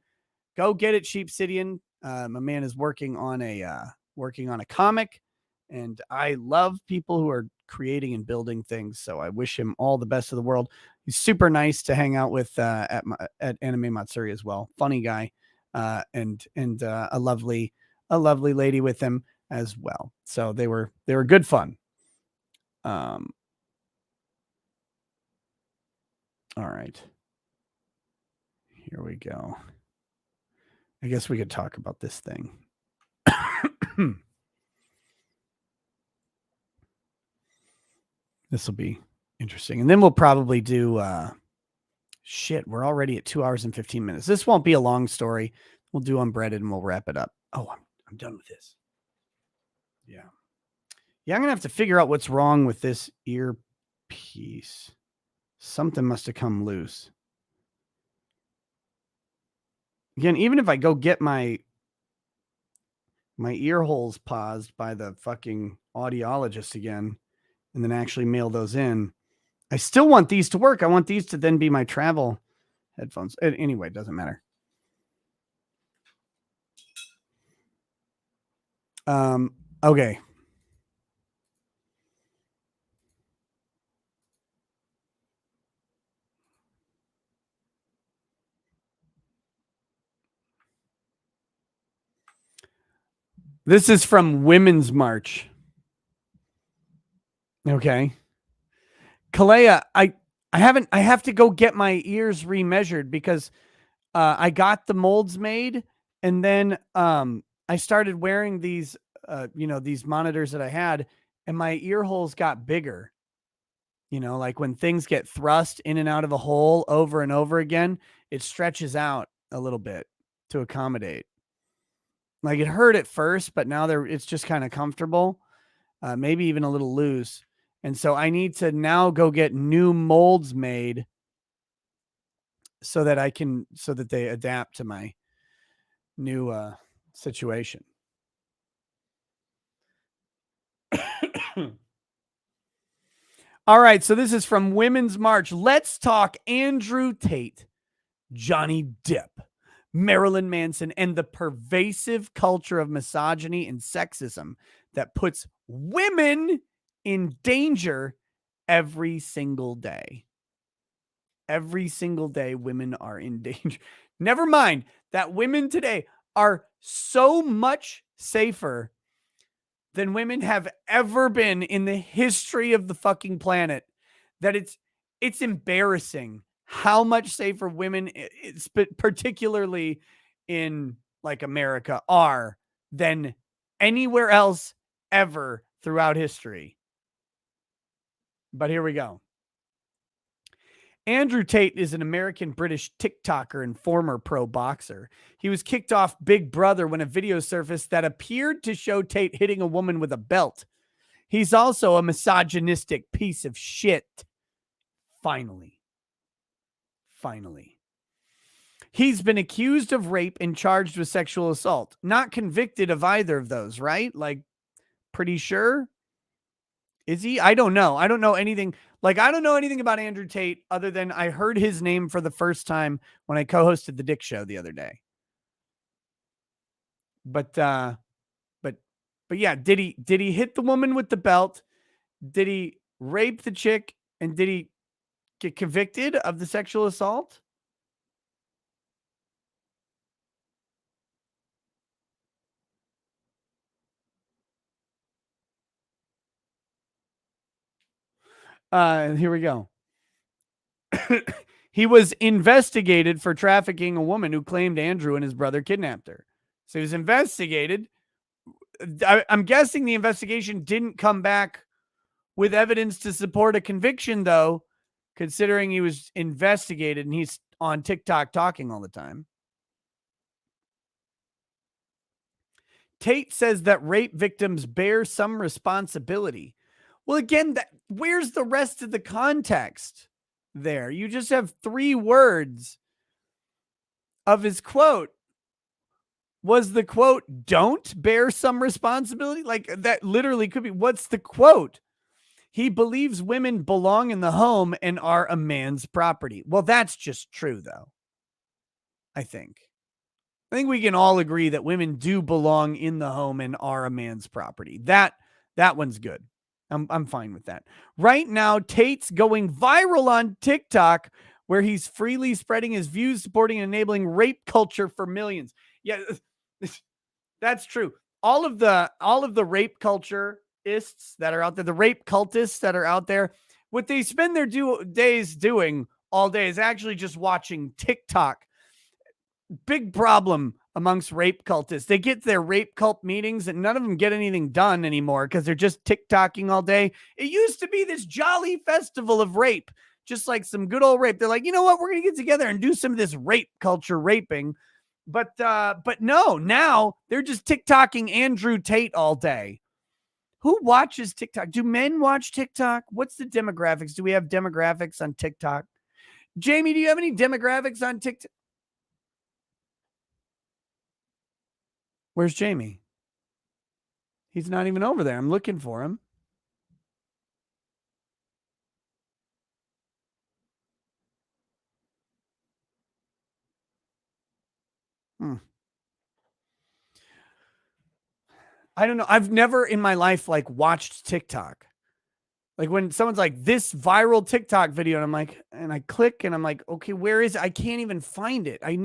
go get it, Sheepsidian. My man is working on a comic, and I love people who are creating and building things, so I wish him all the best of the world. He's super nice to hang out with at Anime Matsuri as well. Funny guy. And a lovely lady with him as well. So they were good fun. All right. Here we go. I guess we could talk about this thing. This will be interesting. And then we'll probably do shit, we're already at 2 hours and 15 minutes. This won't be a long story. We'll do unbreaded and we'll wrap it up. Oh, I'm done with this. Yeah. Yeah, I'm going to have to figure out what's wrong with this earpiece. Something must have come loose. Again, even if I go get my ear holes paused by the fucking audiologist again and then actually mail those in, I still want these to work. I want these to then be my travel headphones. Anyway, it doesn't matter. Okay. This is from Women's March. Okay. Kalea, I have to go get my ears remeasured because I got the molds made and then I started wearing these these monitors that I had and my ear holes got bigger. You know, like when things get thrust in and out of a hole over and over again, it stretches out a little bit to accommodate. Like it hurt at first, but now it's just kind of comfortable, maybe even a little loose. And so I need to now go get new molds made so that they adapt to my new situation. All right, so this is from Women's March. Let's talk Andrew Tate, Johnny Depp, Marilyn Manson, and the pervasive culture of misogyny and sexism that puts women in danger every single day. Every single day, women are in danger. Never mind that women today are so much safer than women have ever been in the history of the fucking planet that it's embarrassing how much safer women, particularly in like America, are than anywhere else ever throughout history. But here we go. Andrew Tate is an American-British TikToker and former pro boxer. He was kicked off Big Brother when a video surfaced that appeared to show Tate hitting a woman with a belt. He's also a misogynistic piece of shit. Finally. He's been accused of rape and charged with sexual assault. Not convicted of either of those, right? Like, pretty sure? Is he? I don't know. I don't know anything. Like, I don't know anything about Andrew Tate other than I heard his name for the first time when I co-hosted the Dick Show the other day. But But yeah, did he hit the woman with the belt? Did he rape the chick? And did he get convicted of the sexual assault? Here we go. He was investigated for trafficking a woman who claimed Andrew and his brother kidnapped her. So he was investigated. I'm guessing the investigation didn't come back with evidence to support a conviction, though, considering he was investigated and he's on TikTok talking all the time. Tate says that rape victims bear some responsibility. Well, again, where's the rest of the context there? You just have 3 words of his quote. Was the quote, don't bear some responsibility? Like that literally could be, what's the quote? He believes women belong in the home and are a man's property. Well, that's just true, though. I think we can all agree that women do belong in the home and are a man's property. That one's good. I'm fine with that. Right now, Tate's going viral on TikTok, where he's freely spreading his views, supporting and enabling rape culture for millions. Yeah, that's true. All of the rape culturists that are out there, the rape cultists that are out there, what they spend their days doing all day is actually just watching TikTok. Big problem amongst rape cultists. They get their rape cult meetings and none of them get anything done anymore because they're just TikToking all day. It used to be this jolly festival of rape, just like some good old rape. They're like, you know what? We're going to get together and do some of this rape culture raping. But no, now they're just TikToking Andrew Tate all day. Who watches TikTok? Do men watch TikTok? What's the demographics? Do we have demographics on TikTok? Jamie, do you have any demographics on TikTok? Where's Jamie? He's not even over there. I'm looking for him. Hmm. I don't know. I've never in my life like watched TikTok. Like when someone's like this viral TikTok video, and I'm like, and I click and I'm like, okay, where is it? I can't even find it. I'm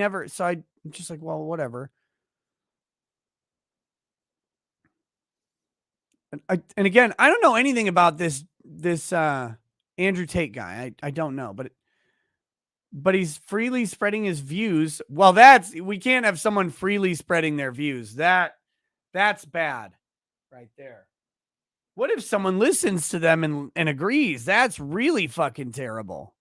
just like, well, whatever. And again, I don't know anything about this Andrew Tate guy. I don't know, but he's freely spreading his views. Well, we can't have someone freely spreading their views. That's bad right there. What if someone listens to them and agrees? That's really fucking terrible.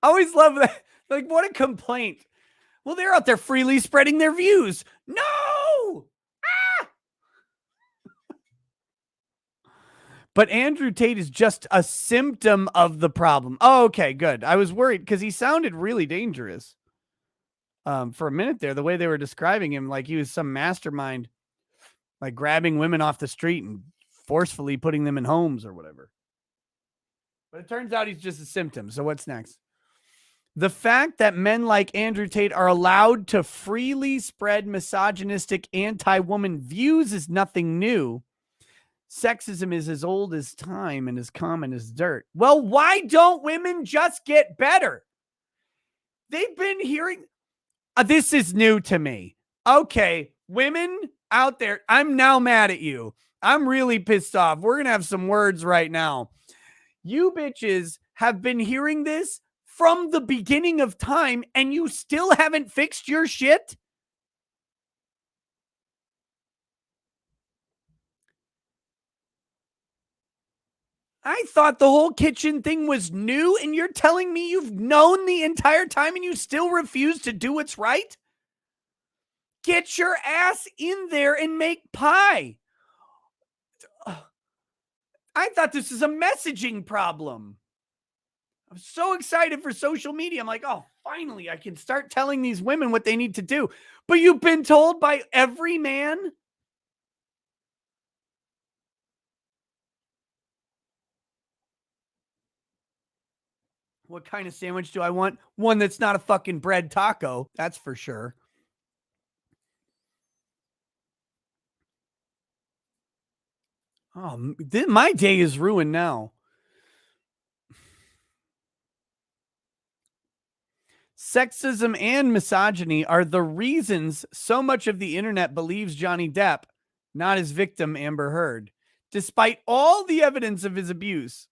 I always love that. Like, what a complaint. Well, they're out there freely spreading their views. No! But Andrew Tate is just a symptom of the problem. Oh, okay, good. I was worried because he sounded really dangerous. For a minute there, the way they were describing him, like he was some mastermind, like grabbing women off the street and forcefully putting them in homes or whatever. But it turns out he's just a symptom. So what's next? The fact that men like Andrew Tate are allowed to freely spread misogynistic anti-woman views is nothing new. Sexism is as old as time and as common as dirt. Well, why don't women just get better? They've been hearing this is new to me. Okay, women out there, I'm now mad at you. I'm really pissed off. We're going to have some words right now. You bitches have been hearing this from the beginning of time and you still haven't fixed your shit? I thought the whole kitchen thing was new and you're telling me you've known the entire time and you still refuse to do what's right? Get your ass in there and make pie. I thought this was a messaging problem. I'm so excited for social media. I'm like, oh, finally, I can start telling these women what they need to do. But you've been told by every man? What kind of sandwich do I want? One that's not a fucking bread taco. That's for sure. Oh, my day is ruined now. Sexism and misogyny are the reasons so much of the internet believes Johnny Depp, not his victim, Amber Heard, despite all the evidence of his abuse.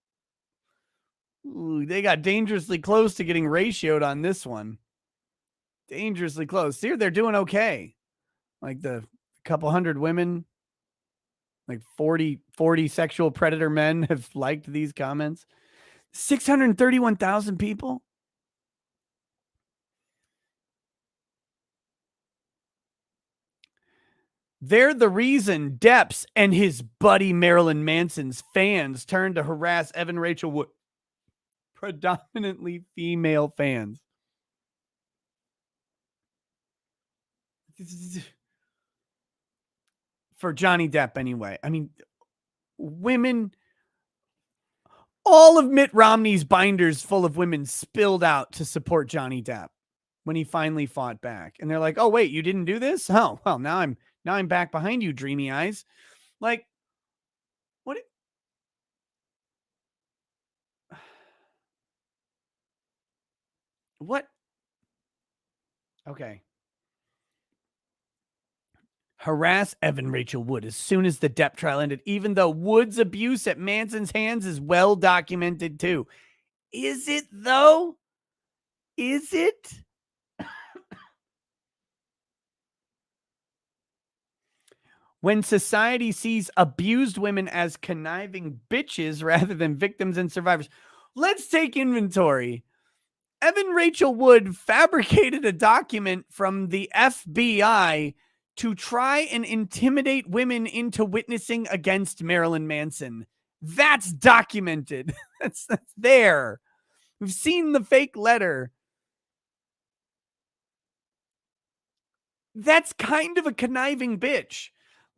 Ooh, they got dangerously close to getting ratioed on this one. Dangerously close. Here, they're doing okay. Like the couple hundred women, like 40 sexual predator men have liked these comments. 631,000 people. They're the reason Depp's and his buddy Marilyn Manson's fans turned to harass Evan Rachel Wood. Predominantly female fans. For Johnny Depp, anyway. I mean, women, all of Mitt Romney's binders full of women spilled out to support Johnny Depp when he finally fought back. And they're like, oh, wait, you didn't do this? Oh, well, now I'm back behind you, dreamy eyes. Like, what? What? Okay. Harass Evan Rachel Wood as soon as the Depp trial ended, even though Wood's abuse at Manson's hands is well documented too. Is it though? Is it? When society sees abused women as conniving bitches rather than victims and survivors, let's take inventory. Evan Rachel Wood fabricated a document from the FBI to try and intimidate women into witnessing against Marilyn Manson. That's documented. That's there. We've seen the fake letter. That's kind of a conniving bitch.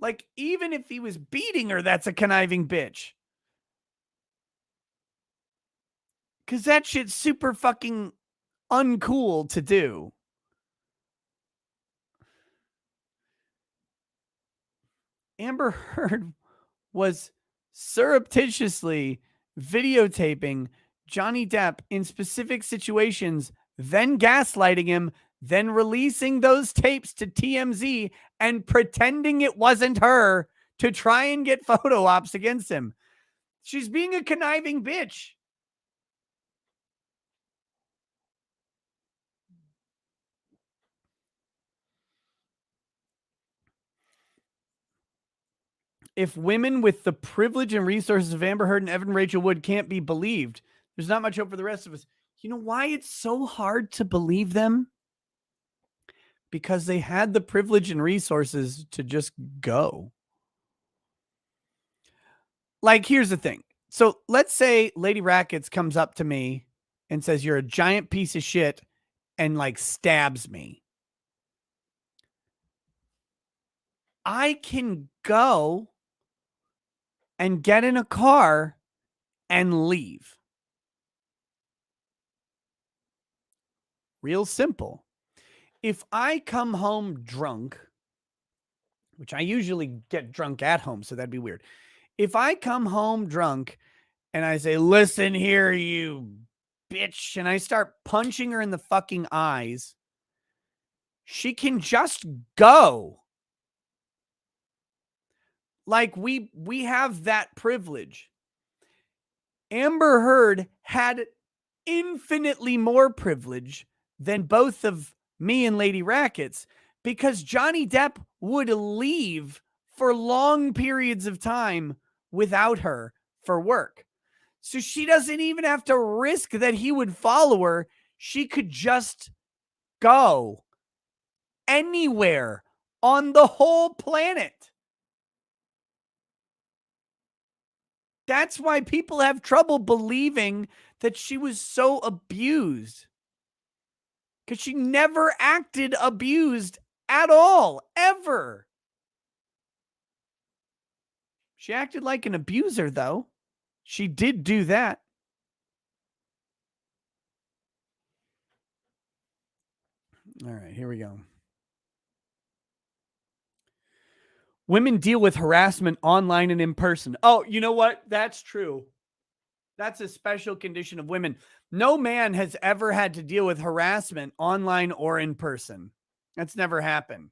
Like, even if he was beating her, that's a conniving bitch. Because that shit's super fucking uncool to do. Amber Heard was surreptitiously videotaping Johnny Depp in specific situations, then gaslighting him, then releasing those tapes to TMZ and pretending it wasn't her to try and get photo ops against him. She's being a conniving bitch. If women with the privilege and resources of Amber Heard and Evan Rachel Wood can't be believed, there's not much hope for the rest of us. You know why it's so hard to believe them? Because they had the privilege and resources to just go. Like, here's the thing. So let's say Lady Rackets comes up to me and says, you're a giant piece of shit, and like stabs me. I can go and get in a car and leave. Real simple. If I come home drunk, which I usually get drunk at home, so that'd be weird. If I come home drunk and I say, listen here, you bitch, and I start punching her in the fucking eyes, she can just go. Like, we have that privilege. Amber Heard had infinitely more privilege than both of me and Lady Rackets, because Johnny Depp would leave for long periods of time without her for work. So she doesn't even have to risk that he would follow her. She could just go anywhere on the whole planet. That's why people have trouble believing that she was so abused. Because she never acted abused at all, ever. She acted like an abuser, though. She did do that. All right, here we go. Women deal with harassment online and in person. Oh, you know what? That's true. That's a special condition of women. No man has ever had to deal with harassment online or in person. That's never happened.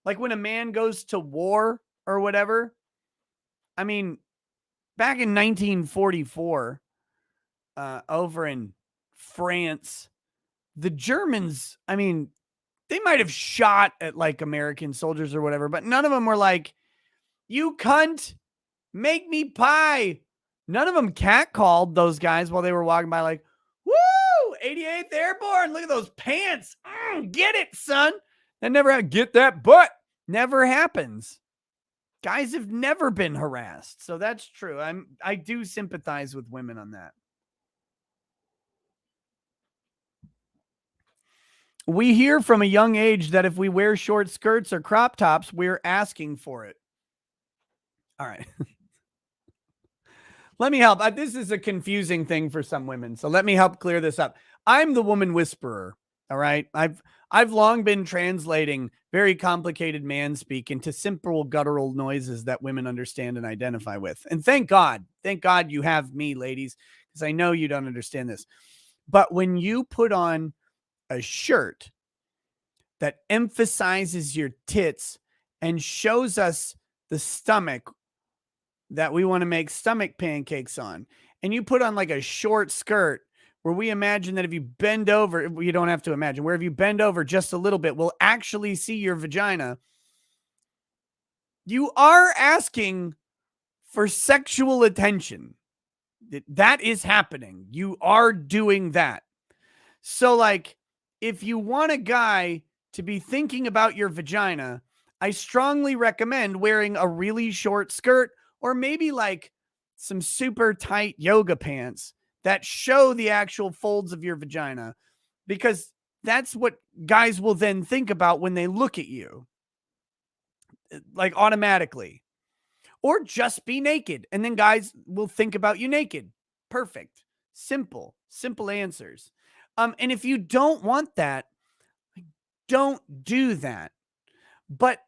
Like when a man goes to war or whatever. I mean, back in 1944, over in France, the Germans, I mean, they might have shot at like American soldiers or whatever, but none of them were like, "You cunt, make me pie." None of them catcalled those guys while they were walking by, like, "Woo, 88th Airborne, look at those pants. Get it, son." That never get that butt. Never happens. Guys have never been harassed. So that's true. I do sympathize with women on that. We hear from a young age that if we wear short skirts or crop tops, we're asking for it. All right. Let me help. This is a confusing thing for some women. So let me help clear this up. I'm the woman whisperer. All right. I've long been translating very complicated man speak into simple guttural noises that women understand and identify with. And thank God you have me, ladies, because I know you don't understand this. But when you put on a shirt that emphasizes your tits and shows us the stomach that we want to make stomach pancakes on, and you put on like a short skirt where we imagine that if you bend over, you don't have to imagine, where if you bend over just a little bit, we'll actually see your vagina. You are asking for sexual attention. That is happening. You are doing that. So, like, if you want a guy to be thinking about your vagina, I strongly recommend wearing a really short skirt or maybe like some super tight yoga pants that show the actual folds of your vagina, because that's what guys will then think about when they look at you, like automatically. Or just be naked, and then guys will think about you naked. Perfect. Simple answers. And if you don't want that, don't do that. But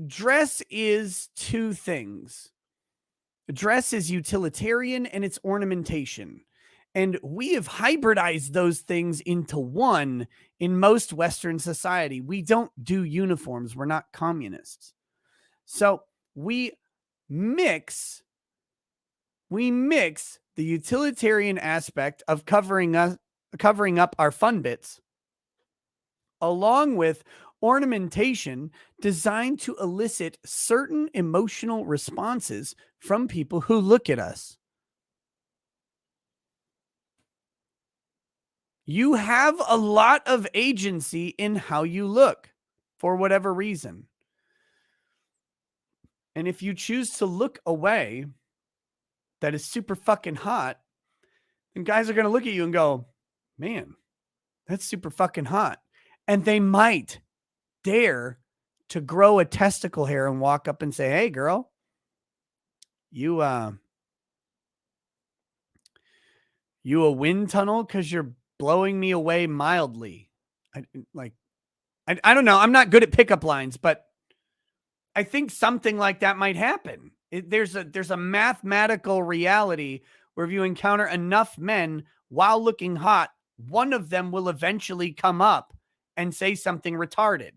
dress is two things. Dress is utilitarian and it's ornamentation. And we have hybridized those things into one in most Western society. We don't do uniforms. We're not communists. So we mix the utilitarian aspect of covering up our fun bits along with ornamentation designed to elicit certain emotional responses from people who look at us. You have a lot of agency in how you look for whatever reason. And if you choose to look away, that is super fucking hot, then guys are going to look at you and go, "Man, that's super fucking hot." And they might dare to grow a testicle hair and walk up and say, "Hey, girl, you a wind tunnel because you're blowing me away mildly." I don't know. I'm not good at pickup lines, but I think something like that might happen. There's a mathematical reality where if you encounter enough men while looking hot, one of them will eventually come up and say something retarded.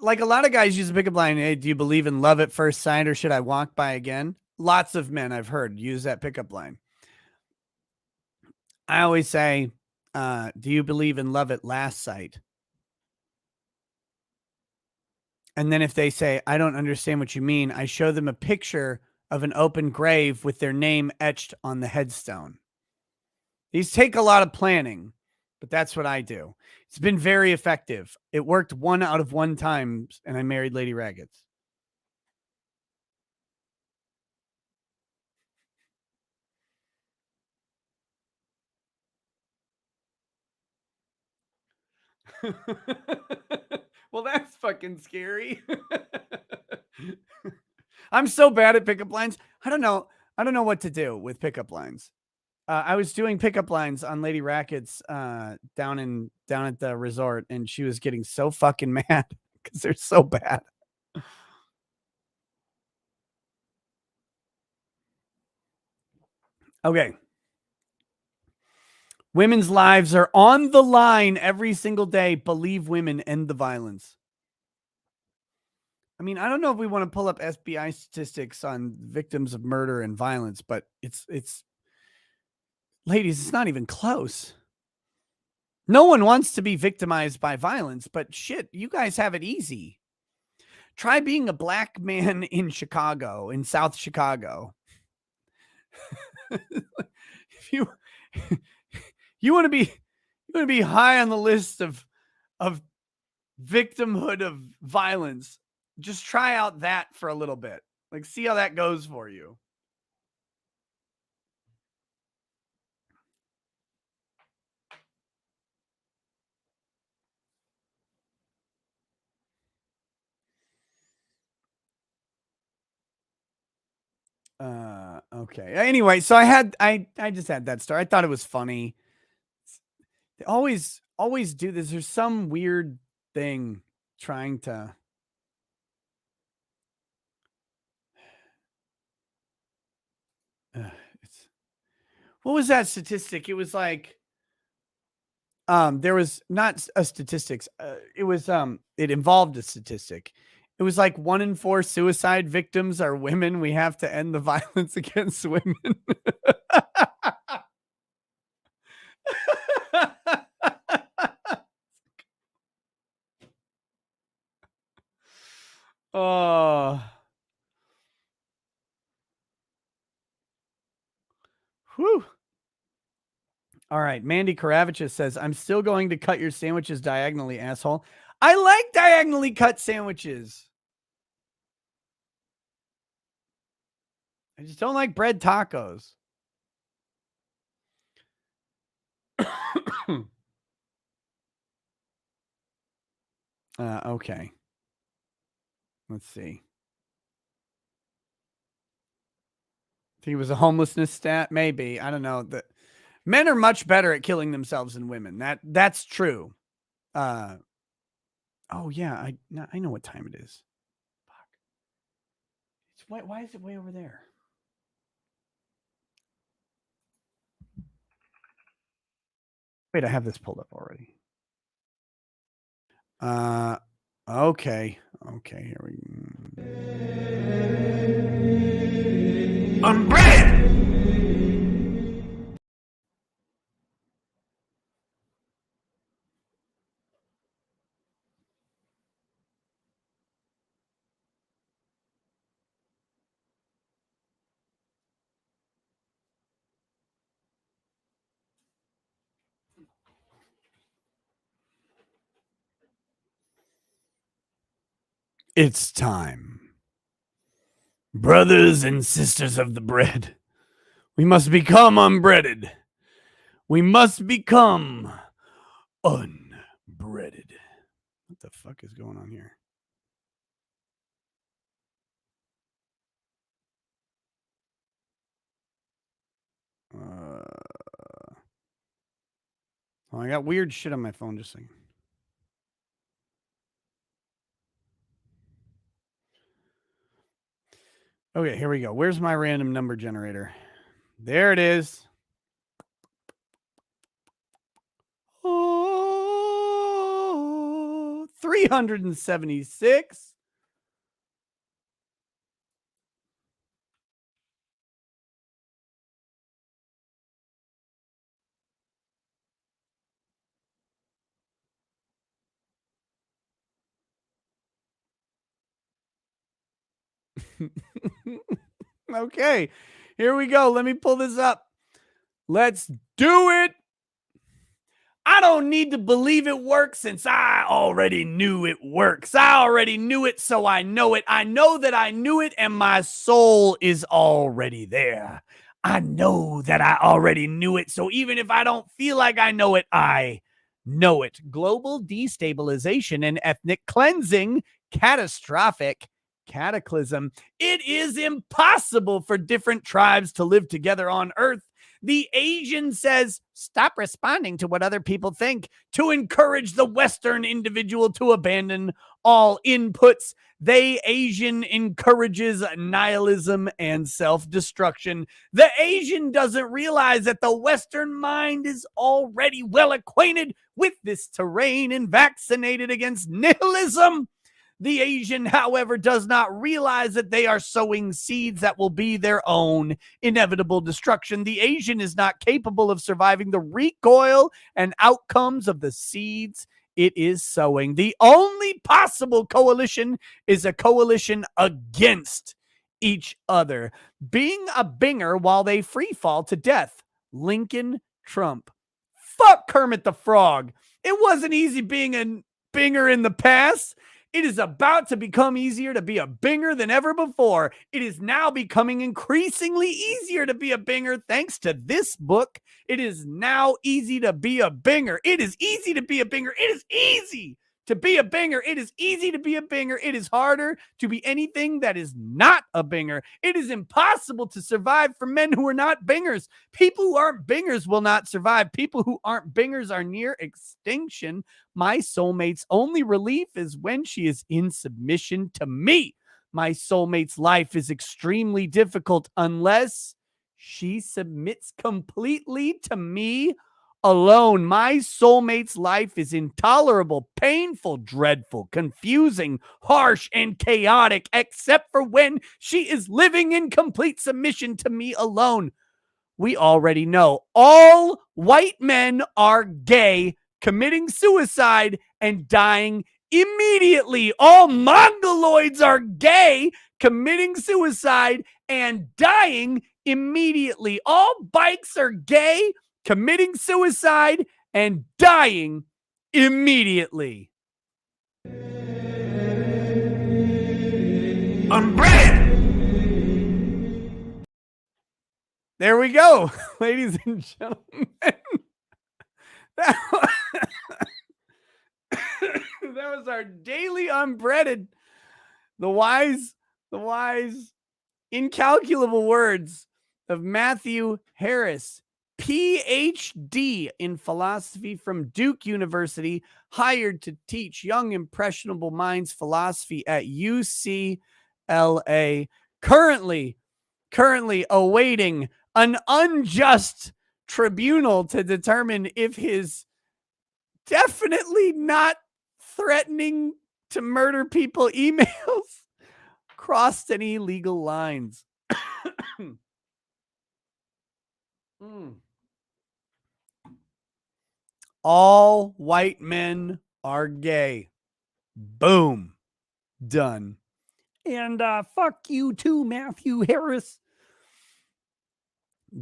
Like a lot of guys use a pickup line. "Hey, do you believe in love at first sight or should I walk by again?" Lots of men I've heard use that pickup line. I always say, "Do you believe in love at last sight?" And then if they say, "I don't understand what you mean," I show them a picture of an open grave with their name etched on the headstone. These take a lot of planning, but that's what I do. It's been very effective. It worked 1 out of 1 times, and I married Lady Raggets. Well, that's fucking scary. I'm so bad at pickup lines. I don't know. I don't know what to do with pickup lines. I was doing pickup lines on Lady Rackets down at the resort, and she was getting so fucking mad because they're so bad. Okay. Women's lives are on the line every single day. Believe women, end the violence. I mean, I don't know if we want to pull up FBI statistics on victims of murder and violence, but it's ladies, it's not even close. No one wants to be victimized by violence, but shit, you guys have it easy. Try being a black man in Chicago, in South Chicago. If you want to be high on the list of victimhood of violence, just try out that for a little bit. Like, see how that goes for you. Okay. Anyway, so I just had that story. I thought it was funny. They always do this. There's some weird thing trying to it's what was that statistic? It was like there was not a statistics. It was it involved a statistic. It was like 1 in 4 suicide victims are women. We have to end the violence against women. Oh. Whew. All right. Mandy Karavichus says, I'm still going to cut your sandwiches diagonally, asshole. I like diagonally cut sandwiches. I just don't like bread tacos. Okay. Let's see. I think it was a homelessness stat. Maybe. I don't know. Men are much better at killing themselves than women. That's true. Oh yeah, I know what time it is. Fuck. It's why is it way over there? Wait, I have this pulled up already. Okay. Okay, here we go. I'm bread! It's time. Brothers and sisters of the bread, we must become unbreaded. We must become unbreaded. What the fuck is going on here? I got weird shit on my phone. Just saying. Okay, here we go. Where's my random number generator? There it is. Oh, 376. Okay, here we go. Let me pull this up. Let's do it. I don't need to believe it works since I already knew it works. I already knew it, so I know it. I know that I knew it, and my soul is already there. I know that I already knew it, so even if I don't feel like I know it. Global destabilization and ethnic cleansing, catastrophic cataclysm. It is impossible for different tribes to live together on Earth. The Asian says, stop responding to what other people think, to encourage the Western individual to abandon all inputs. They, Asian, encourages nihilism and self-destruction. The Asian doesn't realize that the Western mind is already well acquainted with this terrain and vaccinated against nihilism. The Asian, however, does not realize that they are sowing seeds that will be their own inevitable destruction. The Asian is not capable of surviving the recoil and outcomes of the seeds it is sowing. The only possible coalition is a coalition against each other, being a binger while they free fall to death. Lincoln Trump. Fuck Kermit the Frog. It wasn't easy being a binger in the past. It is about to become easier to be a binger than ever before. It is now becoming increasingly easier to be a binger thanks to this book. It is now easy to be a binger. It is easy to be a binger. It is easy to be a binger. It is easy to be a binger. It is harder to be anything that is not a binger. It is impossible to survive for men who are not bingers. People who aren't bingers will not survive. People who aren't bingers are near extinction. My soulmate's only relief is when she is in submission to me. My soulmate's life is extremely difficult unless she submits completely to me alone. My soulmate's life is intolerable, painful, dreadful, confusing, harsh, and chaotic, except for when she is living in complete submission to me alone. We already know all white men are gay, committing suicide and dying immediately. All mongoloids are gay, committing suicide and dying immediately. All bikes are gay, committing suicide and dying immediately. I'm bread. There we go, ladies and gentlemen. That was our daily unbreaded. The wise, incalculable words of Matthew Harris, PhD in philosophy from Duke University, hired to teach young impressionable minds philosophy at UCLA. Currently awaiting an unjust tribunal to determine if his definitely not threatening to murder people emails crossed any legal lines. All white men are gay. Boom. Done. And fuck you too, Matthew Harris.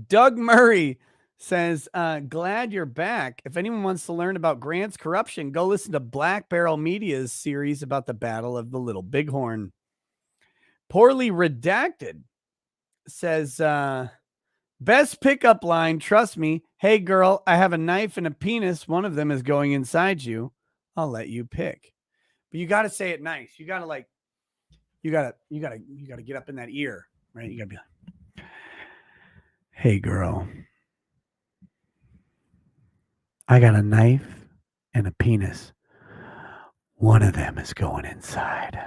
Doug Murray says, glad you're back. If anyone wants to learn about Grant's corruption, go listen to Black Barrel Media's series about the Battle of the Little Bighorn. Poorly Redacted says, best pickup line, trust me. Hey girl, I have a knife and a penis. One of them is going inside you. I'll let you pick. But you got to say it nice. You got to like, you got to get up in that ear, right? You got to be like, hey girl, I got a knife and a penis. One of them is going inside.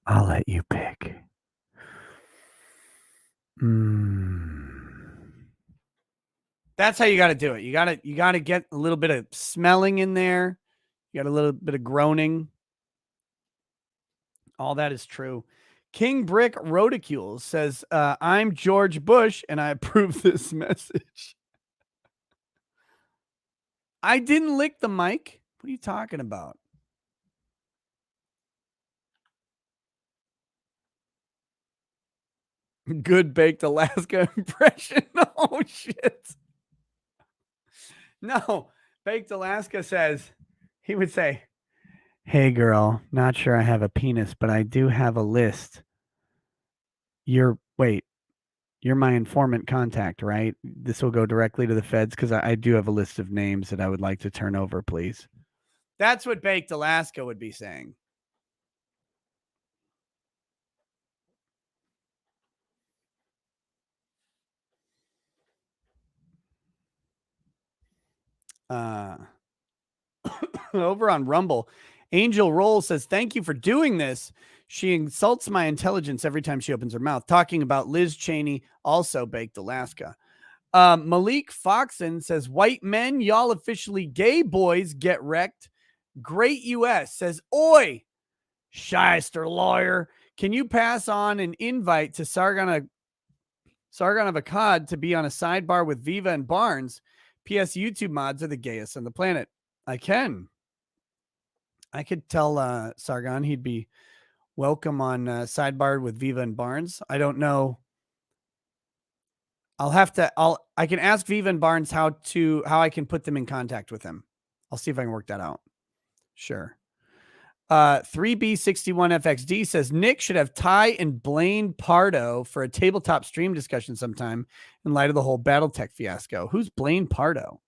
I'll let you pick. That's how you got to do it. You got to get a little bit of smelling in there. You got a little bit of groaning. All that is true. King Brick Rodicule says, I'm George Bush and I approve this message. I didn't lick the mic. What are you talking about? Good baked Alaska impression. Oh, shit. No, Baked Alaska says, he would say, hey, girl, not sure I have a penis, but I do have a list. You're my informant contact, right? This will go directly to the feds because I do have a list of names that I would like to turn over, please. That's what Baked Alaska would be saying. Over on Rumble, Angel Roll says, "Thank you for doing this. She insults my intelligence every time she opens her mouth." Talking about Liz Chaney, also Baked Alaska. Malik Foxon says, "White men, y'all officially gay boys, get wrecked." Great US says, "Oi, shyster lawyer, can you pass on an invite to Sargon of Akkad to be on a sidebar with Viva and Barnes? P.S. YouTube mods are the gayest on the planet." I can. I could tell Sargon he'd be welcome on sidebar with Viva and Barnes. I don't know. I can ask Viva and Barnes how I can put them in contact with him. I'll see if I can work that out. Sure. 3B61FXD says, "Nick should have Ty and Blaine Pardo for a tabletop stream discussion sometime in light of the whole Battletech fiasco." Who's Blaine Pardo?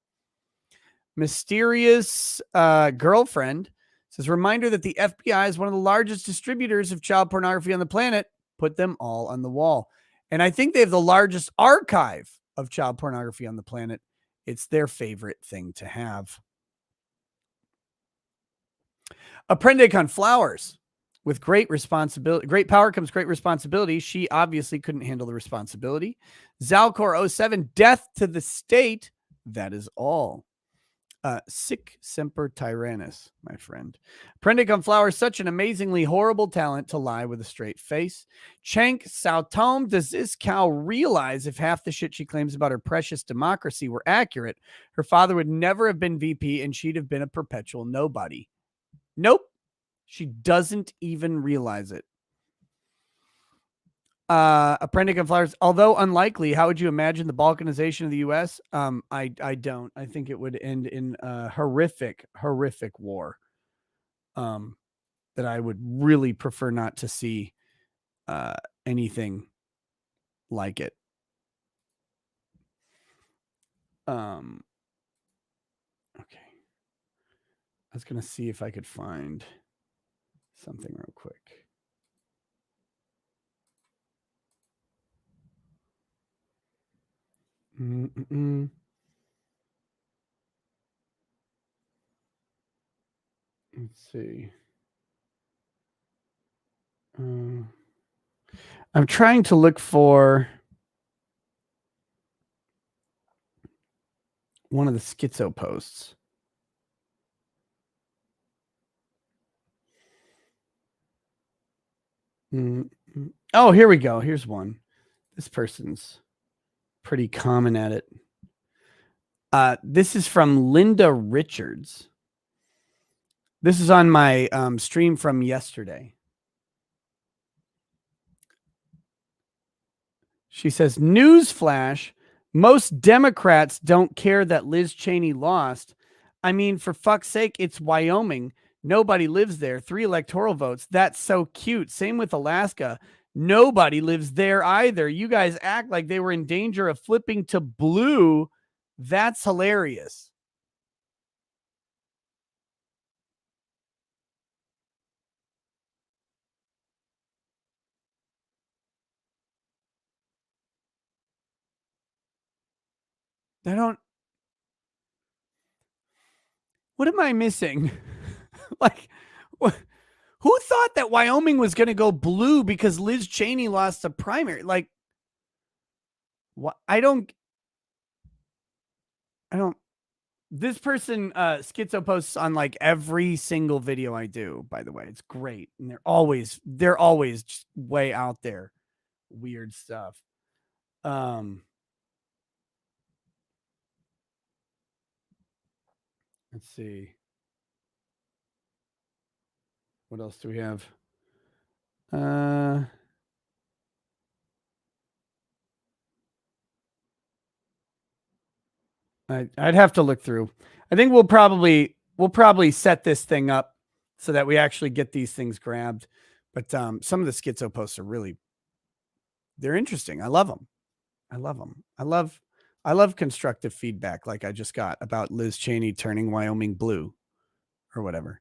Mysterious Girlfriend says, "Reminder that the FBI is one of the largest distributors of child pornography on the planet. Put them all on the wall." And I think they have the largest archive of child pornography on the planet. It's their favorite thing to have. Apprende con Flowers. With great power comes great responsibility. She obviously couldn't handle the responsibility. Zalcor07, "Death to the state. That is all." Sic semper tyrannis, my friend. Apprende con Flowers, "Such an amazingly horrible talent to lie with a straight face." Chank Sautome, "Does this cow realize if half the shit she claims about her precious democracy were accurate, her father would never have been VP and she'd have been a perpetual nobody?" Nope. She doesn't even realize it. Apprende con Flowers, "Although unlikely, how would you imagine the balkanization of the U.S.? I don't. I think it would end in a horrific war. That I would really prefer not to see anything like it. Okay. I was gonna see if I could find something real quick. Let's see. I'm trying to look for one of the schizo posts. Oh, here we go. Here's one. This person's pretty common at it. This is from Linda Richards. This is on my stream from yesterday. She says, "Newsflash, most Democrats don't care that Liz Chaney lost. I mean, for fuck's sake, it's Wyoming. Nobody lives there. 3 electoral votes. That's so cute. Same with Alaska. Nobody lives there either. You guys act like they were in danger of flipping to blue. That's hilarious." I don't. What am I missing? Like, who thought that Wyoming was going to go blue because Liz Chaney lost a primary? Like, what? I don't. This person schizo posts on like every single video I do, by the way. It's great. And they're always just way out there. Weird stuff. Let's see. What else do we have? I'd have to look through. I think we'll probably set this thing up so that we actually get these things grabbed. But some of the schizo posts are they're interesting. I love them. I love constructive feedback like I just got about Liz Chaney turning Wyoming blue. or whatever.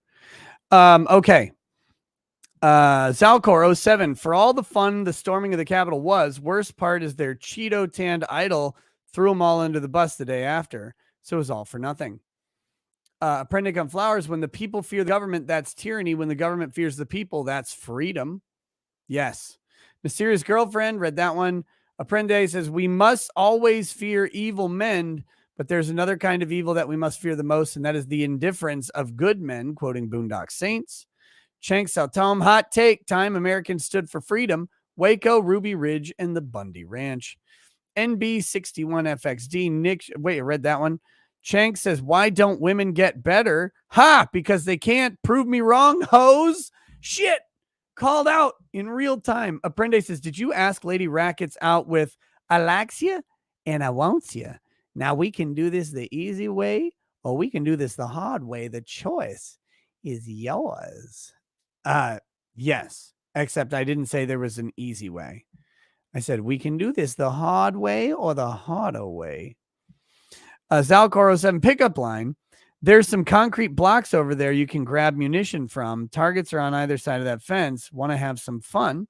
Okay. Zalcor07, for all the fun the storming of the Capitol was, worst part is their Cheeto tanned idol threw them all under the bus the day after. So it was all for nothing. Prendick on Flowers, when the people fear the government, that's tyranny. When the government fears the people, that's freedom. Yes. Mysterious Girlfriend, read that one. Apprende says, we must always fear evil men, but there's another kind of evil that we must fear the most, and that is the indifference of good men, quoting Boondock Saints. Shank Saltom, hot take time. Americans stood for freedom. Waco, Ruby Ridge, and the Bundy Ranch. NB61FXD. Nick, wait, I read that one. Shank says, why don't women get better? Ha! Because they can't. Prove me wrong, hoes. Shit. Called out in real time. Apprende says, did you ask Lady Rackets out with Alexia? And I won't you. Now we can do this the easy way, or we can do this the hard way. The choice is yours. Yes, except I didn't say there was an easy way. I said, we can do this the hard way or the harder way. Zalcoro7 pickup line. There's some concrete blocks over there you can grab munition from. Targets are on either side of that fence. Want to have some fun.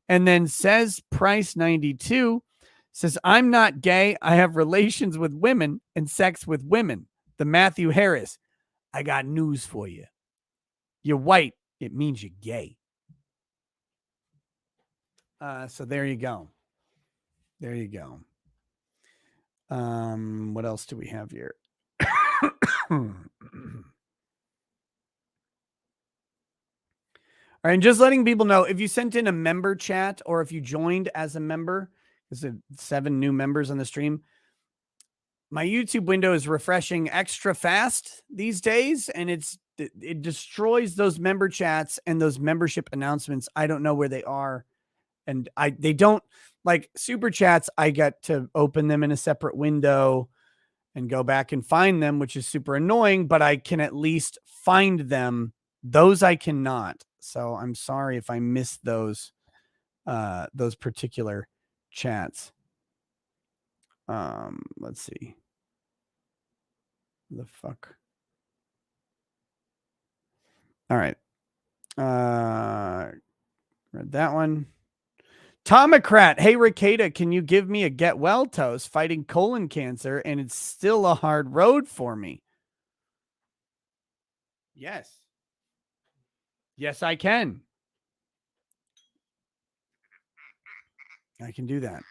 And then says Price 92 says, I'm not gay. I have relations with women and sex with women. The Matthew Harris. I got news for you. You're white. It means you're gay. So there you go. There you go. What else do we have here? All right, and just letting people know, if you sent in a member chat or if you joined as a member, there's 7 new members on the stream. My YouTube window is refreshing extra fast these days, and it destroys those member chats and those membership announcements. I don't know where they are, and they don't like super chats. I get to open them in a separate window and go back and find them, which is super annoying, but I can at least find them. Those I cannot. So I'm sorry if I missed those particular chats. Let's see. The fuck. All right. Read that one. Tomocrat, hey Ricada, can you give me a get well toast? Fighting colon cancer, and it's still a hard road for me. Yes. Yes, I can. I can do that.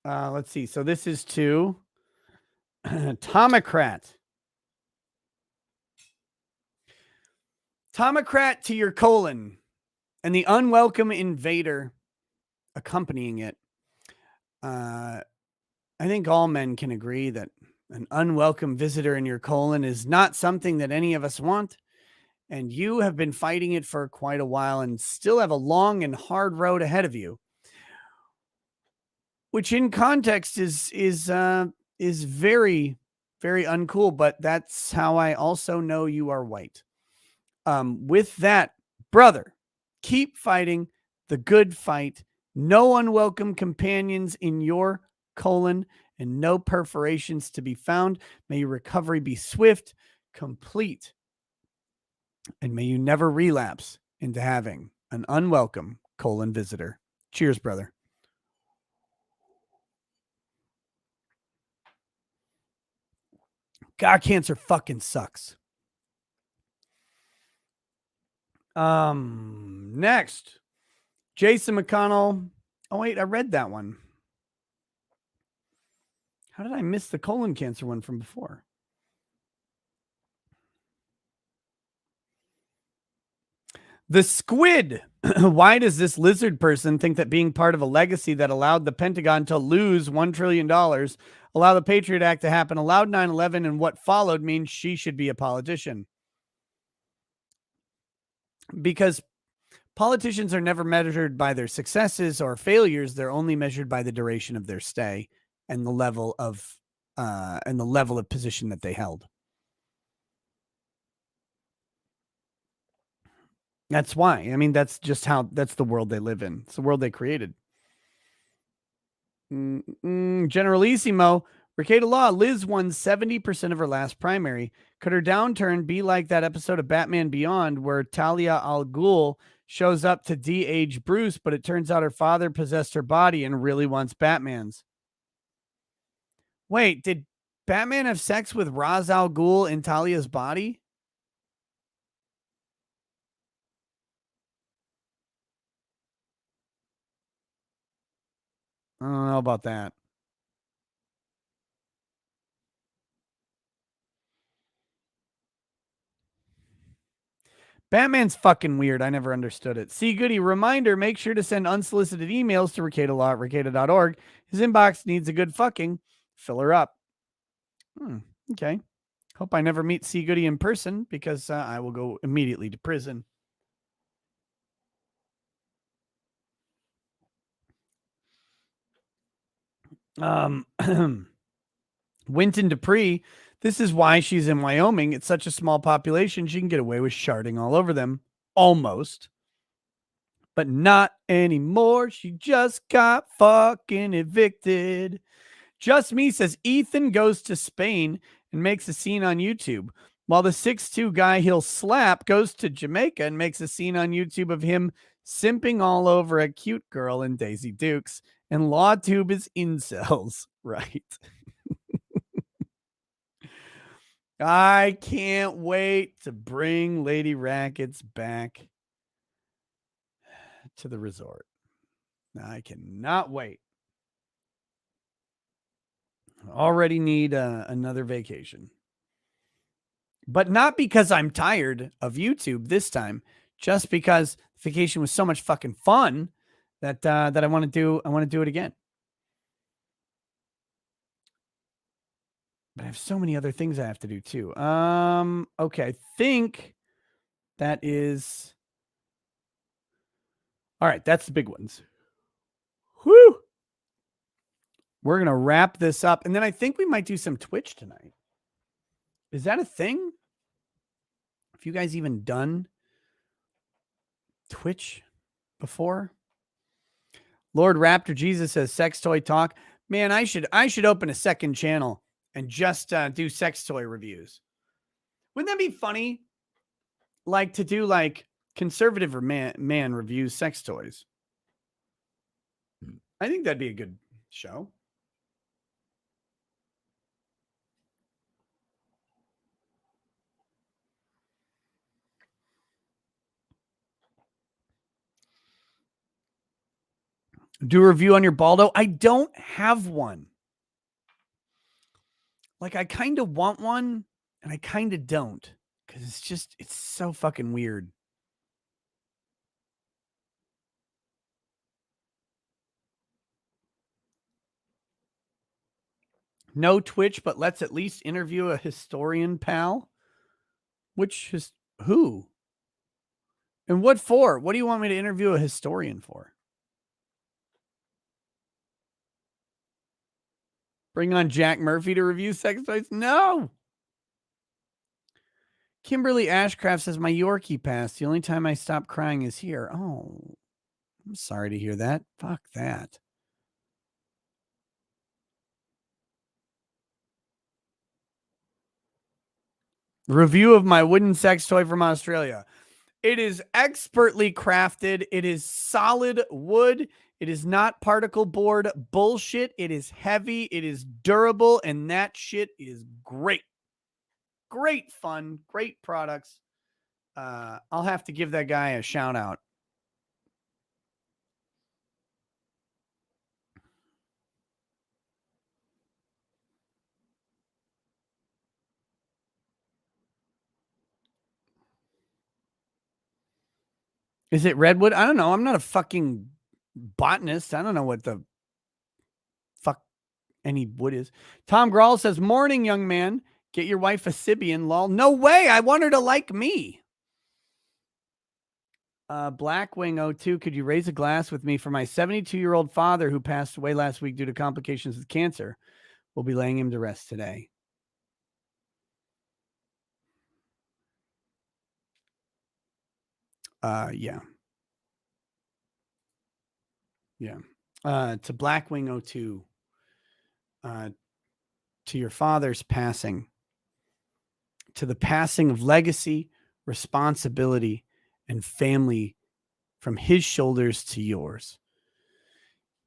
Let's see. So this is to Tomocrat. Tomocrat to your colon and the unwelcome invader accompanying it. I think all men can agree that an unwelcome visitor in your colon is not something that any of us want. And you have been fighting it for quite a while and still have a long and hard road ahead of you. Which in context is very, very uncool, but that's how I also know you are white. With that, brother, keep fighting the good fight. No unwelcome companions in your colon and no perforations to be found. May your recovery be swift, complete, and may you never relapse into having an unwelcome colon visitor. Cheers, brother. God, cancer fucking sucks. Next, Jason McConnell. Oh, wait, I read that one. How did I miss the colon cancer one from before? The squid. Why does this lizard person think that being part of a legacy that allowed the Pentagon to lose $1 trillion, allow the Patriot Act to happen, allowed 9/11, and what followed means she should be a politician? Because politicians are never measured by their successes or failures. They're only measured by the duration of their stay and the level of position that they held. That's why. I mean, that's just how that's the world they live in. It's the world they created. Generalissimo, Ricada Law, Liz won 70% of her last primary. Could her downturn be like that episode of Batman Beyond where Talia al Ghul shows up to de-age Bruce, but it turns out her father possessed her body and really wants Batman's? Wait, did Batman have sex with Ra's al Ghul in Talia's body? I don't know about that. Batman's fucking weird. I never understood it. See, Goody, reminder, make sure to send unsolicited emails to Ricada at ricada.org. His inbox needs a good fucking. Fill her up. Okay. Hope I never meet C. Goody in person because I will go immediately to prison. Winton Dupree, this is why she's in Wyoming. It's such a small population, she can get away with sharding all over them. Almost. But not anymore. She just got fucking evicted. Just Me says Ethan goes to Spain and makes a scene on YouTube, while the 6'2" guy he'll slap goes to Jamaica and makes a scene on YouTube of him simping all over a cute girl in Daisy Dukes. And LawTube is incels, right? I can't wait to bring Lady Rackets back to the resort. I cannot wait. Already need another vacation. But not because I'm tired of YouTube this time, just because vacation was so much fucking fun that that I want to do it again. But I have so many other things I have to do too. Okay, I think that is all right. That's the big ones. Whew. We're gonna wrap this up, and then I think we might do some Twitch tonight. Is that a thing? Have you guys even done Twitch before? Lord Raptor Jesus says sex toy talk. Man, I should open a second channel and just do sex toy reviews. Wouldn't that be funny? Like to do like conservative or man reviews sex toys. I think that'd be a good show. Do a review on your Baldo. I don't have one. Like I kind of want one and I kind of don't because it's so fucking weird. No Twitch, but let's at least interview a historian, pal. Which is who? And what for? What do you want me to interview a historian for? Bring on Jack Murphy to review sex toys? No. Kimberly Ashcraft says my Yorkie passed. The only time I stop crying is here. Oh, I'm sorry to hear that. Fuck that. Review of my wooden sex toy from Australia. It is expertly crafted. It is solid wood. It is not particle board bullshit. It is heavy. It is durable. And that shit is great. Great fun. Great products. I'll have to give that guy a shout out. Is it redwood? I don't know. I'm not a fucking botanist. I don't know what the fuck any wood is. Tom Grawl says, morning, young man. Get your wife a Sibian, lol. No way. I want her to like me. Blackwing02, could you raise a glass with me for my 72-year-old father who passed away last week due to complications with cancer? We'll be laying him to rest today. Yeah. Yeah. To Blackwing02, to your father's passing, to the passing of legacy, responsibility, and family from his shoulders to yours.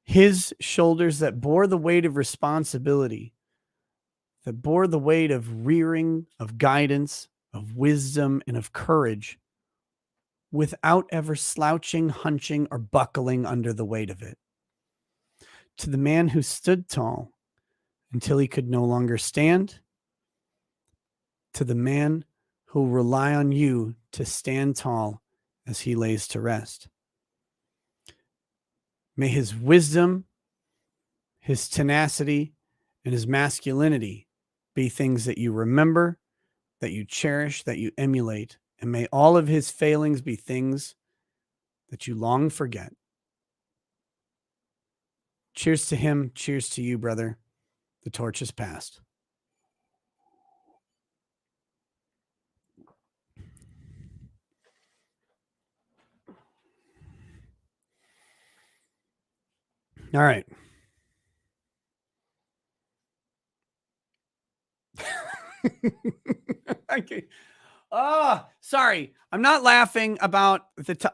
His shoulders that bore the weight of responsibility, that bore the weight of rearing, of guidance, of wisdom, and of courage without ever slouching, hunching, or buckling under the weight of it. To the man who stood tall until he could no longer stand, to the man who will rely on you to stand tall as he lays to rest. May his wisdom, his tenacity, and his masculinity be things that you remember, that you cherish, that you emulate. And may all of his failings be things that you long forget. Cheers to him. Cheers to you, brother. The torch is passed. All right. Okay. Oh, sorry. I'm not laughing about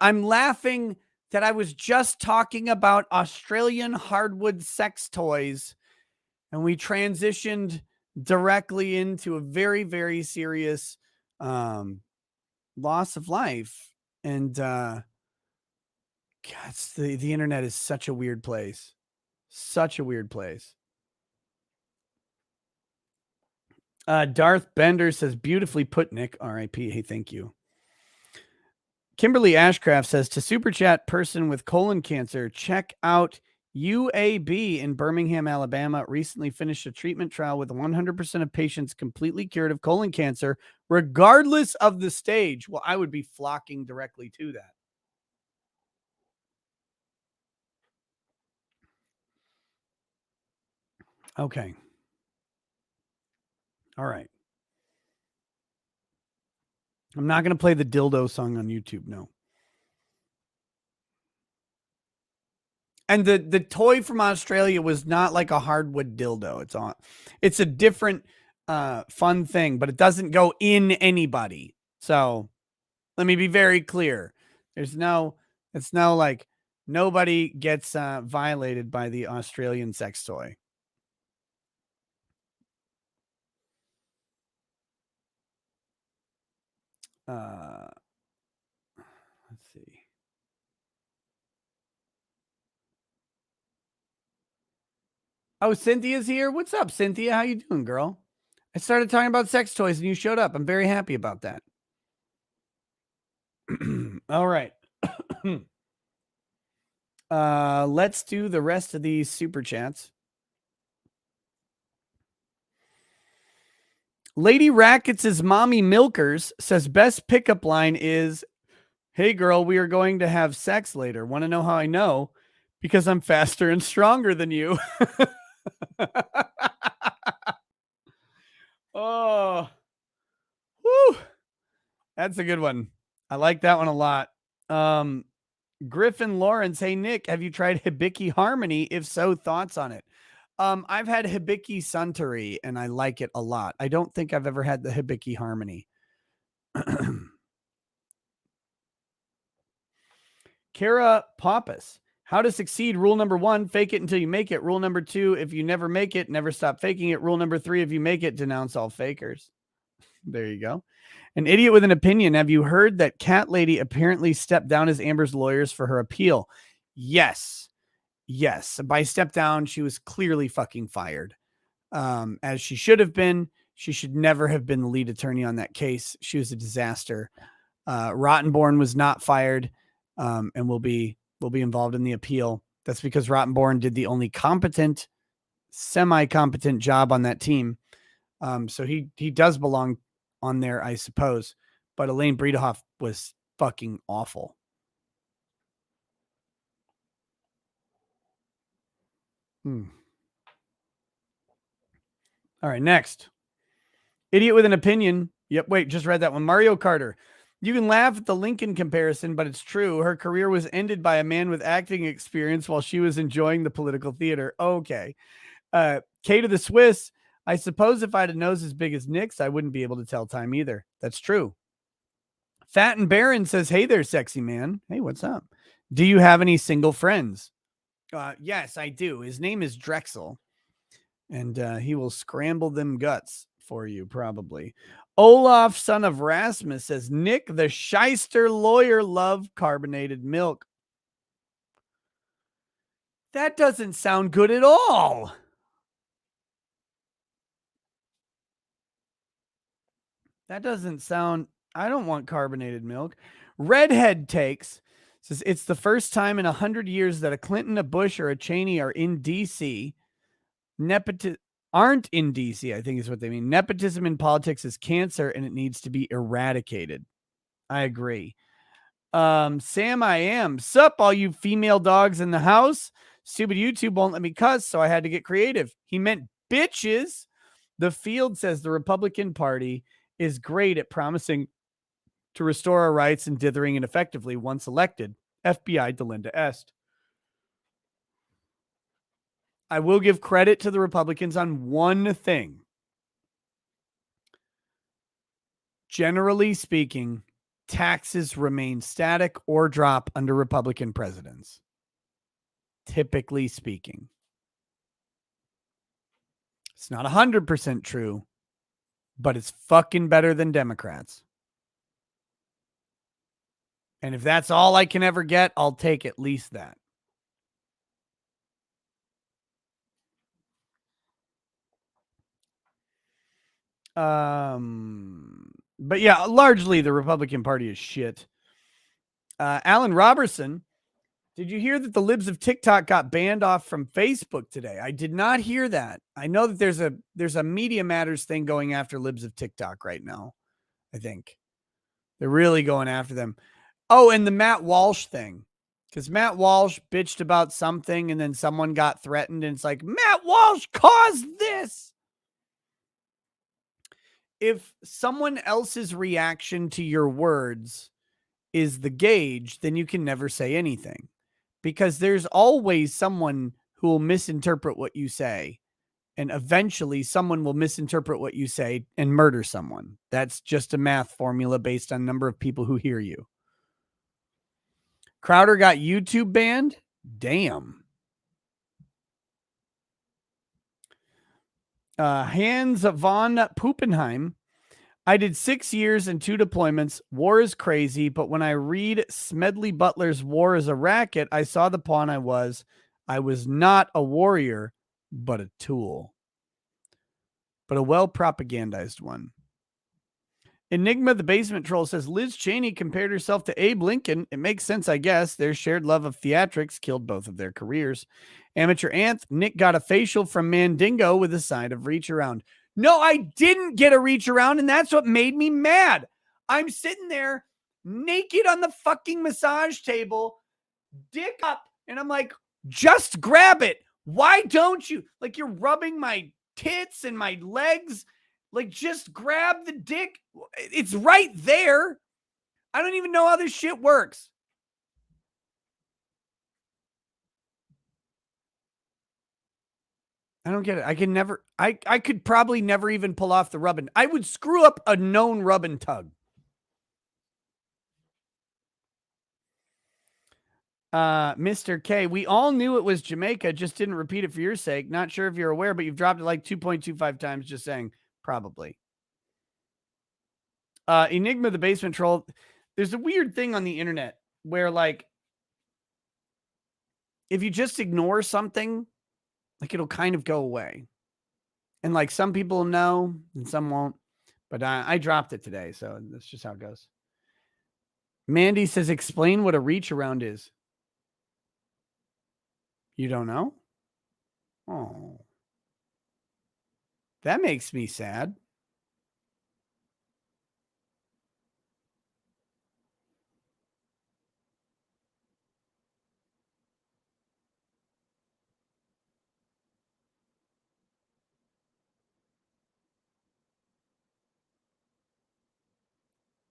I'm laughing that I was just talking about Australian hardwood sex toys and we transitioned directly into a very, very serious loss of life. And God, the internet is such a weird place. Such a weird place. Darth Bender says, beautifully put, Nick. R.I.P. Hey, thank you. Kimberly Ashcraft says, to super chat person with colon cancer, check out UAB in Birmingham, Alabama. Recently finished a treatment trial with 100% of patients completely cured of colon cancer, regardless of the stage. Well, I would be flocking directly to that. Okay. All right. I'm not going to play the dildo song on YouTube. No. And the toy from Australia was not like a hardwood dildo. It's a different fun thing, but it doesn't go in anybody. So let me be very clear. It's no like nobody gets violated by the Australian sex toy. Let's see. Oh, Cynthia's here. What's up, Cynthia? How you doing, girl? I started talking about sex toys and you showed up. I'm very happy about that. All right. Let's do the rest of these super chats. Lady Rackets' mommy Milkers says best pickup line is, hey girl, we are going to have sex later. Want to know how I know? Because I'm faster and stronger than you. Oh, whew. That's a good one. I like that one a lot. Griffin Lawrence, hey Nick, have you tried Hibiki Harmony? If so, thoughts on it? I've had Hibiki Suntory and I like it a lot. I don't think I've ever had the Hibiki Harmony. Kara Pappas, how to succeed. Rule number 1, fake it until you make it. Rule number 2, if you never make it, never stop faking it. Rule number 3, if you make it, denounce all fakers. There you go. An idiot with an opinion. Have you heard that Cat Lady apparently stepped down as Amber's lawyers for her appeal? Yes. Yes. By step down, she was clearly fucking fired. As she should have been. She should never have been the lead attorney on that case. She was a disaster. Rottenborn was not fired, and will be involved in the appeal. That's because Rottenborn did the only competent, semi-competent job on that team. So he does belong on there, I suppose. But Elaine Bredehoff was fucking awful. All right, next. Idiot with an opinion. Yep, wait, just read that one. Mario Carter. You can laugh at the Lincoln comparison, but it's true. Her career was ended by a man with acting experience while she was enjoying the political theater. Okay. K to the Swiss. I suppose if I had a nose as big as Nick's, I wouldn't be able to tell time either. That's true. Fat and Baron says, "Hey there, sexy man. Hey, what's up? Do you have any single friends?" Yes, I do. His name is Drexel, and he will scramble them guts for you, probably. Olaf, son of Rasmus, says, "Nick, the shyster lawyer, love carbonated milk." That doesn't sound good at all. That doesn't sound. I don't want carbonated milk. Redhead takes says it's the first time in 100 years that a Clinton, a Bush, or a Cheney are in D.C. Aren't in D.C. I think is what they mean. Nepotism in politics is cancer, and it needs to be eradicated. I agree. Sam, I am. Sup, all you female dogs in the house? Stupid YouTube won't let me cuss, so I had to get creative. He meant bitches. The Field says the Republican Party is great at promising to restore our rights and dithering ineffectively once elected. FBI Delinda Est. I will give credit to the Republicans on one thing. Generally speaking, taxes remain static or drop under Republican presidents. Typically speaking. It's not 100% true, but it's fucking better than Democrats. And if that's all I can ever get, I'll take at least that. But yeah, largely the Republican Party is shit. Alan Robertson, did you hear that the libs of TikTok got banned off from Facebook today? I did not hear that. I know that there's a Media Matters thing going after libs of TikTok right now. I think they're really going after them. Oh, and the Matt Walsh thing. Because Matt Walsh bitched about something and then someone got threatened, and it's like, Matt Walsh caused this. If someone else's reaction to your words is the gauge, then you can never say anything. Because there's always someone who will misinterpret what you say. And eventually someone will misinterpret what you say and murder someone. That's just a math formula based on number of people who hear you. Crowder got YouTube banned? Damn. Hans von Puppenheim. I did 6 years and 2 deployments. War is crazy, but when I read Smedley Butler's War is a Racket, I saw the pawn I was. I was not a warrior, but a tool. But a well-propagandized one. Enigma the Basement Troll says, Liz Chaney compared herself to Abe Lincoln. It makes sense, I guess. Their shared love of theatrics killed both of their careers. Amateur Anth, Nick got a facial from Mandingo with a side of reach around. No, I didn't get a reach around, and that's what made me mad. I'm sitting there naked on the fucking massage table, dick up, and I'm like, just grab it. Why don't you? Like, you're rubbing my tits and my legs. Like, just grab the dick. It's right there. I don't even know how this shit works. I don't get it. I can never, I could probably never even pull off the rub and, I would screw up a known rub and tug. Mr. K, we all knew it was Jamaica, just didn't repeat it for your sake. Not sure if you're aware, but you've dropped it like 2.25 times, just saying. Probably. Enigma the Basement Troll. There's a weird thing on the internet where, like, if you just ignore something, like, it'll kind of go away. And, like, some people know and some won't. But I dropped it today, so that's just how it goes. Mandy says, explain what a reach around is. You don't know? Oh. That makes me sad.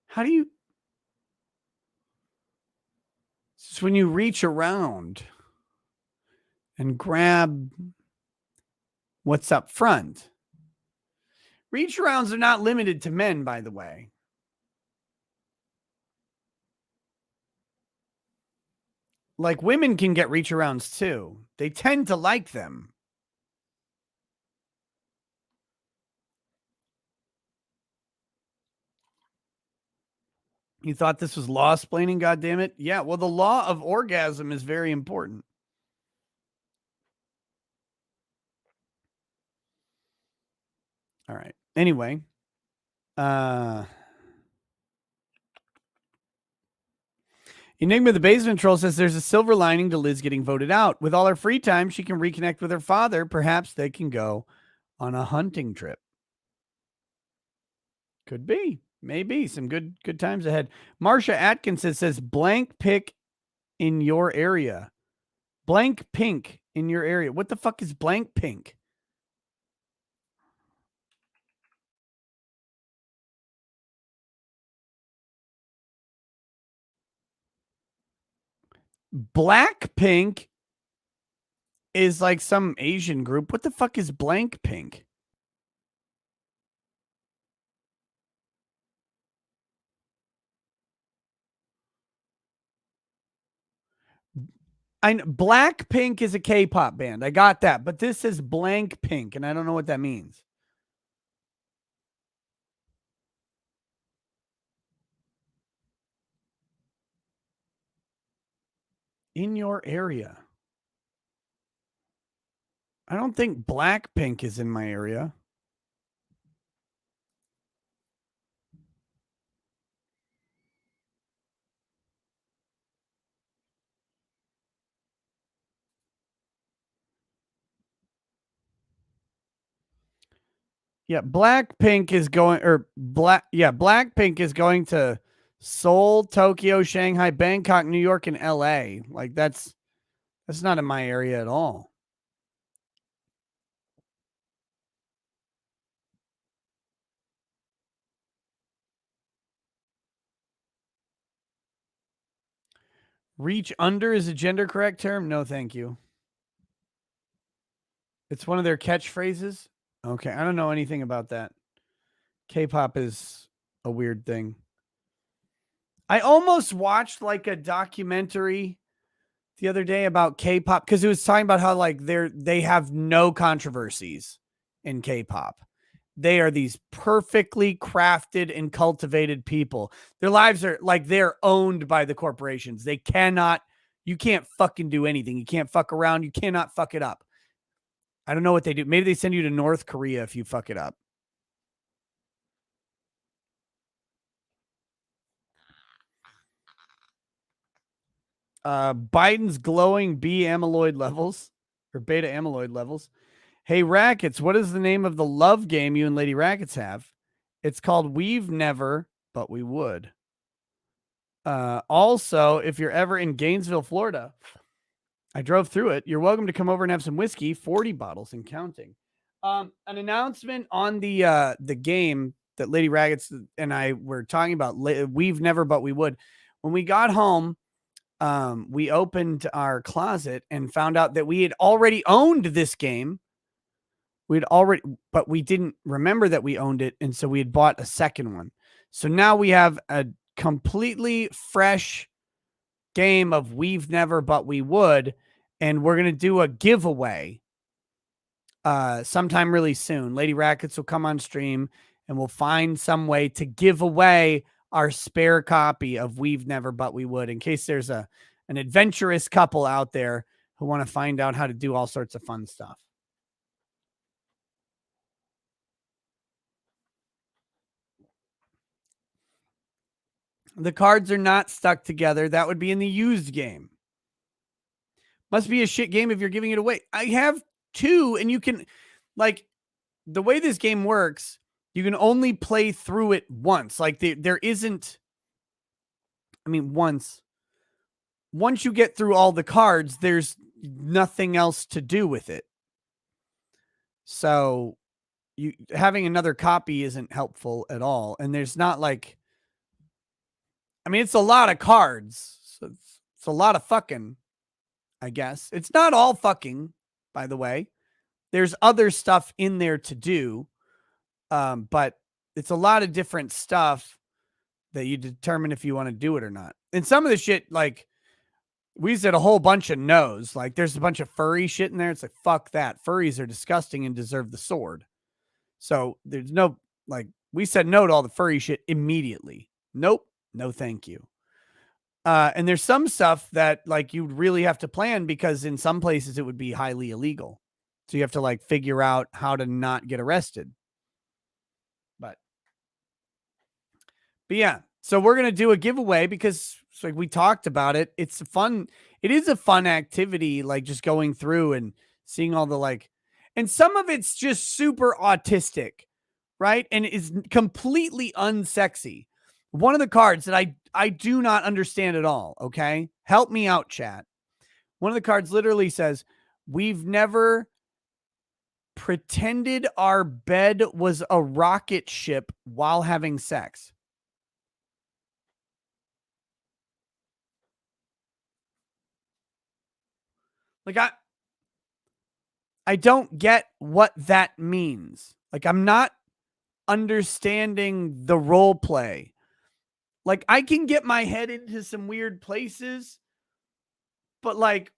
How do you It's when you reach around and grab what's up front. Reach arounds are not limited to men, by the way. Like women can get reach arounds too. They tend to like them. You thought this was law splaining, goddammit? Yeah, well, the law of orgasm is very important. All right. Anyway, Enigma the Basement Troll says there's a silver lining to Liz getting voted out. With all her free time, she can reconnect with her father. Perhaps they can go on a hunting trip. Could be. Maybe some good times ahead. Marsha Atkinson says blank pick in your area. Blank pink in your area. What the fuck is blank pink? Black pink is like some Asian group. What the fuck is blank pink? Blackpink is a K-pop band. I got that, but this is blank pink, and I don't know what that means. In your area. I don't think Blackpink is in my area. Yeah, Blackpink is going Blackpink is going to Seoul, Tokyo, Shanghai, Bangkok, New York, and LA. Like that's not in my area at all. Reach under is a gender correct term? No, thank you. It's one of their catchphrases. Okay, I don't know anything about that. K-pop is a weird thing. I almost watched like a documentary the other day about K-pop because it was talking about how like they have no controversies in K-pop. They are these perfectly crafted and cultivated people. Their lives are like they're owned by the corporations. You can't fucking do anything. You can't fuck around. You cannot fuck it up. I don't know what they do. Maybe they send you to North Korea if you fuck it up. Biden's glowing B amyloid levels or beta amyloid levels. Hey, Rackets, what is the name of the love game you and Lady Rackets have? It's called We've Never, But We Would. Also, if you're ever in Gainesville, Florida, I drove through it. You're welcome to come over and have some whiskey, 40 bottles and counting. An announcement on the game that Lady Raggets and I were talking about. We've Never, But We Would. When we got home, we opened our closet and found out that we had already owned this game. But we didn't remember that we owned it. And so we had bought a second one. So now we have a completely fresh game of We've Never, But We Would. And we're going to do a giveaway sometime really soon. Lady Rackets will come on stream and we'll find some way to give away our spare copy of We've Never, But We Would, in case there's an adventurous couple out there who want to find out how to do all sorts of fun stuff. The cards are not stuck together. That would be in the used game. Must be a shit game if you're giving it away. I have two, and you can, like, the way this game works, you can only play through it once. Like, there isn't, I mean, once you get through all the cards, there's nothing else to do with it. So, having another copy isn't helpful at all. And there's not like, I mean, it's a lot of cards. So it's It's a lot of fucking, I guess. It's not all fucking, by the way. There's other stuff in there to do. But it's a lot of different stuff that you determine if you want to do it or not. And some of the shit, like, we said a whole bunch of no's. Like, there's a bunch of furry shit in there. It's like, fuck that. Furries are disgusting and deserve the sword. So there's no, like, we said no to all the furry shit immediately. Nope. No, thank you. And there's some stuff that, like, you really have to plan because in some places it would be highly illegal. So you have to, like, figure out how to not get arrested. But yeah, so we're going to do a giveaway because it's like we talked about it. It's fun. It is a fun activity, like just going through and seeing all the like, and some of it's just super autistic, right? And is completely unsexy. One of the cards that I do not understand at all. Okay. Help me out, chat. One of the cards literally says, we've never pretended our bed was a rocket ship while having sex. Like I don't get what that means. Like I'm not understanding the role play. Like I can get my head into some weird places, but like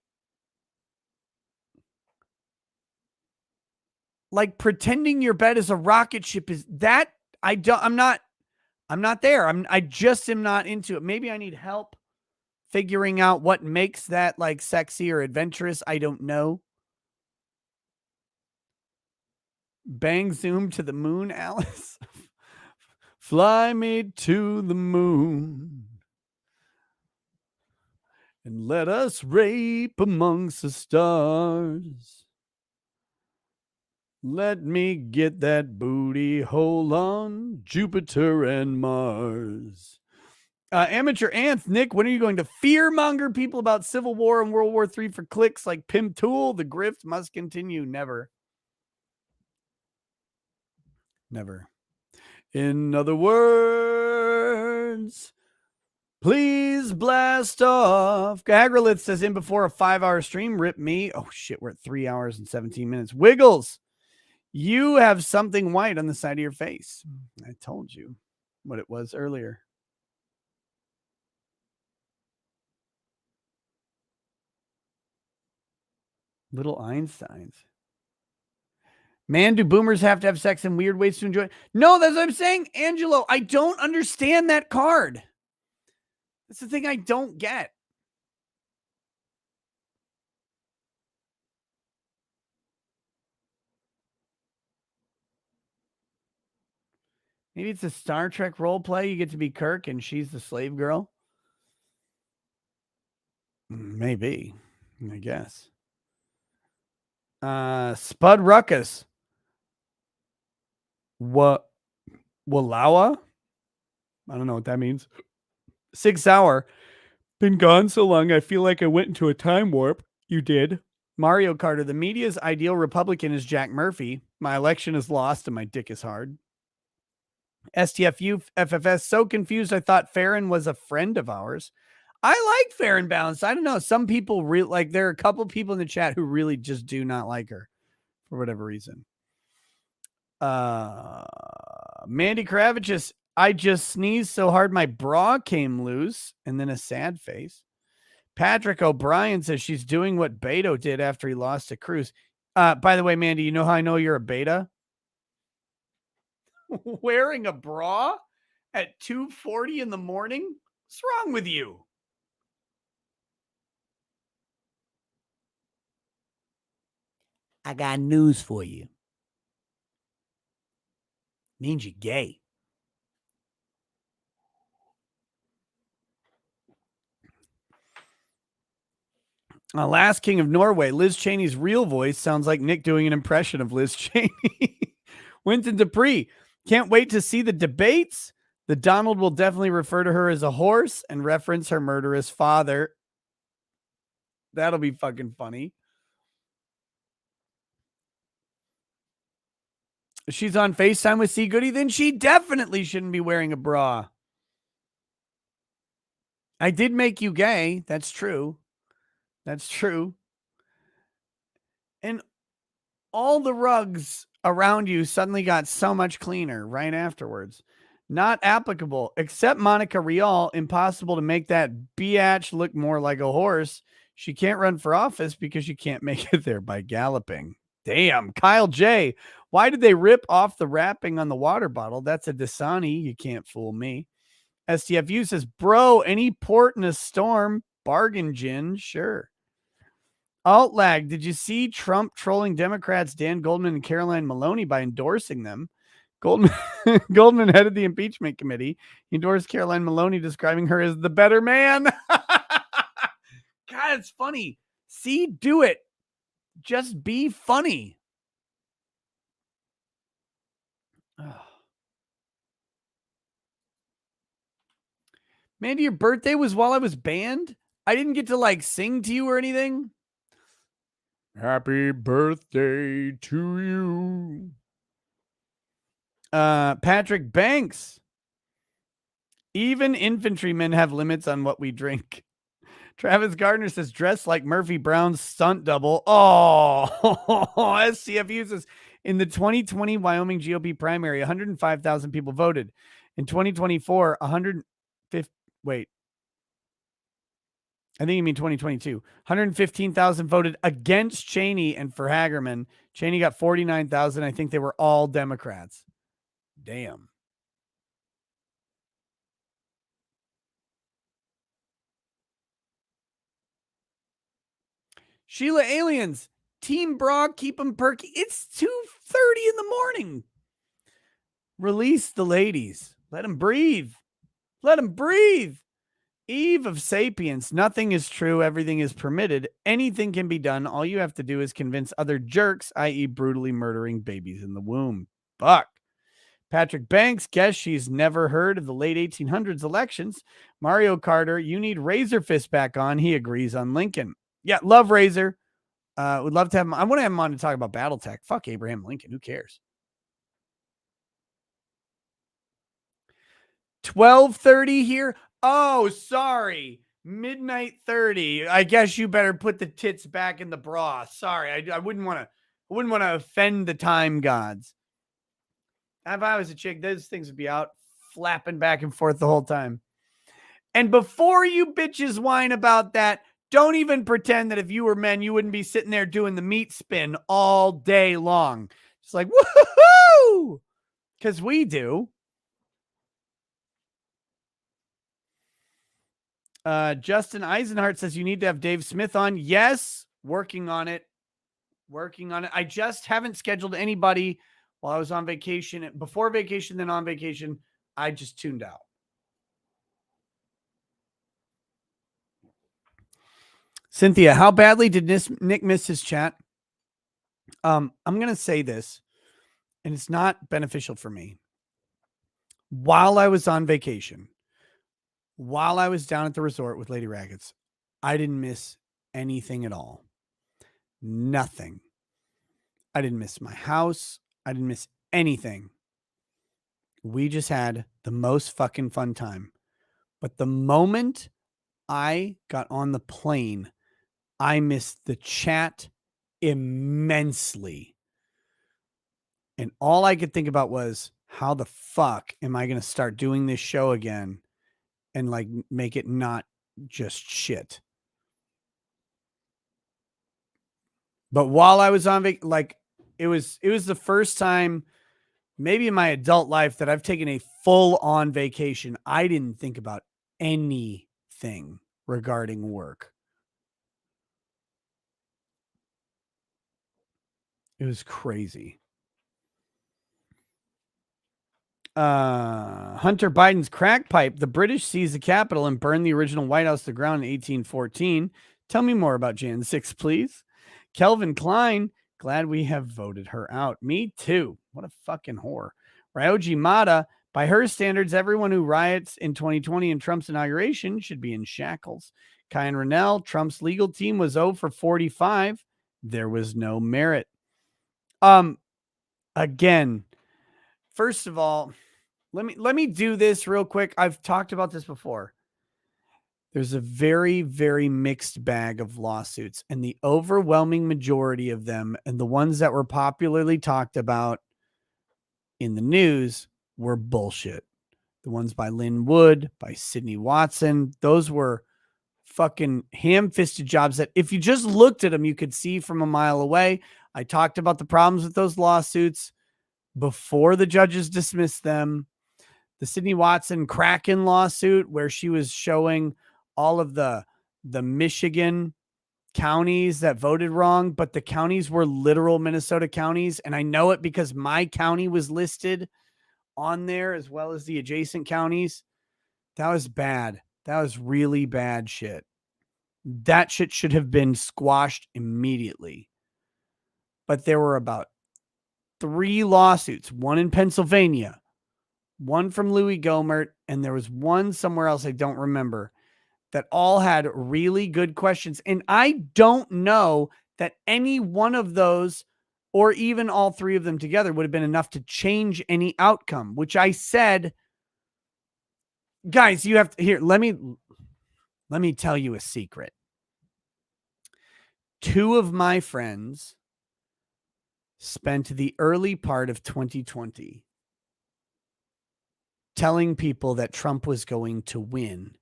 pretending your bed is a rocket ship is that I'm not there. I just am not into it. Maybe I need help figuring out what makes that like sexy or adventurous. I don't know. Bang zoom to the moon, Alice. Fly me to the moon and let us rape amongst the stars. Let me get that booty hole on Jupiter and Mars. Amateur Anth, Nick, when are you going to fearmonger people about Civil War and World War III for clicks like Pimp Tool? The grift must continue. Never. Never. In other words, please blast off. Agrolith says in before a 5-hour stream. Rip me. Oh, shit. We're at 3 hours and 17 minutes. Wiggles, you have something white on the side of your face. I told you what it was earlier. Little Einsteins. Man, do boomers have to have sex in weird ways to enjoy it? No, that's what I'm saying, Angelo. I don't understand that card. That's the thing I don't get. Maybe it's a Star Trek role play. You get to be Kirk and she's the slave girl. Maybe, I guess. Spud Ruckus. What? Wallawa? I don't know what that means. 6 hour. Been gone so long, I feel like I went into a time warp. You did. Mario Carter. The media's ideal Republican is Jack Murphy. My election is lost and my dick is hard. STFU FFS. So confused. I thought Farron was a friend of ours. I like Fair and Balanced. I don't know. Some people really like, there are a couple people in the chat who really just do not like her for whatever reason. Mandy Kravitz, I just sneezed so hard my bra came loose, and then a sad face. Patrick O'Brien says she's doing what Beto did after he lost to Cruz. By the way, Mandy, you know how I know you're a beta? Wearing a bra at 2:40 in the morning? What's wrong with you? I got news for you. Means you're gay. Last King of Norway. Liz Chaney's real voice sounds like Nick doing an impression of Liz Chaney. Winton Dupree. Can't wait to see the debates. The Donald will definitely refer to her as a horse and reference her murderous father. That'll be fucking funny. If she's on FaceTime with C. Goody, then she definitely shouldn't be wearing a bra. I did make you gay. That's true. That's true. And all the rugs around you suddenly got so much cleaner right afterwards. Not applicable, except Monica Rial. Impossible to make that biatch look more like a horse. She can't run for office because she can't make it there by galloping. Damn, Kyle J. Why did they rip off the wrapping on the water bottle? That's a Dasani. You can't fool me. STFU says, bro, any port in a storm, bargain gin, sure. Alt lag, did you see Trump trolling Democrats Dan Goldman and Caroline Maloney by endorsing them? Goldman Goldman headed the impeachment committee. He endorsed Caroline Maloney, describing her as the better man. God, it's funny. See, do it. Just be funny. Man, your birthday was while I was banned? I didn't get to like sing to you or anything. Happy birthday to you. Patrick Banks. Even infantrymen have limits on what we drink. Travis Gardner says, dress like Murphy Brown's stunt double. Oh, SCFU says, in the 2020 Wyoming GOP primary, 105,000 people voted. In 2024, 150, wait, I think you mean 2022. 115,000 voted against Chaney and for Hagerman. Chaney got 49,000. I think they were all Democrats. Damn. Sheila Aliens, Team Brock, keep them perky. It's 2:30 in the morning. Release the ladies. Let them breathe. Let them breathe. Eve of Sapiens, nothing is true. Everything is permitted. Anything can be done. All you have to do is convince other jerks, i.e. brutally murdering babies in the womb. Fuck. Patrick Banks, guess she's never heard of the late 1800s elections. Mario Carter, you need Razor Fist back on. He agrees on Lincoln. Yeah, love Razor. Would love to have him. I want to have him on to talk about Battletech. Fuck Abraham Lincoln. Who cares? 12:30 here. Oh, sorry. Midnight 30. I guess you better put the tits back in the bra. Sorry. I wouldn't want to offend the time gods. If I was a chick, those things would be out flapping back and forth the whole time. And before you bitches whine about that, don't even pretend that if you were men, you wouldn't be sitting there doing the meat spin all day long. It's like, woohoo! Because we do. Justin Eisenhart says you need to have Dave Smith on. Yes, working on it. Working on it. I just haven't scheduled anybody while I was on vacation. Before vacation, then on vacation, I just tuned out. Cynthia, how badly did Nick miss his chat? I'm going to say this, and it's not beneficial for me. While I was on vacation, while I was down at the resort with Lady Raggets, I didn't miss anything at all. Nothing. I didn't miss my house. I didn't miss anything. We just had the most fucking fun time. But the moment I got on the plane, I missed the chat immensely. And all I could think about was, how the fuck am I going to start doing this show again and like make it not just shit? But while I was on like it was the first time maybe in my adult life that I've taken a full on vacation. I didn't think about anything regarding work. It was crazy. Hunter Biden's crack pipe. The British seized the Capitol and burned the original White House to the ground in 1814. Tell me more about Jan 6, please. Kelvin Klein, glad we have voted her out. Me too. What a fucking whore. Ryoji Mata, by her standards, everyone who riots in 2020 and Trump's inauguration should be in shackles. Kyan Rennell, Trump's legal team was 0 for 45. There was no merit. Again, first of all, let me do this real quick. I've talked about this before. there's a very, very mixed bag of lawsuits, and the overwhelming majority of them, and the ones that were popularly talked about in the news, were bullshit. The ones by Lynn Wood, by Sidney Watson, those were fucking ham-fisted jobs that if you just looked at them, you could see from a mile away. I talked about the problems with those lawsuits before the judges dismissed them. The Sidney Watson Kraken lawsuit, where she was showing all of the Michigan counties that voted wrong, but the counties were literal Minnesota counties. And I know it because my county was listed on there as well as the adjacent counties. That was bad. That was really bad shit. That shit should have been squashed immediately. But there were about 3 lawsuits, one in Pennsylvania, one from Louis Gohmert, and there was one somewhere else I don't remember, that all had really good questions. And I don't know that any one of those, or even all 3 of them together, would have been enough to change any outcome, which I said, guys, you have to here. Let me tell you a secret. 2 of my friends spent the early part of 2020 telling people that Trump was going to win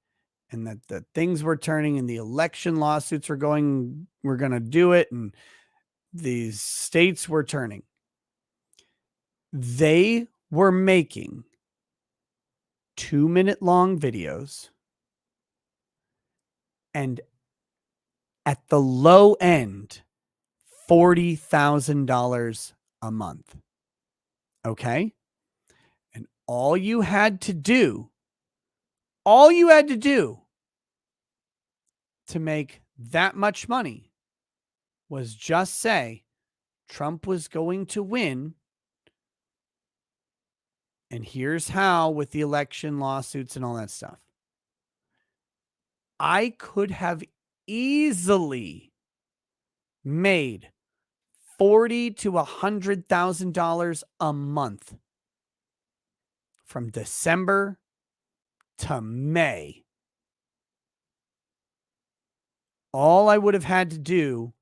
and that the things were turning and the election lawsuits we're going to do it and these states were turning. They were making 2-minute long videos, and at the low end, $40,000 a month. Okay? And all you had to do to make that much money was just say Trump was going to win. And here's how, with the election lawsuits and all that stuff. I could have easily made $40,000 to $100,000 a month from December to May. All I would have had to do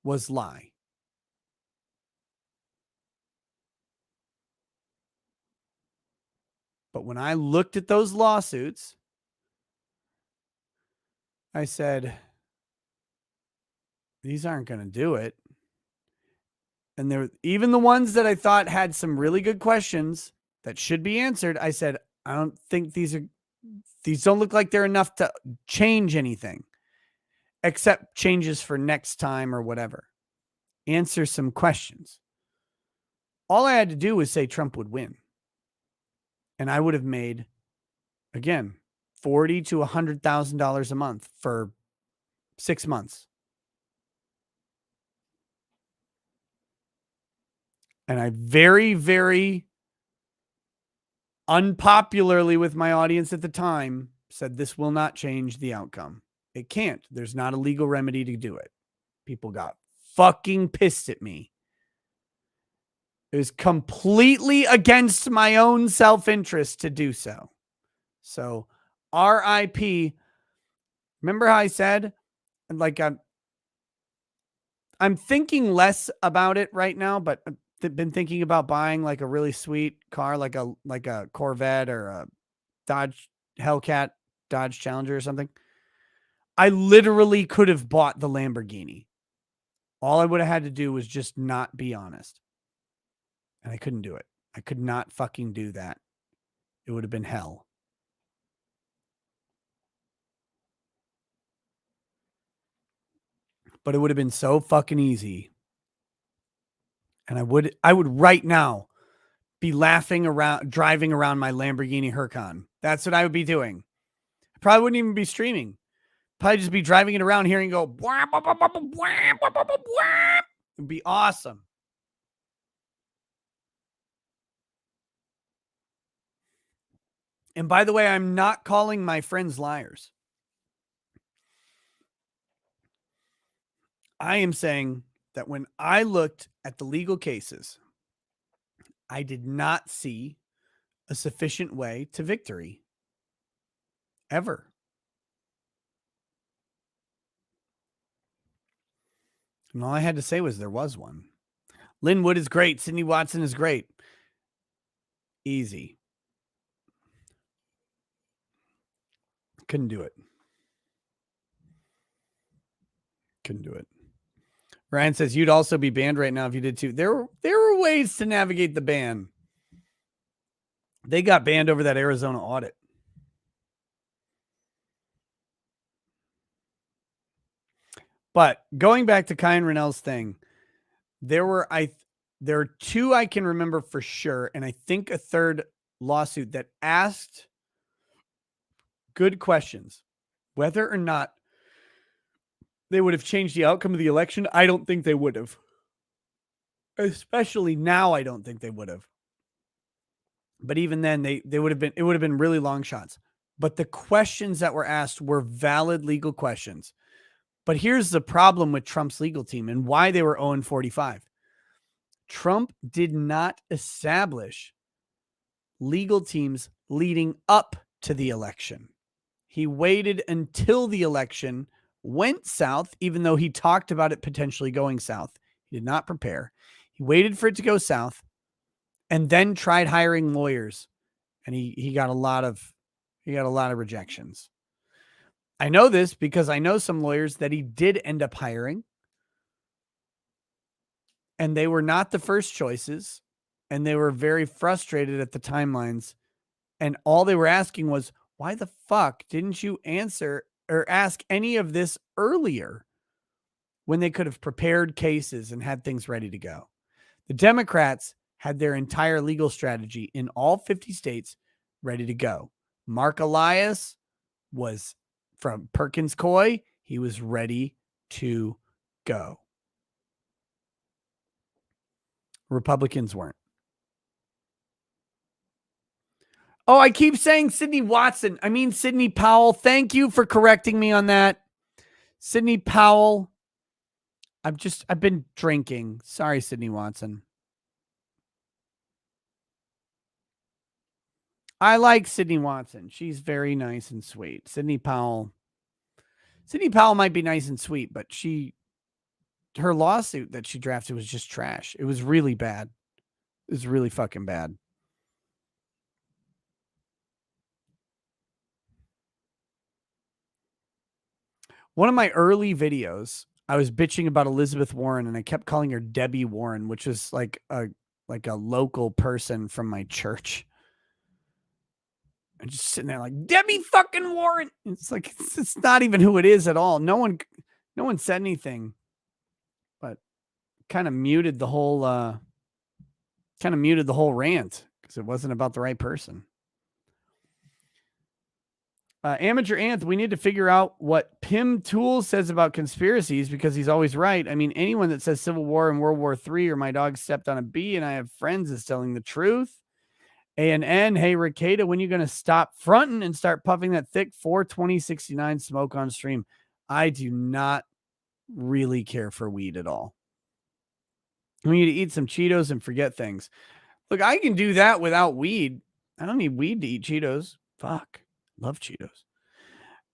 was lie. But when I looked at those lawsuits, I said, these aren't going to do it. And there, even the ones that I thought had some really good questions that should be answered, I said, I don't think these don't look like they're enough to change anything, except changes for next time or whatever. Answer some questions. All I had to do was say Trump would win. And I would have made, again, $40,000 to $100,000 a month for 6 months. And I very, very unpopularly with my audience at the time said this will not change the outcome. It can't. There's not a legal remedy to do it. People got fucking pissed at me. It was completely against my own self-interest to do so. So, RIP. Remember how I said, like, I'm thinking less about it right now, but I've been thinking about buying like a really sweet car, like a Corvette or a Dodge Hellcat, Dodge Challenger or something. I literally could have bought the Lamborghini. All I would have had to do was just not be honest. And I couldn't do it. I could not fucking do that. It would have been hell. But it would have been so fucking easy. And I would right now be laughing around, driving around my Lamborghini Huracan. That's what I would be doing. I probably wouldn't even be streaming. Probably just be driving it around, hearing it go. It'd be awesome. And by the way, I'm not calling my friends liars. I am saying that when I looked at the legal cases, I did not see a sufficient way to victory. Ever. And all I had to say was there was one. Lynn Wood is great. Sydney Watson is great. Easy. Couldn't do it. Couldn't do it. Ryan says you'd also be banned right now if you did too. There were ways to navigate the ban. They got banned over that Arizona audit. But going back to Kyan Rennell's thing, there are two I can remember for sure, and I think a third lawsuit that asked good questions. Whether or not they would have changed the outcome of the election, I don't think they would have. Especially now, I don't think they would have. But even then, it would have been really long shots. But the questions that were asked were valid legal questions. But here's the problem with Trump's legal team and why they were 0-45. Trump did not establish legal teams leading up to the election. He waited until the election went south, even though he talked about it potentially going south. He did not prepare. He waited for it to go south and then tried hiring lawyers. And he got a lot of rejections. I know this because I know some lawyers that he did end up hiring. And they were not the first choices. And they were very frustrated at the timelines. And all they were asking was, why the fuck didn't you answer or ask any of this earlier when they could have prepared cases and had things ready to go? The Democrats had their entire legal strategy in all 50 states ready to go. Mark Elias was from Perkins Coie. He was ready to go. Republicans weren't. Oh, I keep saying Sydney Watson. I mean Sidney Powell. Thank you for correcting me on that. Sidney Powell. I've been drinking. Sorry, Sydney Watson. I like Sydney Watson. She's very nice and sweet. Sidney Powell might be nice and sweet, but her lawsuit that she drafted was just trash. It was really bad. It was really fucking bad. One of my early videos, I was bitching about Elizabeth Warren and I kept calling her Debbie Warren, which is like a local person from my church. I'm just sitting there like, Debbie fucking Warren. It's like, it's not even who it is at all. No one said anything, but kind of muted the whole rant because it wasn't about the right person. Amateur Anth, we need to figure out what Pim Tool says about conspiracies because he's always right. I mean, anyone that says Civil War and World War III or my dog stepped on a bee and I have friends is telling the truth. A&N, hey, Ricada, when are you going to stop fronting and start puffing that thick 42069 smoke on stream? I do not really care for weed at all. I need to eat some Cheetos and forget things. Look, I can do that without weed. I don't need weed to eat Cheetos. Fuck. Love Cheetos.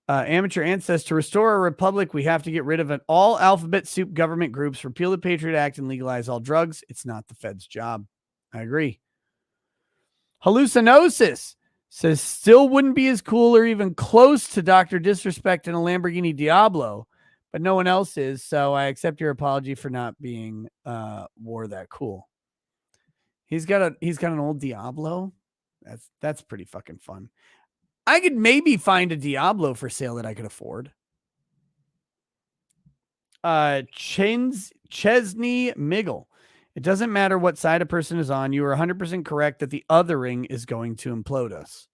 Amateur Ant says, to restore a republic, we have to get rid of all alphabet soup government groups, repeal the Patriot Act, and legalize all drugs. It's not the Fed's job. I agree. Hallucinosis says, still wouldn't be as cool or even close to Dr. Disrespect in a Lamborghini Diablo, but no one else is, so I accept your apology for not being war that cool. He's got an old Diablo. That's pretty fucking fun. I could maybe find a Diablo for sale that I could afford. Chesney Miggle. It doesn't matter what side a person is on. You are 100% correct that the othering is going to implode us.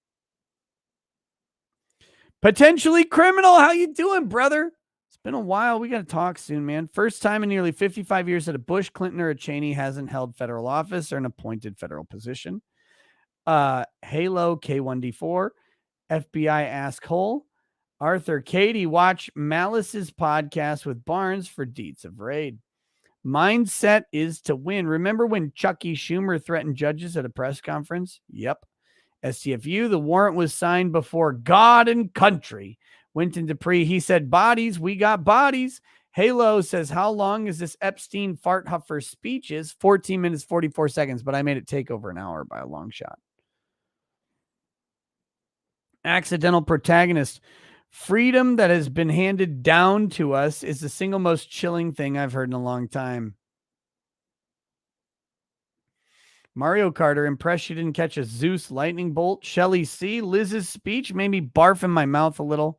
Potentially criminal. How you doing, brother? It's been a while. We got to talk soon, man. First time in nearly 55 years that a Bush, Clinton, or a Cheney hasn't held federal office or an appointed federal position. Halo K1D4. FBI Asshole. Arthur Katie, watch Malice's podcast with Barnes for deets of raid. Mindset is to win. Remember when Chucky Schumer threatened judges at a press conference? Yep. STFU, the warrant was signed before God and country went into pre. He said, bodies, we got bodies. Halo says, how long is this Epstein fart huffer speeches? 14 minutes, 44 seconds, but I made it take over an hour by a long shot. Accidental protagonist. Freedom that has been handed down to us is the single most chilling thing I've heard in a long time. Mario Carter, impressed you didn't catch a Zeus lightning bolt. Shelly C. Liz's speech made me barf in my mouth a little.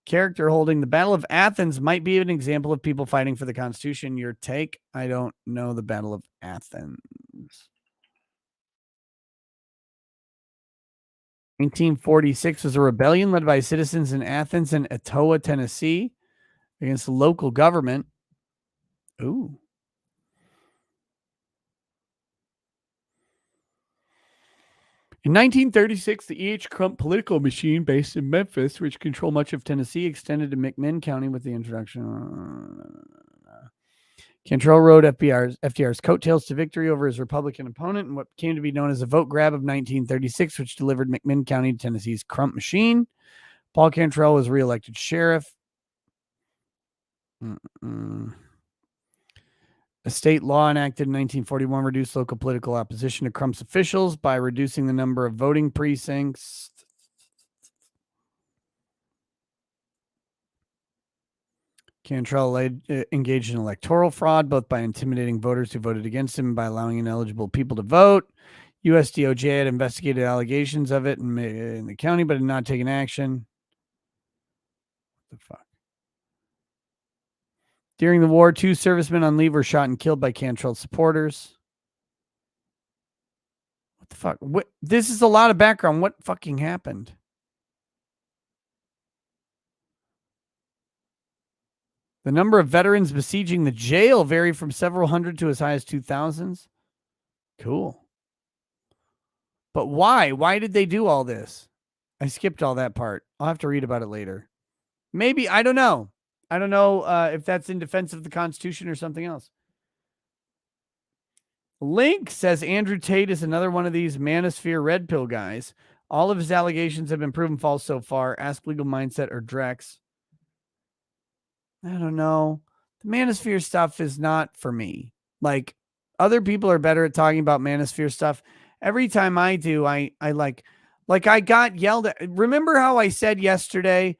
Character holding the Battle of Athens might be an example of people fighting for the Constitution. Your take? I don't know the Battle of Athens. 1946 was a rebellion led by citizens in Athens and Etowah, Tennessee, against the local government. Ooh. In 1936, the E.H. Crump political machine based in Memphis, which controlled much of Tennessee, extended to McMinn County with the introduction. Cantrell rode FDR's coattails to victory over his Republican opponent in what came to be known as a vote grab of 1936, which delivered McMinn County to Tennessee's Crump machine. Paul Cantrell was reelected sheriff. A state law enacted in 1941 reduced local political opposition to Crump's officials by reducing the number of voting precincts. Cantrell engaged in electoral fraud, both by intimidating voters who voted against him and by allowing ineligible people to vote. U.S. DOJ had investigated allegations of it in the county, but had not taken action. What the fuck? During the war, 2 servicemen on leave were shot and killed by Cantrell's supporters. What the fuck? This is a lot of background. What fucking happened? The number of veterans besieging the jail vary from several hundred to as high as 2,000s. Cool. But why? Why did they do all this? I skipped all that part. I'll have to read about it later. Maybe. I don't know. I don't know if that's in defense of the Constitution or something else. Link says Andrew Tate is another one of these manosphere red pill guys. All of his allegations have been proven false so far. Ask Legal Mindset or Drex. I don't know. The manosphere stuff is not for me. Like, other people are better at talking about manosphere stuff. Every time I do, I like I got yelled at. Remember how I said yesterday?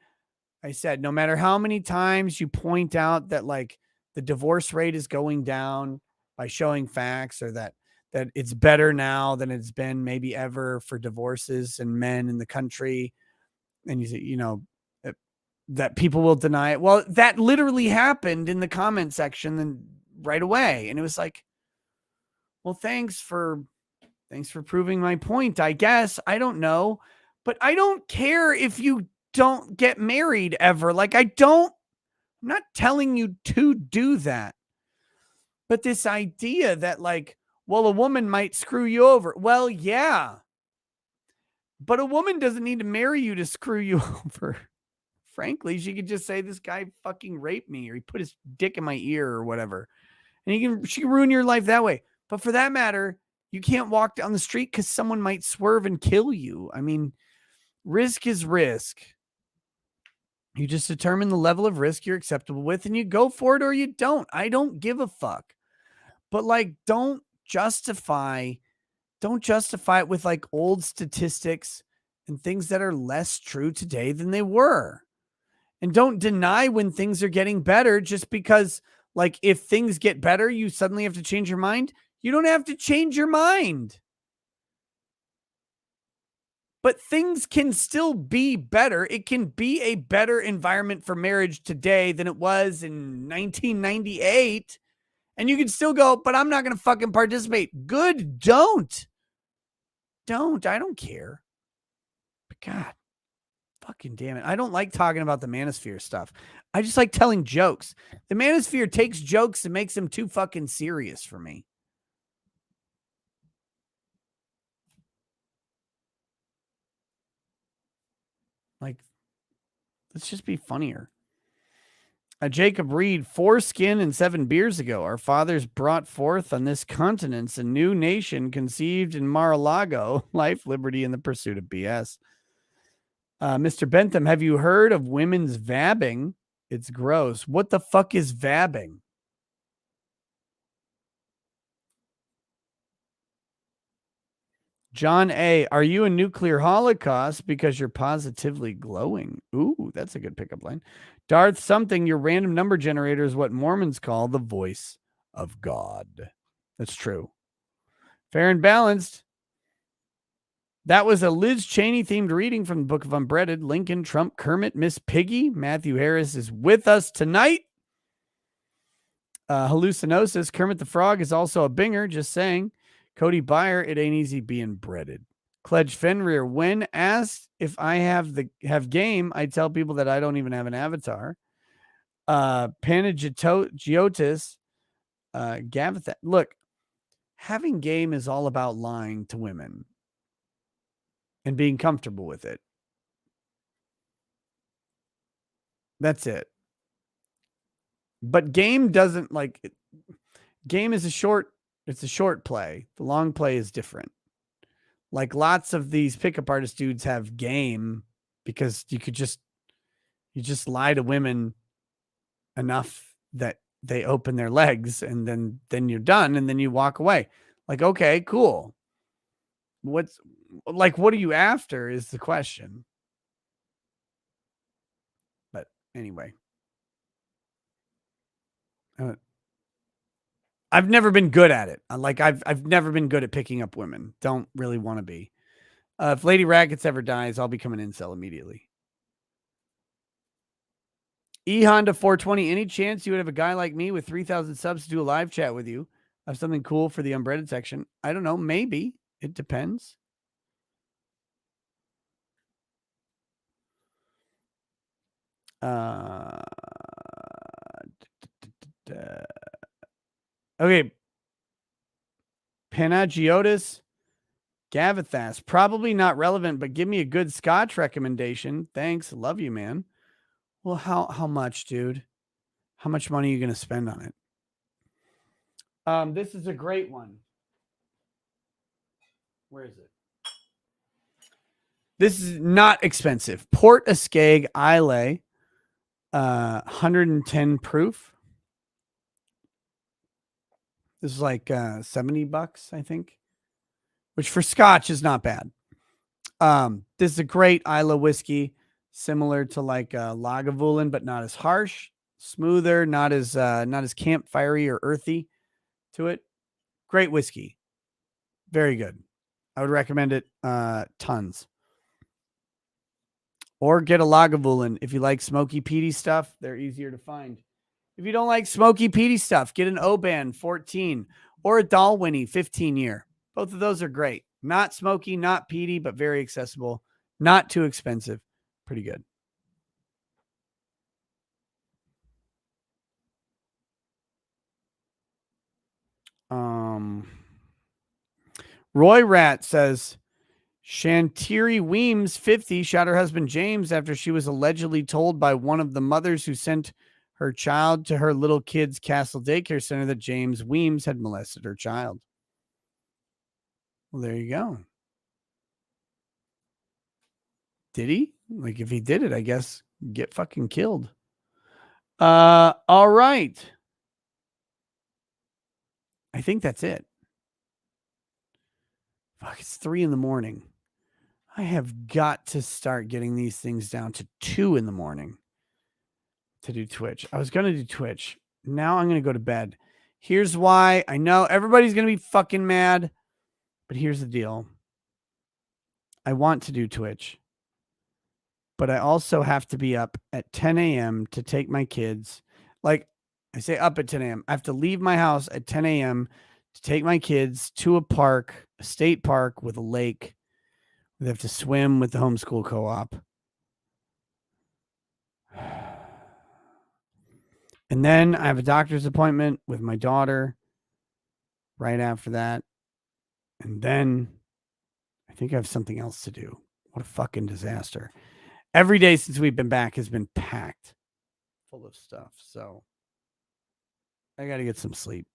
I said, no matter how many times you point out that like the divorce rate is going down by showing facts, or that it's better now than it's been maybe ever for divorces and men in the country. And you say, you know, that people will deny it. Well, that literally happened in the comment section then right away. And it was like, well, thanks for proving my point, I guess. I don't know, but I don't care if you don't get married ever. Like, I'm not telling you to do that. But this idea that like, well, a woman might screw you over. Well, yeah. But a woman doesn't need to marry you to screw you over. Frankly, she could just say this guy fucking raped me, or he put his dick in my ear or whatever. And she can ruin your life that way. But for that matter, you can't walk down the street because someone might swerve and kill you. I mean, risk is risk. You just determine the level of risk you're acceptable with, and you go for it or you don't. I don't give a fuck. But like, don't justify it with like old statistics and things that are less true today than they were. And don't deny when things are getting better just because, like, if things get better, you suddenly have to change your mind. You don't have to change your mind. But things can still be better. It can be a better environment for marriage today than it was in 1998. And you can still go, but I'm not going to fucking participate. Good. Don't. I don't care. But God. Fucking damn it. I don't like talking about the manosphere stuff. I just like telling jokes. The manosphere takes jokes and makes them too fucking serious for me. Like, let's just be funnier. Jacob Reed, 4 skin and 7 beers ago, our fathers brought forth on this continent a new nation conceived in Mar-a-Lago, life, liberty, and the pursuit of BS. Mr. Bentham, have you heard of women's vabbing? It's gross. What the fuck is vabbing? John A., are you a nuclear holocaust because you're positively glowing? Ooh, that's a good pickup line. Darth something, your random number generator is what Mormons call the voice of God. That's true. Fair and balanced. That was a Liz Chaney themed reading from the Book of Unbreaded. Lincoln, Trump, Kermit, Miss Piggy. Matthew Harris is with us tonight. Hallucinosis. Kermit the Frog is also a binger, just saying. Cody Byer, it ain't easy being breaded. Cledge Fenrir, when asked if I have game, I tell people that I don't even have an avatar. Panagiotis, Gavatha. Look, having game is all about lying to women and being comfortable with it. That's it. But game doesn't game is it's a short play. The long play is different. Like lots of these pickup artist dudes have game because you just lie to women enough that they open their legs and then you're done and then you walk away. Like, okay, cool. What are you after is the question. But anyway. I've never been good at it. I've never been good at picking up women. Don't really want to be. If Lady Rackets ever dies, I'll become an incel immediately. E Honda 420. Any chance you would have a guy like me with 3,000 subs to do a live chat with you? I have something cool for the unbreaded section. I don't know. Maybe. It depends. Okay. Panagiotis Gavathas. Probably not relevant, but give me a good Scotch recommendation. Thanks. Love you, man. Well, how much, dude? How much money are you going to spend on it? This is a great one. Where is it? This is not expensive. Port Ascaig Islay, 110 proof. This is like $70, I think, which for Scotch is not bad. This is a great Islay whiskey, similar to like Lagavulin, but not as harsh, smoother, not as campfirey or earthy to it. Great whiskey, very good. I would recommend it tons. Or get a Lagavulin if you like smoky peaty stuff. They're easier to find. If you don't like smoky peaty stuff, get an Oban 14 or a Dalwhinnie 15 year. Both of those are great. Not smoky, not peaty, but very accessible. Not too expensive. Pretty good. Roy Rat says, Shantiri Weems, 50, shot her husband James after she was allegedly told by one of the mothers who sent her child to her little kid's castle daycare center that James Weems had molested her child. Well, there you go. Did he? Like, if he did it, I guess get fucking killed. All right. I think that's it. Fuck, it's 3 a.m. I have got to start getting these things down to 2 a.m. to do Twitch. I was going to do Twitch. Now I'm going to go to bed. Here's why. I know everybody's going to be fucking mad, but here's the deal. I want to do Twitch, but I also have to be up at 10 a.m. to take my kids. Like, I say up at 10 a.m. I have to leave my house at 10 a.m. to take my kids to a park, a state park with a lake. They have to swim with the homeschool co-op. And then I have a doctor's appointment with my daughter right after that. And then I think I have something else to do. What a fucking disaster. Every day since we've been back has been packed full of stuff. So I got to get some sleep.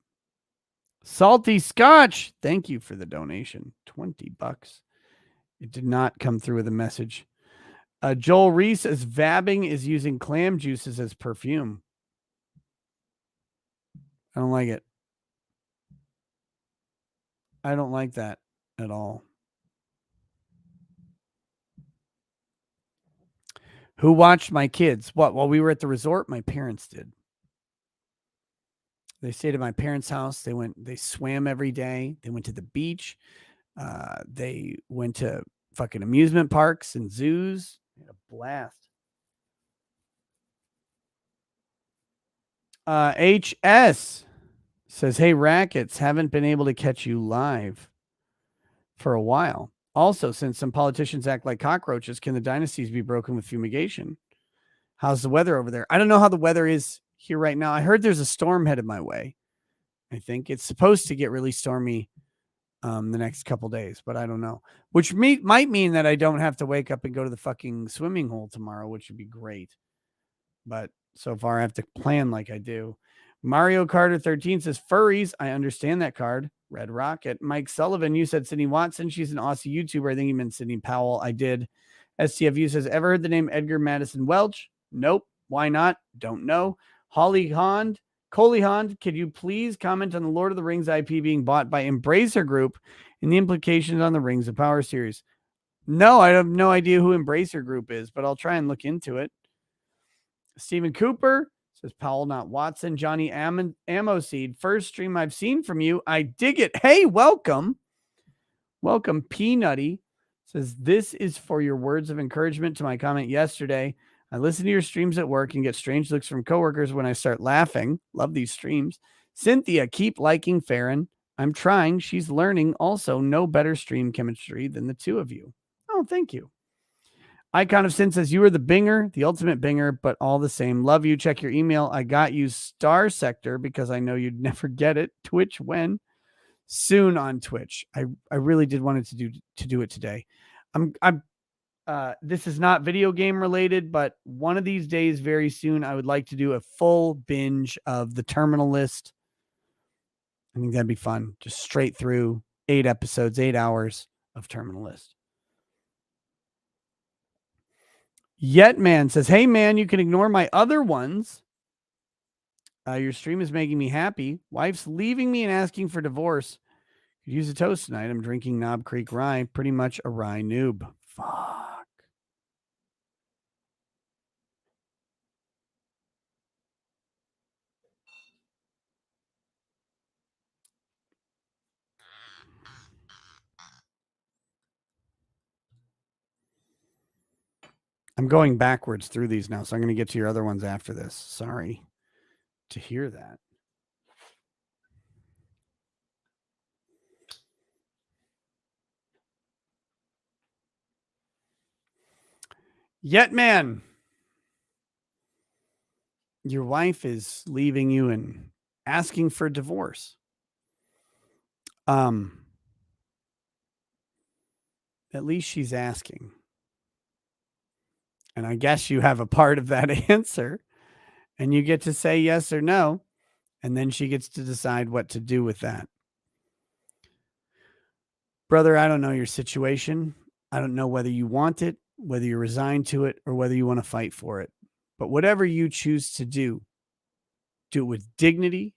Salty Scotch. Thank you for the donation. $20. It did not come through with a message. Joel Reese says vabbing is using clam juices as perfume. I don't like it. I don't like that at all. Who watched my kids? What? While we were at the resort, my parents did. They stayed at my parents' house. They swam every day. They went to the beach. They went to fucking amusement parks and zoos. They had a blast. HS says, hey, Rackets, haven't been able to catch you live for a while. Also, since some politicians act like cockroaches, can the dynasties be broken with fumigation? How's the weather over there? I don't know how the weather is here right now. I heard there's a storm headed my way. I think it's supposed to get really stormy the next couple days, but I don't know. Which might mean that I don't have to wake up and go to the fucking swimming hole tomorrow, which would be great. But so far, I have to plan like I do. Mario Carter 13 says, furries. I understand that card. Red Rocket. Mike Sullivan, you said Sydney Watson. She's an Aussie YouTuber. I think you meant Sydney Powell. I did. STFU says, ever heard the name Edgar Madison Welch? Nope. Why not? Don't know. Holly Hond. Coley Hond, could you please comment on the Lord of the Rings IP being bought by Embracer Group and the implications on the Rings of Power series? No, I have no idea who Embracer Group is, but I'll try and look into it. Stephen Cooper says, Powell, not Watson. Johnny Ammo Seed, first stream I've seen from you. I dig it. Hey, welcome. Welcome. Peanutty says, this is for your words of encouragement to my comment yesterday. I listen to your streams at work and get strange looks from coworkers when I start laughing. Love these streams. Cynthia, keep liking Farron. I'm trying. She's learning. Also, no better stream chemistry than the two of you. Oh, thank you. Icon of Sin says, you are the binger, the ultimate binger, but all the same. Love you. Check your email. I got you Star Sector because I know you'd never get it. Twitch when? Soon on Twitch. I really did want to do it today. This is not video game related, but one of these days, very soon, I would like to do a full binge of the Terminal List. I think that'd be fun. Just straight through 8 episodes, 8 hours of Terminal List. Yet Man says, hey man, you can ignore my other ones. Your stream is making me happy. Wife's leaving me and asking for divorce. Could use a toast tonight. I'm drinking Knob Creek Rye. Pretty much a rye noob. Fuck. I'm going backwards through these now, so I'm going to get to your other ones after this. Sorry to hear that. Yet, man, your wife is leaving you and asking for divorce. At least she's asking. And I guess you have a part of that answer, and you get to say yes or no, and then she gets to decide what to do with that. Brother, I don't know your situation. I don't know whether you want it, whether you're resigned to it, or whether you want to fight for it. But whatever you choose to do it with dignity,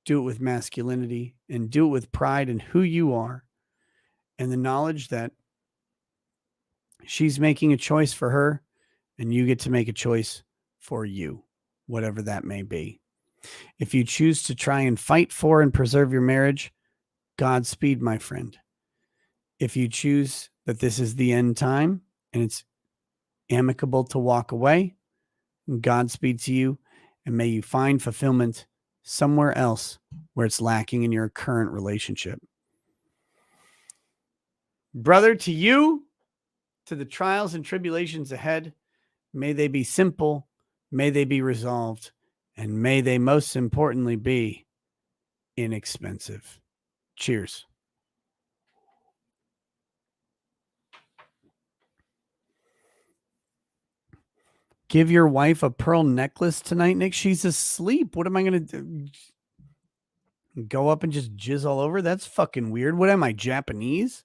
do it with masculinity, and do it with pride in who you are and the knowledge that she's making a choice for her and you get to make a choice for you, whatever that may be. If you choose to try and fight for and preserve your marriage, Godspeed, my friend. If you choose that this is the end time and it's amicable to walk away, Godspeed to you, and may you find fulfillment somewhere else where it's lacking in your current relationship. Brother, to you, to the trials and tribulations ahead, may they be simple, may they be resolved, and may they most importantly be inexpensive. Cheers. Give your wife a pearl necklace tonight, Nick. She's asleep. What am I going to do? Go up and just jizz all over? That's fucking weird. What am I, Japanese?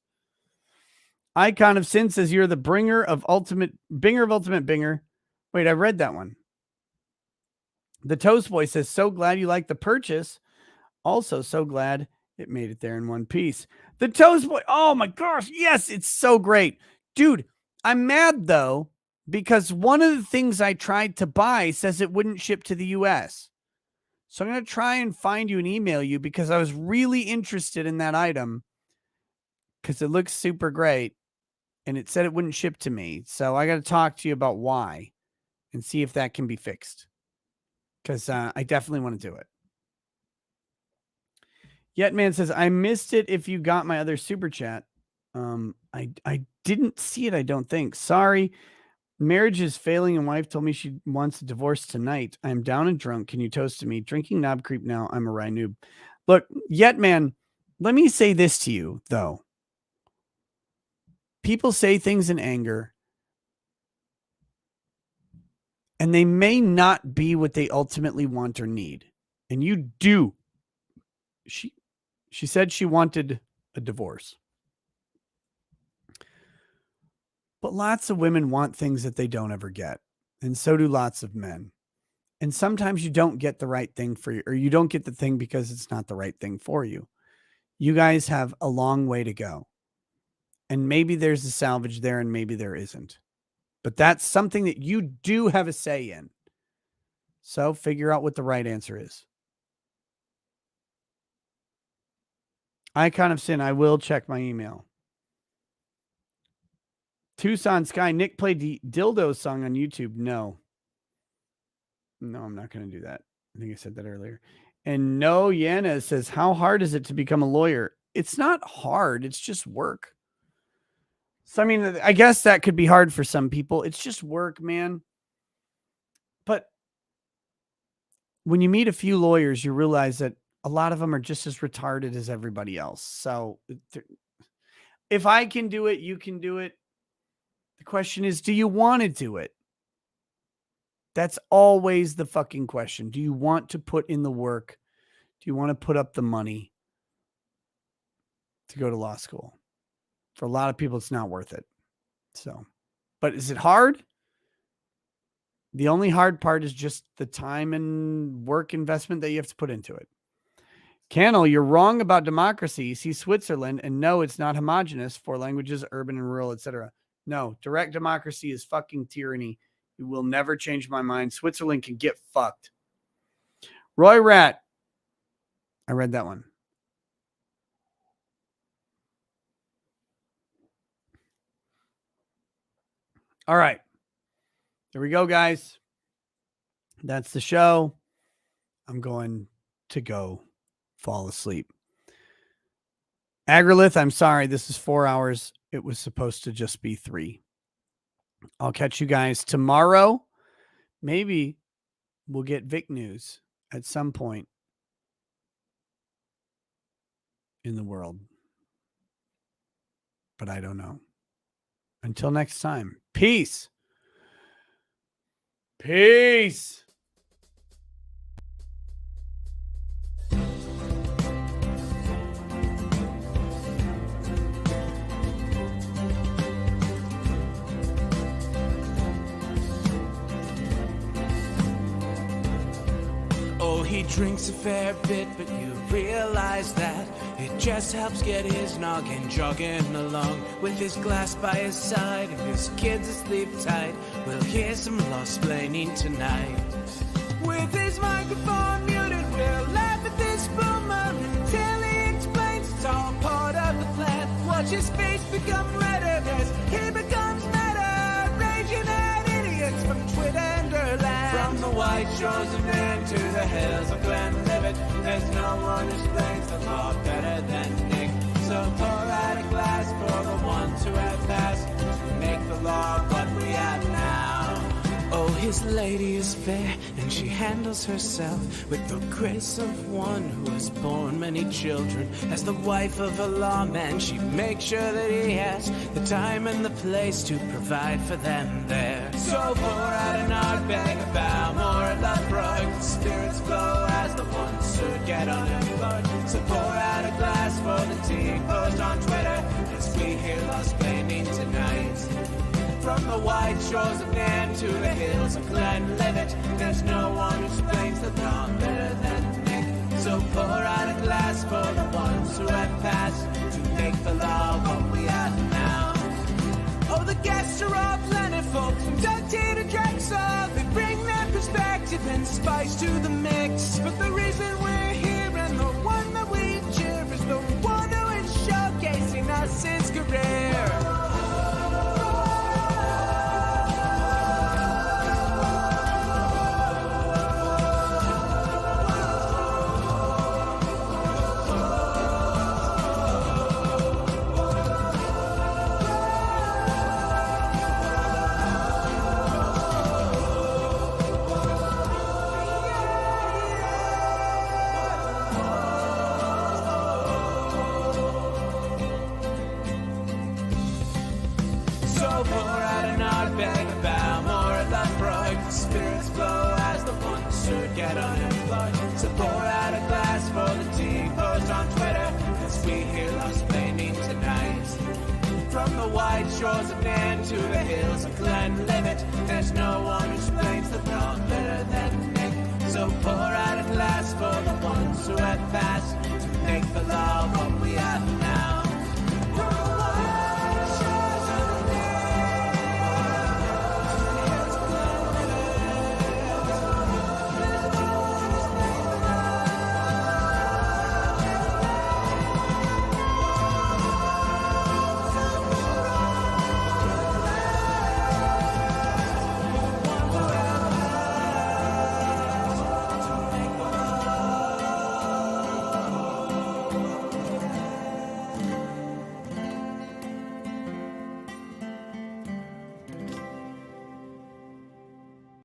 Icon of Sin says you're the bringer of ultimate binger. Wait, I read that one. The Toast Boy says, so glad you like the purchase. Also, so glad it made it there in one piece. The Toast Boy. Oh my gosh. Yes, it's so great. Dude, I'm mad though, because one of the things I tried to buy says it wouldn't ship to the US. So I'm going to try and find you and email you because I was really interested in that item because it looks super great and it said it wouldn't ship to me. So I got to talk to you about why and see if that can be fixed because I definitely want to do it. Yetman says, I missed it if you got my other super chat. I didn't see it, I don't think. Sorry. Marriage is failing and wife told me she wants a divorce tonight. I'm down and drunk. Can you toast to me? Drinking knob creep now. I'm a rye noob. Look, Yetman, let me say this to you, though. People say things in anger, and they may not be what they ultimately want or need. And you do. She said she wanted a divorce. But lots of women want things that they don't ever get. And so do lots of men. And sometimes you don't get the right thing for you, or you don't get the thing because it's not the right thing for you. You guys have a long way to go. And maybe there's a salvage there and maybe there isn't. But that's something that you do have a say in. So figure out what the right answer is. Icon of Sin, I will check my email. Tucson Sky, Nick played the dildo song on YouTube. No, I'm not going to do that. I think I said that earlier. And no, Yana says, how hard is it to become a lawyer? It's not hard. It's just work. So, I mean, I guess that could be hard for some people. It's just work, man. But when you meet a few lawyers, you realize that a lot of them are just as retarded as everybody else. So if I can do it, you can do it. The question is, do you want to do it? That's always the fucking question. Do you want to put in the work? Do you want to put up the money to go to law school? For a lot of people, it's not worth it. So, but is it hard? The only hard part is just the time and work investment that you have to put into it. Cannell, you're wrong about democracy. See Switzerland, and no, it's not homogenous. 4 languages, urban and rural, etc. No, direct democracy is fucking tyranny. You will never change my mind. Switzerland can get fucked. Roy Rat. I read that one. All right. There we go, guys. That's the show. I'm going to go fall asleep. Agrilith, I'm sorry. This is 4 hours. It was supposed to just be 3. I'll catch you guys tomorrow. Maybe we'll get Vic news at some point in the world. But I don't know. Until next time. Peace. Peace. Oh, he drinks a fair bit, but you realize that it just helps get his noggin jogging along. With his glass by his side and his kids asleep tight, we'll hear some law-splaining tonight. With his microphone muted, we'll laugh at this boomer until he explains it's all part of the plan. Watch his face become redder as he becomes meta, raging at idiots from Twitterland. From the white shores of Maine to the hills of Glenlivet, there's no one who explains the law better than Nick. So pour out a glass for the ones who have passed to make the law what we have now. Oh, his lady is fair, and she handles herself with the grace of one who has borne many children. As the wife of a lawman, she makes sure that he has the time and the place to provide for them there. So pour out an Ardbeg, a Balmore, a Lafroig, the spirits flow as the ones who get unemployed. So pour out a glass for the tea post on Twitter. we hear lost planning tonight. From the wide shores of Nam to the hills of Glenlivet, there's no one who explains the wrong better than Nick. So pour out a glass for the ones who have passed, to make the law what we are now. Oh, the guests are all plentiful, from Dundee to Drexel. They bring their perspective and spice to the mix. But the reason we're here and the one that we cheer is the one who is showcasing us his career. Spirits flow as the ones who get unemployed. So pour out a glass for the team post on Twitter, as we hear lost planning tonight. From the wide shores of Nan to the hills of Glenlivet,